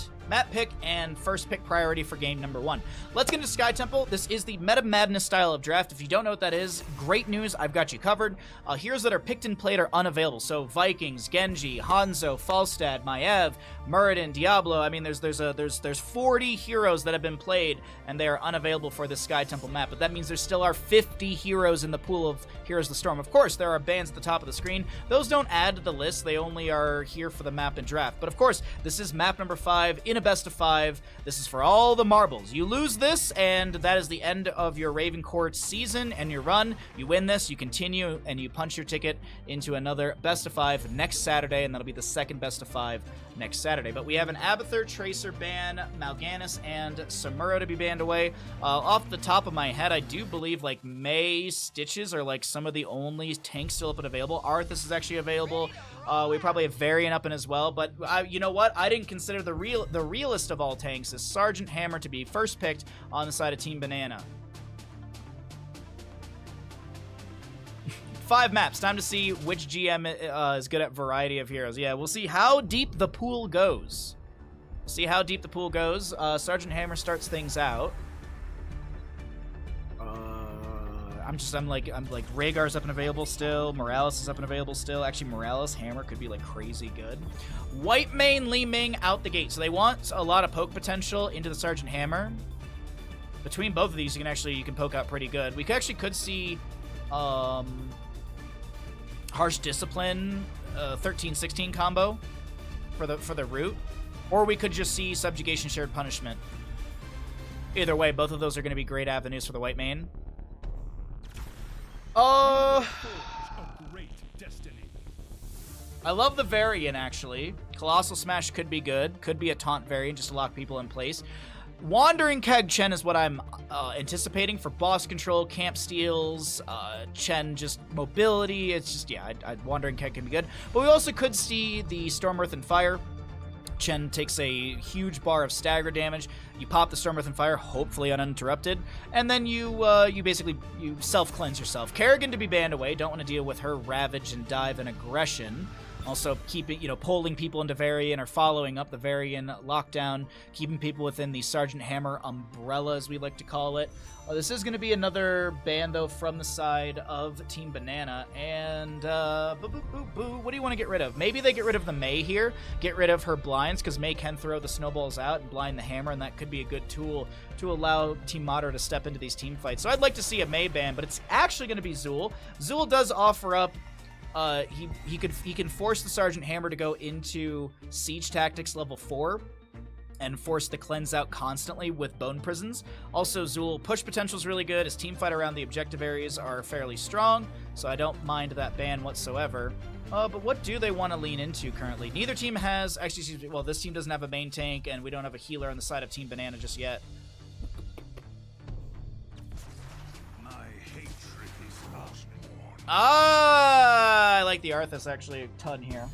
first pick priority for game number 1. Let's get into Sky Temple. This is the Meta Madness style of draft. If you don't know what that is, great news. I've got you covered. Heroes that are picked and played are unavailable. So Vikings, Genji, Hanzo, Falstad, Maiev, Muradin, Diablo. I mean, there's 40 heroes that have been played, and they are unavailable for this Sky Temple map. But that means there still are 50 heroes in the pool of Heroes of the Storm. Of course, there are bans at the top of the screen. Those don't add to the list. They only are here for the map and draft. But of course, this is map number 5 in a best of 5. This is for all the marbles. You lose this, and that is the end of your Raven Court season and your run. You win this, you continue, and you punch your ticket into another best of 5 next Saturday, and that'll be the second best of 5 next Saturday. But we have an Abathur, Tracer ban, Mal'Ganis, and Samuro to be banned away. Off the top of my head, I do believe like May, Stitches are like some of the only tanks still up and available. Arthas is actually available. We probably have Varian up in as well, but you know what? I didn't consider the realest of all tanks is Sergeant Hammer to be first picked on the side of Team BananaH. 5 maps. Time to see which GM is good at variety of heroes. Yeah, we'll see how deep the pool goes. See how deep the pool goes. Sergeant Hammer starts things out. I'm like Rhaegar's up and available still. Morales is up and available still. Actually, Morales Hammer could be like crazy good. White Mane Li Ming out the gate. So they want a lot of poke potential into the Sergeant Hammer. Between both of these, you can poke out pretty good. We could see Harsh Discipline 13-16 combo for the root, or we could just see Subjugation Shared Punishment. Either way, both of those are going to be great avenues for the White Mane. I love the Varian, actually. Colossal Smash could be good. Could be a taunt Varian just to lock people in place. Wandering Keg Chen is what I'm anticipating for boss control, camp steals, Chen just mobility. It's just, yeah, Wandering Keg can be good. But we also could see the Storm, Earth, and Fire. Chen takes a huge bar of stagger damage. You pop the Storm, Earth, and Fire, hopefully uninterrupted, and then you basically self-cleanse yourself. Kerrigan to be banned away. Don't want to deal with her Ravage and Dive and Aggression. Also keeping, pulling people into Varian or following up the Varian lockdown, keeping people within the Sergeant Hammer umbrella, as we like to call it. This is going to be another ban, though, from the side of Team Banana. And, what do you want to get rid of? Maybe they get rid of the Mei here, get rid of her blinds, because Mei can throw the snowballs out and blind the Hammer, and that could be a good tool to allow Team Madara to step into these team fights. So I'd like to see a Mei ban, but it's actually going to be Zul. Zul does offer up he can force the Sergeant Hammer to go into Siege Tactics level 4 and force the cleanse out constantly with Bone Prisons. Also, Zul push potential is really good. His team fight around the objective areas are fairly strong, so I don't mind that ban whatsoever. But what do they want to lean into currently? Neither team has... Actually, excuse me, well, this team doesn't have a main tank, and we don't have a healer on the side of Team Banana just yet. I like the Arthas actually a ton here.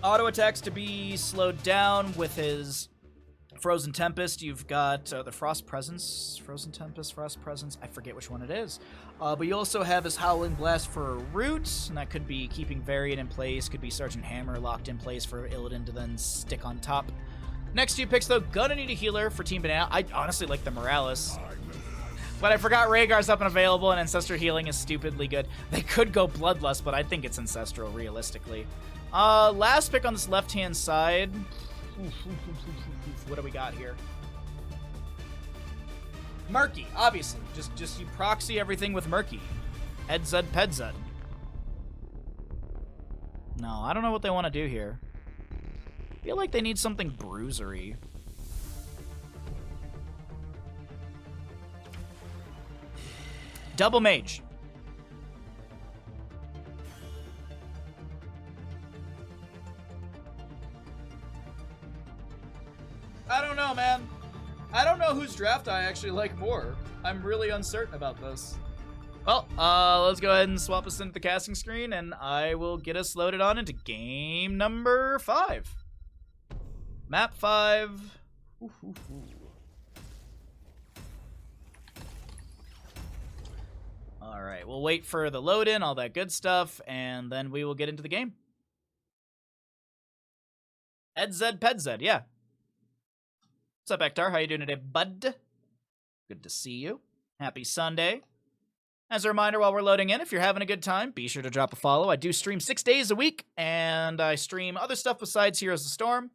Auto attacks to be slowed down with his Frozen Tempest. You've got the Frost Presence, Frozen Tempest, Frost Presence. I forget which one it is. But you also have his Howling Blast for Roots, and that could be keeping Varian in place. Could be Sergeant Hammer locked in place for Illidan to then stick on top. Next few picks, though, gonna need a healer for Team Banana. I honestly like the Morales. But I forgot Rhaegar's up and available, and Ancestral Healing is stupidly good. They could go Bloodlust, but I think it's Ancestral, realistically. Last pick on this left-hand side. What do we got here? Murky, obviously. Just you proxy everything with Murky. Edzud Pedzud. No, I don't know what they want to do here. I feel like they need something bruisery. Double Mage. I don't know, man. I don't know whose draft I actually like more. I'm really uncertain about this. Well, let's go ahead and swap us into the casting screen, and I will get us loaded on into game number 5. Map 5. All right, we'll wait for the load in, all that good stuff, and then we will get into the game. Edzud Pedzud, yeah. What's up, Ektar? How you doing today, bud? Good to see you. Happy Sunday. As a reminder, while we're loading in, if you're having a good time, be sure to drop a follow. I do stream 6 days a week, and I stream other stuff besides Heroes of the Storm.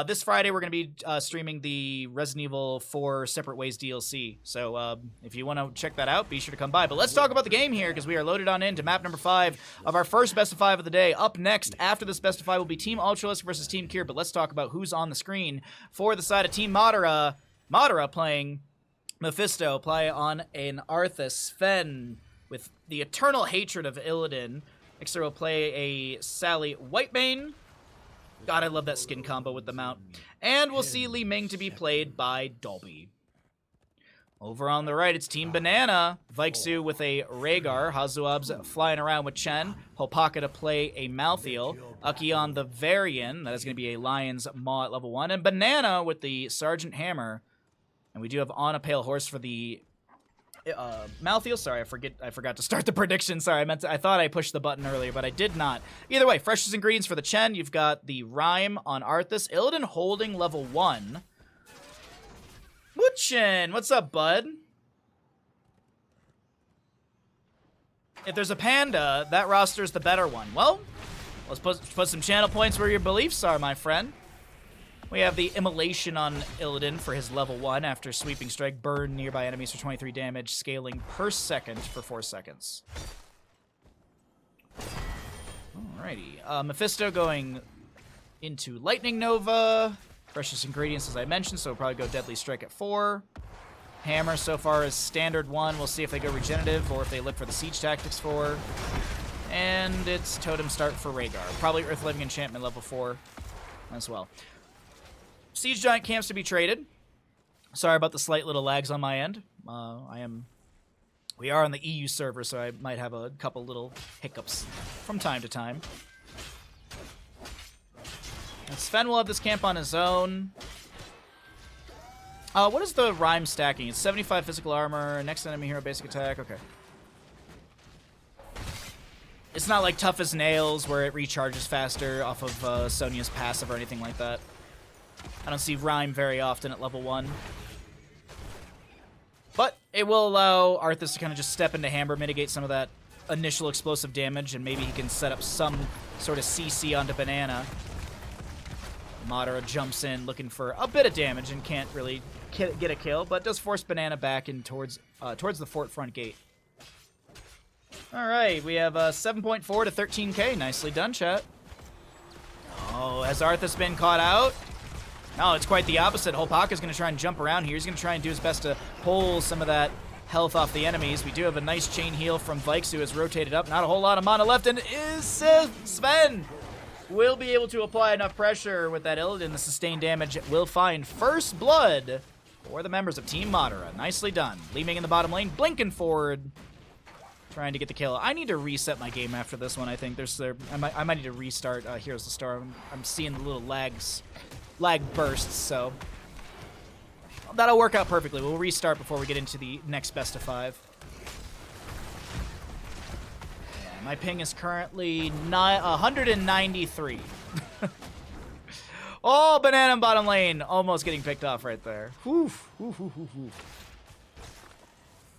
This Friday, we're going to be streaming the Resident Evil 4 Separate Ways DLC. So if you want to check that out, be sure to come by. But let's talk about the game here, because we are loaded on into map number 5 of our first Best of 5 of the day. Up next, after this Best of 5, will be Team Ultralisk versus Team Kier. But let's talk about who's on the screen for the side of Team Madara. Madara playing Mephisto, play on an Arthas. Sven with the eternal hatred of Illidan. Ixter will play a Sally Whitebane. God, I love that skin combo with the mount. And we'll see Li Ming to be played by Dolby. Over on the right, it's Team Banana. Vaiksu with a Rhaegar. Hazuab's flying around with Chen. Hopaka to play a Malthael. Uki on the Varian. That is going to be a Lion's Maw at level 1. And Banana with the Sergeant Hammer. And we do have On a Pale Horse for the Malthael. Sorry, I forgot to start the prediction. Sorry, I thought I pushed the button earlier, but I did not. Either way, freshest ingredients for the Chen. You've got the Rhyme on Arthas. Illidan holding level 1. Wootchin, what's up, bud? If there's a panda, that roster's the better one. Well, let's put some channel points where your beliefs are, my friend. We have the Immolation on Illidan for his level 1 after Sweeping Strike, burn nearby enemies for 23 damage, scaling per second for 4 seconds. Alrighty. Mephisto going into Lightning Nova. Precious ingredients, as I mentioned, so we'll probably go Deadly Strike at 4. Hammer so far is standard 1. We'll see if they go Regenerative or if they look for the Siege Tactics 4. And it's Totem Start for Rhaegar. Probably Earth Living Enchantment level 4 as well. Siege Giant camps to be traded. Sorry about the slight little lags on my end. We are on the EU server, so I might have a couple little hiccups from time to time. And Sven will have this camp on his own. What is the Rhyme stacking? It's 75 physical armor, next enemy hero basic attack. Okay. It's not like Tough as Nails where it recharges faster off of Sonya's passive or anything like that. I don't see Rhyme very often at level 1. But it will allow Arthas to kind of just step into Hammer, mitigate some of that initial explosive damage, and maybe he can set up some sort of CC onto Banana. Madara jumps in looking for a bit of damage and can't really get a kill, but does force Banana back in towards the fort front gate. All right, we have 7.4 to 13k. Nicely done, chat. Oh, has Arthas been caught out? No, it's quite the opposite. Hopaka's going to try and jump around here. He's going to try and do his best to pull some of that health off the enemies. We do have a nice chain heal from Vikes, who has rotated up. Not a whole lot of mana left, and is Sven will be able to apply enough pressure with that Illidan. The sustained damage will find first blood for the members of Team Madara. Nicely done. Leeming in the bottom lane, blinking forward, trying to get the kill. I need to reset my game after this one, I think. I might need to restart Heroes of the Storm. I'm seeing the little lag bursts, so that'll work out perfectly. We'll restart before we get into the next best of 5. Yeah, my ping is currently 193. Oh, Banana in bottom lane, almost getting picked off right there.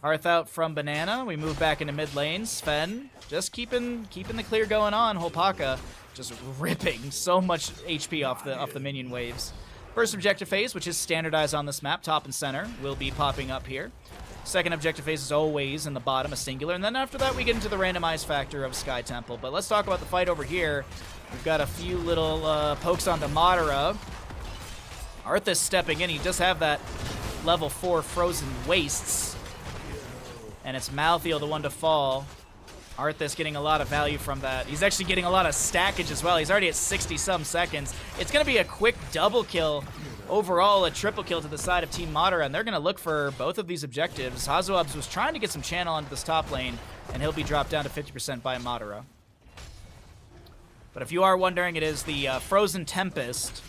Hearth out from Banana. We move back into mid lane. Sven just keeping the clear going on. Hopaka just ripping so much HP off the minion waves. First objective phase, which is standardized on this map, top and center, will be popping up here. Second objective phase is always in the bottom, a singular, and then after that we get into the randomized factor of Sky Temple. But let's talk about the fight over here. We've got a few little pokes onto Madara. Arthas stepping in. He does have that level 4 frozen wastes. And it's Malthael, the one to fall. Arthas getting a lot of value from that. He's actually getting a lot of stackage as well. He's already at 60-some seconds. It's going to be a quick double kill. Overall, a triple kill to the side of Team Madara, and they're going to look for both of these objectives. Hazoabs was trying to get some channel onto this top lane, and he'll be dropped down to 50% by Madara. But if you are wondering, it is the Frozen Tempest.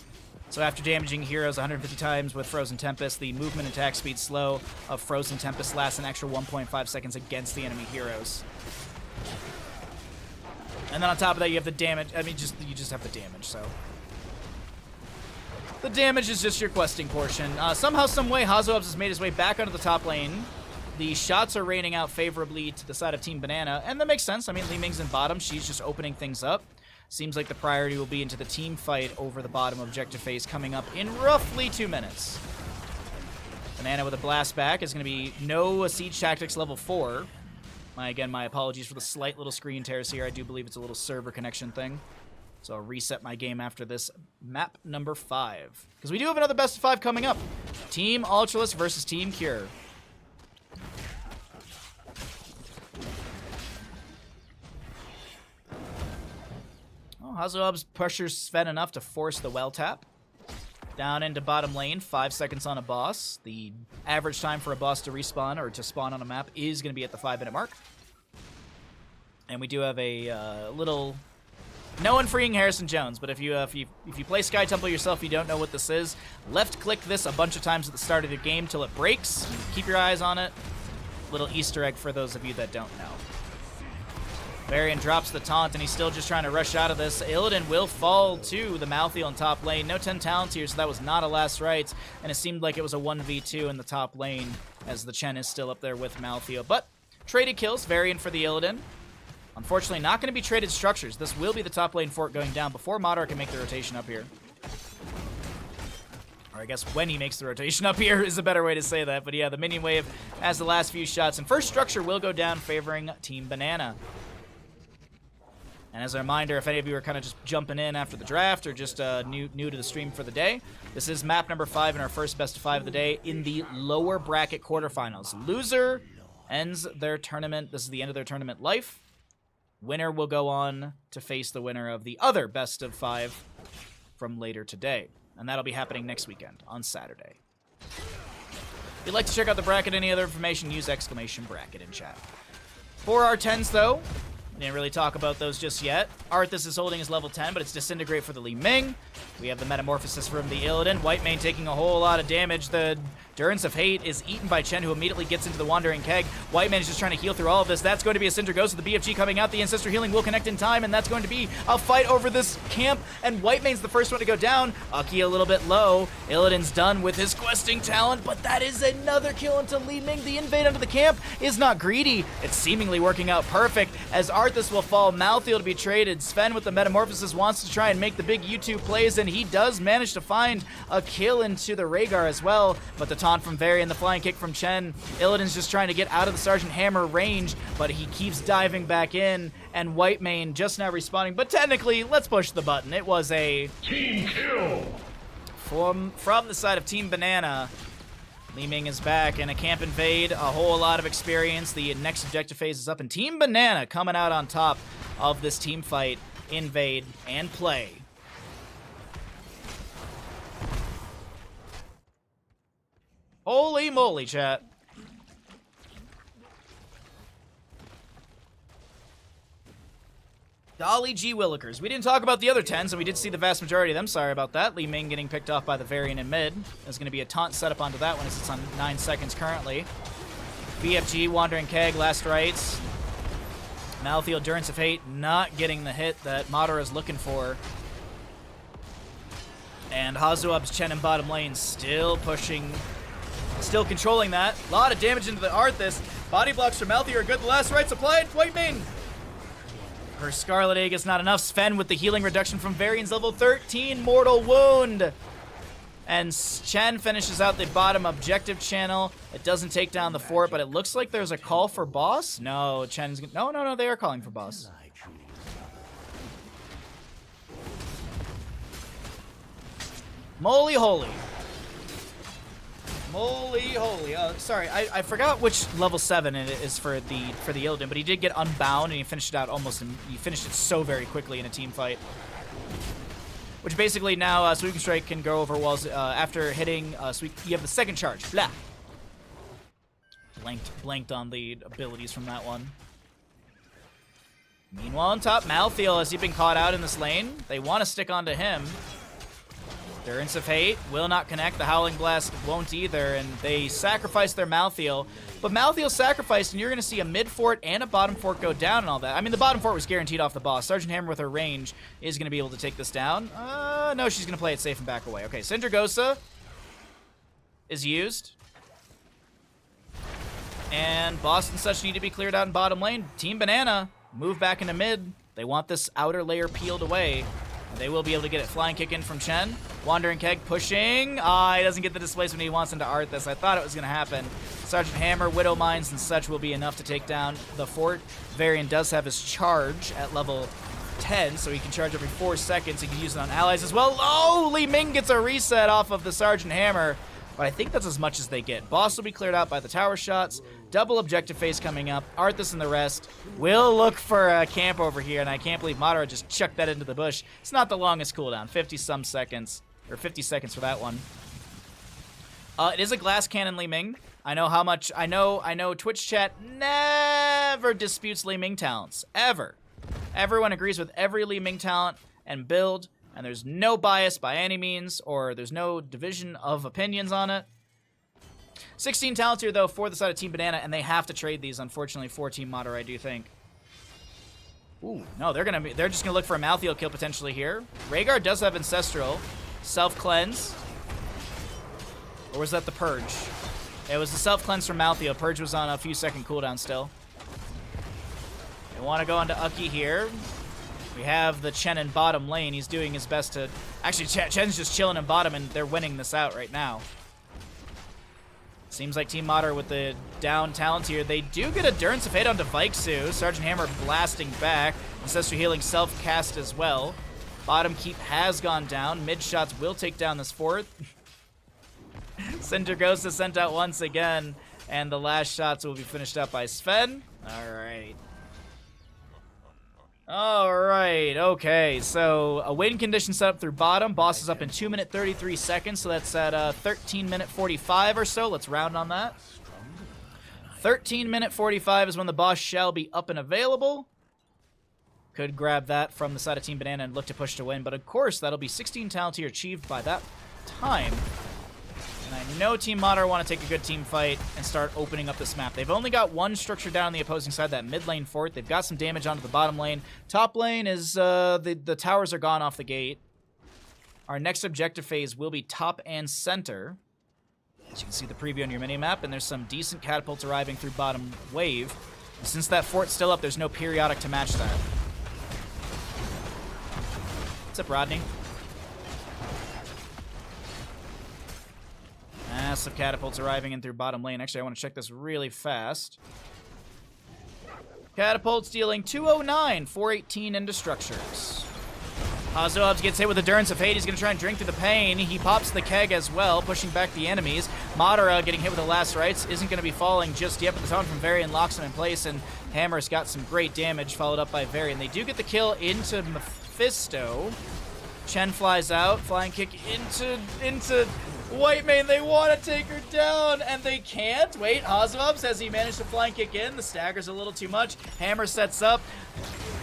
So after damaging heroes 150 times with Frozen Tempest, the movement attack speed slow of Frozen Tempest lasts an extra 1.5 seconds against the enemy heroes. And then on top of that, you have the damage. I mean, you just have the damage, so. The damage is just your questing portion. Somehow, some way, Hazoabs has made his way back onto the top lane. The shots are raining out favorably to the side of Team Banana, and that makes sense. I mean, Li Ming's in bottom. She's just opening things up. Seems like the priority will be into the team fight over the bottom objective phase coming up in roughly 2 minutes. Banana with a blast back is going to be no Siege Tactics level 4. Again, my apologies for the slight little screen tears here. I do believe it's a little server connection thing. So I'll reset my game after this map number 5. Because we do have another best of 5 coming up. Team Ultralisk versus Team Cure. Oh, Hazoabs pressures Sven enough to force the well tap. Down into bottom lane, 5 seconds on a boss. The average time for a boss to respawn or to spawn on a map is going to be at the 5-minute mark. And we do have a little... No one freeing Harrison Jones, but if you play Sky Temple yourself, you don't know what this is. Left-click this a bunch of times at the start of the game till it breaks. Keep your eyes on it. Little Easter egg for those of you that don't know. Varian drops the taunt, and he's still just trying to rush out of this. Illidan will fall to the Malthael in top lane. No 10 talents here, so that was not a last rites, and it seemed like it was a 1v2 in the top lane, as the Chen is still up there with Malthael. But traded kills, Varian for the Illidan. Unfortunately, not going to be traded structures. This will be the top lane fort going down before Madara can make the rotation up here. Or I guess when he makes the rotation up here is a better way to say that. But yeah, the minion wave has the last few shots, and first structure will go down favoring Team Banana. And as a reminder, if any of you are kind of just jumping in after the draft or just new to the stream for the day, this is map number 5 in our first best of 5 of the day in the lower bracket quarterfinals. Loser ends their tournament. This is the end of their tournament life. Winner will go on to face the winner of the other best of 5 from later today. And that'll be happening next weekend on Saturday. If you'd like to check out the bracket, any other information, use !bracket in chat. For our 10s, though, we didn't really talk about those just yet. Arthas is holding his level 10, but it's Disintegrate for the Li Ming. We have the Metamorphosis from the Illidan. White Mane taking a whole lot of damage. The Durance of Hate is eaten by Chen, who immediately gets into the Wandering Keg. White Man is just trying to heal through all of this. That's going to be a Cinder Ghost with the BFG coming out. The Ancestor Healing will connect in time, and that's going to be a fight over this camp. And White Man's the first one to go down. Aki a little bit low. Illidan's done with his questing talent, but that is another kill into Li Ming. The invade under the camp is not greedy. It's seemingly working out perfect as Arthas will fall. Malthael to be traded. Sven with the Metamorphosis wants to try and make the big U2 plays, and he does manage to find a kill into the Rhaegar as well, but the taunt from Varian, the flying kick from Chen. Illidan's just trying to get out of the Sergeant Hammer range, but he keeps diving back in, and White Mane just now respawning. But technically, let's push the button. It was a Team kill! From the side of Team Banana. Li Ming is back, and a camp invade, a whole lot of experience. The next objective phase is up, and Team Banana coming out on top of this team fight, invade, and play. Holy moly, chat. Golly gee willikers. We didn't talk about the other 10s, and we did see the vast majority of them. Sorry about that. Li Ming getting picked off by the Varian in mid. There's going to be a taunt set up onto that one as it's on 9 seconds currently. BFG, Wandering Keg, last rites. Malthael, Durance of Hate, not getting the hit that Madara is looking for. And Hazuab's Chen in bottom lane still pushing, still controlling that. A lot of damage into the Arthas. Body blocks from Malthael are good. The last rites applied. White Mane. Her Scarlet Egg is not enough. Sven with the healing reduction from Varian's level 13 mortal wound. And Chen finishes out the bottom objective channel. It doesn't take down the fort, but it looks like there's a call for boss. No, Chen's no, they are calling for boss. Moly holy. Moly holy. Sorry, I forgot which level 7 it is for the Illidan, but he did get unbound and he finished it out he finished it so very quickly in a team fight. Which basically now Sweeping Strike can go over walls after hitting you have the second charge. Blah. Blanked on the abilities from that one. Meanwhile on top, Malthael, has he been caught out in this lane? They want to stick onto him. Durance of Hate will not connect. The Howling Blast won't either, and they sacrifice their Malthael. But Malthael's sacrificed, and you're going to see a mid fort and a bottom fort go down and all that. I mean, the bottom fort was guaranteed off the boss. Sergeant Hammer with her range is going to be able to take this down. No, she's going to play it safe and back away. Okay, Sindragosa is used. And boss and such need to be cleared out in bottom lane. Team Banana move back into mid. They want this outer layer peeled away. They will be able to get it. Flying kick in from Chen. Wandering Keg pushing. He doesn't get the displacement he wants into Arthas. I thought it was going to happen. Sergeant Hammer, Widow Mines, and such will be enough to take down the fort. Varian does have his charge at level 10, so he can charge every 4 seconds. He can use it on allies as well. Oh, Li Ming gets a reset off of the Sergeant Hammer. But I think that's as much as they get. Boss will be cleared out by the tower shots. Double objective phase coming up. Arthas and the rest will look for a camp over here, and I can't believe Madara just chucked that into the bush. It's not the longest cooldown, 50-some seconds, or 50 seconds for that one. It is a glass cannon Li Ming. I know how much, I know Twitch chat never disputes Li Ming talents, ever. Everyone agrees with every Li Ming talent and build, and there's no bias by any means, or there's no division of opinions on it. 16 talents here, though, for the side of Team Banana, and they have to trade these, unfortunately, for Team Madara, I do think. Ooh, no, they're just gonna look for a Malthael kill potentially here. Rhaegar does have Ancestral. Self-cleanse. Or was that the Purge? It was the self-cleanse from Malthael. Purge was on a few second cooldown still. They want to go into Uki here. We have the Chen in bottom lane. He's doing his best to... Actually, Chen's just chilling in bottom, and they're winning this out right now. Seems like Team Madara with the down talents here. They do get a Durance of Hate onto Vaiksu. Sergeant Hammer blasting back. Ancestral Healing self-cast as well. Bottom keep has gone down. Mid shots will take down this fort. Sindragosa sent out once again. And the last shots will be finished up by Sven. Alright. Alright, okay. So a win condition set up through bottom. Boss is up in 2 minute 33 seconds. So that's at 13 minute 45 or so. Let's round on that. 13 minute 45 is when the boss shall be up and available. Could grab that from the side of Team Banana and look to push to win. But of course, that'll be 16 talent tier achieved by that time. And I know Team Madara want to take a good team fight and start opening up this map. They've only got one structure down on the opposing side, that mid lane fort. They've got some damage onto the bottom lane. Top lane is, the towers are gone off the gate. Our next objective phase will be top and center. As you can see the preview on your mini-map, and there's some decent catapults arriving through bottom wave. And since that fort's still up, there's no periodic to match that. What's up, Rodney? Massive catapults arriving in through bottom lane. Actually, I want to check this really fast. Catapults dealing 209, 418 into structures. Hazuabs gets hit with Endurance of Hate. He's going to try and drink through the pain. He pops the keg as well, pushing back the enemies. Madara getting hit with the last rites. Isn't going to be falling just yet, but the taunt from Varian locks him in place, and Hammer's got some great damage, followed up by Varian. They do get the kill into Mephisto. Chen flies out, flying kick into Whitemane. They want to take her down, and they can't. Wait, Hazuabs, has he managed to flying kick in? The stagger's a little too much. Hammer sets up.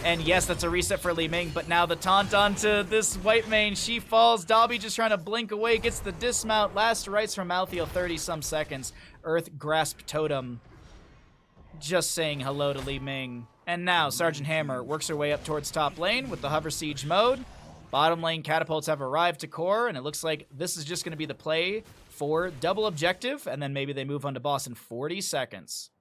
And yes, that's a reset for Li Ming, but now the taunt onto this Whitemane. She falls. Dobby just trying to blink away, gets the dismount. Last rites from Malthael, 30-some seconds. Earth Grasp Totem. Just saying hello to Li Ming. And now Sergeant Hammer works her way up towards top lane with the Hover Siege mode. Bottom lane catapults have arrived to core, and it looks like this is just going to be the play for double objective, and then maybe they move on to boss in 40 seconds.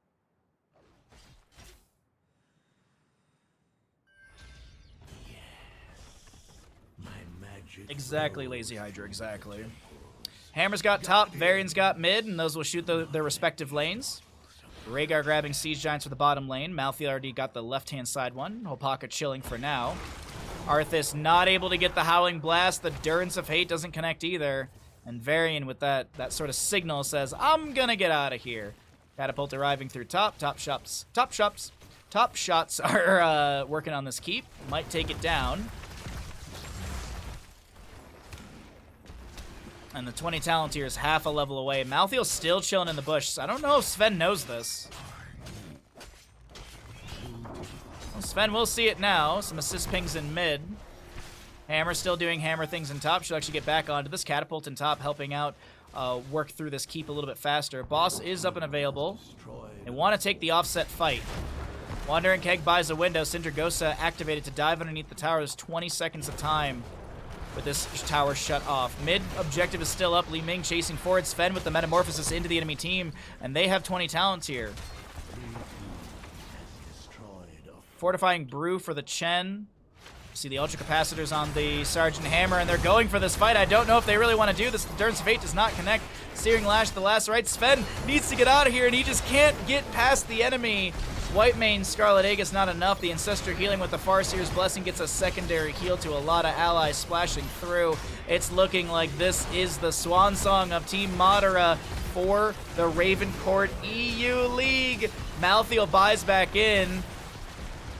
Exactly, Lazy Hydra, exactly. Hammer's got top, Varian's got mid, and those will shoot their respective lanes. Rhaegar grabbing Siege Giants for the bottom lane. Malthael already got the left-hand side one. Hopaka chilling for now. Arthas not able to get the Howling Blast. The Endurance of Hate doesn't connect either. And Varian with that sort of signal says, I'm gonna get out of here. Catapult arriving through top. Top shots are working on this keep. Might take it down. And the 20 Talontier is half a level away. Malthael's still chilling in the bush. I don't know if Sven knows this. Well, Sven will see it now. Some assist pings in mid. Hammer still doing hammer things in top. She'll actually get back onto this catapult in top, helping out work through this keep a little bit faster. Boss is up and available. They want to take the offset fight. Wandering Keg buys a window. Sindragosa activated to dive underneath the tower. There's 20 seconds of time with this tower shut off. Mid objective is still up. Li Ming chasing forward. Sven with the metamorphosis into the enemy team, and they have 20 talents here. Fortifying brew for the Chen. See the ultra capacitors on the Sergeant Hammer, and they're going for this fight. I don't know if they really want to do this. The Endurance of Fate does not connect. Searing Lash, the last right. Sven needs to get out of here, and he just can't get past the enemy. Whitemane, Scarlet Egg is not enough. The Ancestor healing with the Farseer's Blessing gets a secondary heal to a lot of allies splashing through. It's looking like this is the swan song of Team Madara for the Ravencourt EU League. Malthael buys back in.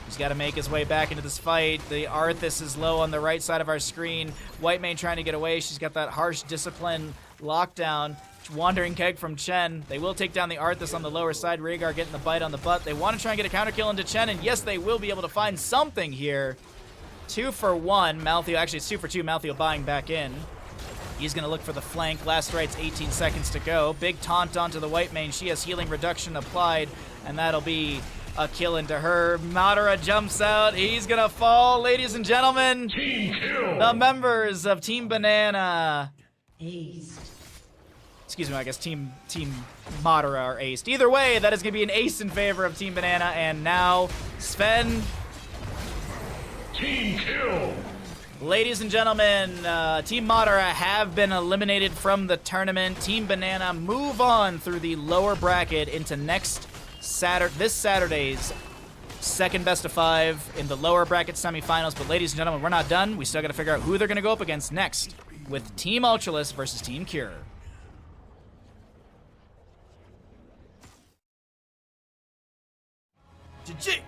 He's got to make his way back into this fight. The Arthas is low on the right side of our screen. Whitemane trying to get away. She's got that harsh discipline lockdown. Wandering Keg from Chen. They will take down the Arthas on the lower side. Rhaegar getting the bite on the butt. They want to try and get a counter kill into Chen, and yes, they will be able to find something here. 2 for 1. Malthael, actually it's 2 for 2. Malthael buying back in. He's going to look for the flank. Last right's 18 seconds to go. Big taunt onto the Whitemane. She has healing reduction applied, and that'll be a kill into her. Madara jumps out. He's going to fall. Ladies and gentlemen, the members of Team Banana. Aced. Excuse me, I guess Team Madara are aced. Either way, that is going to be an ace in favor of Team Banana. And now, Sven. Team kill! Ladies and gentlemen, Team Madara have been eliminated from the tournament. Team Banana move on through the lower bracket into this Saturday's second best of 5 in the lower bracket semifinals. But ladies and gentlemen, we're not done. We still got to figure out who they're going to go up against next with Team Ultralisk versus Team Cure. GG!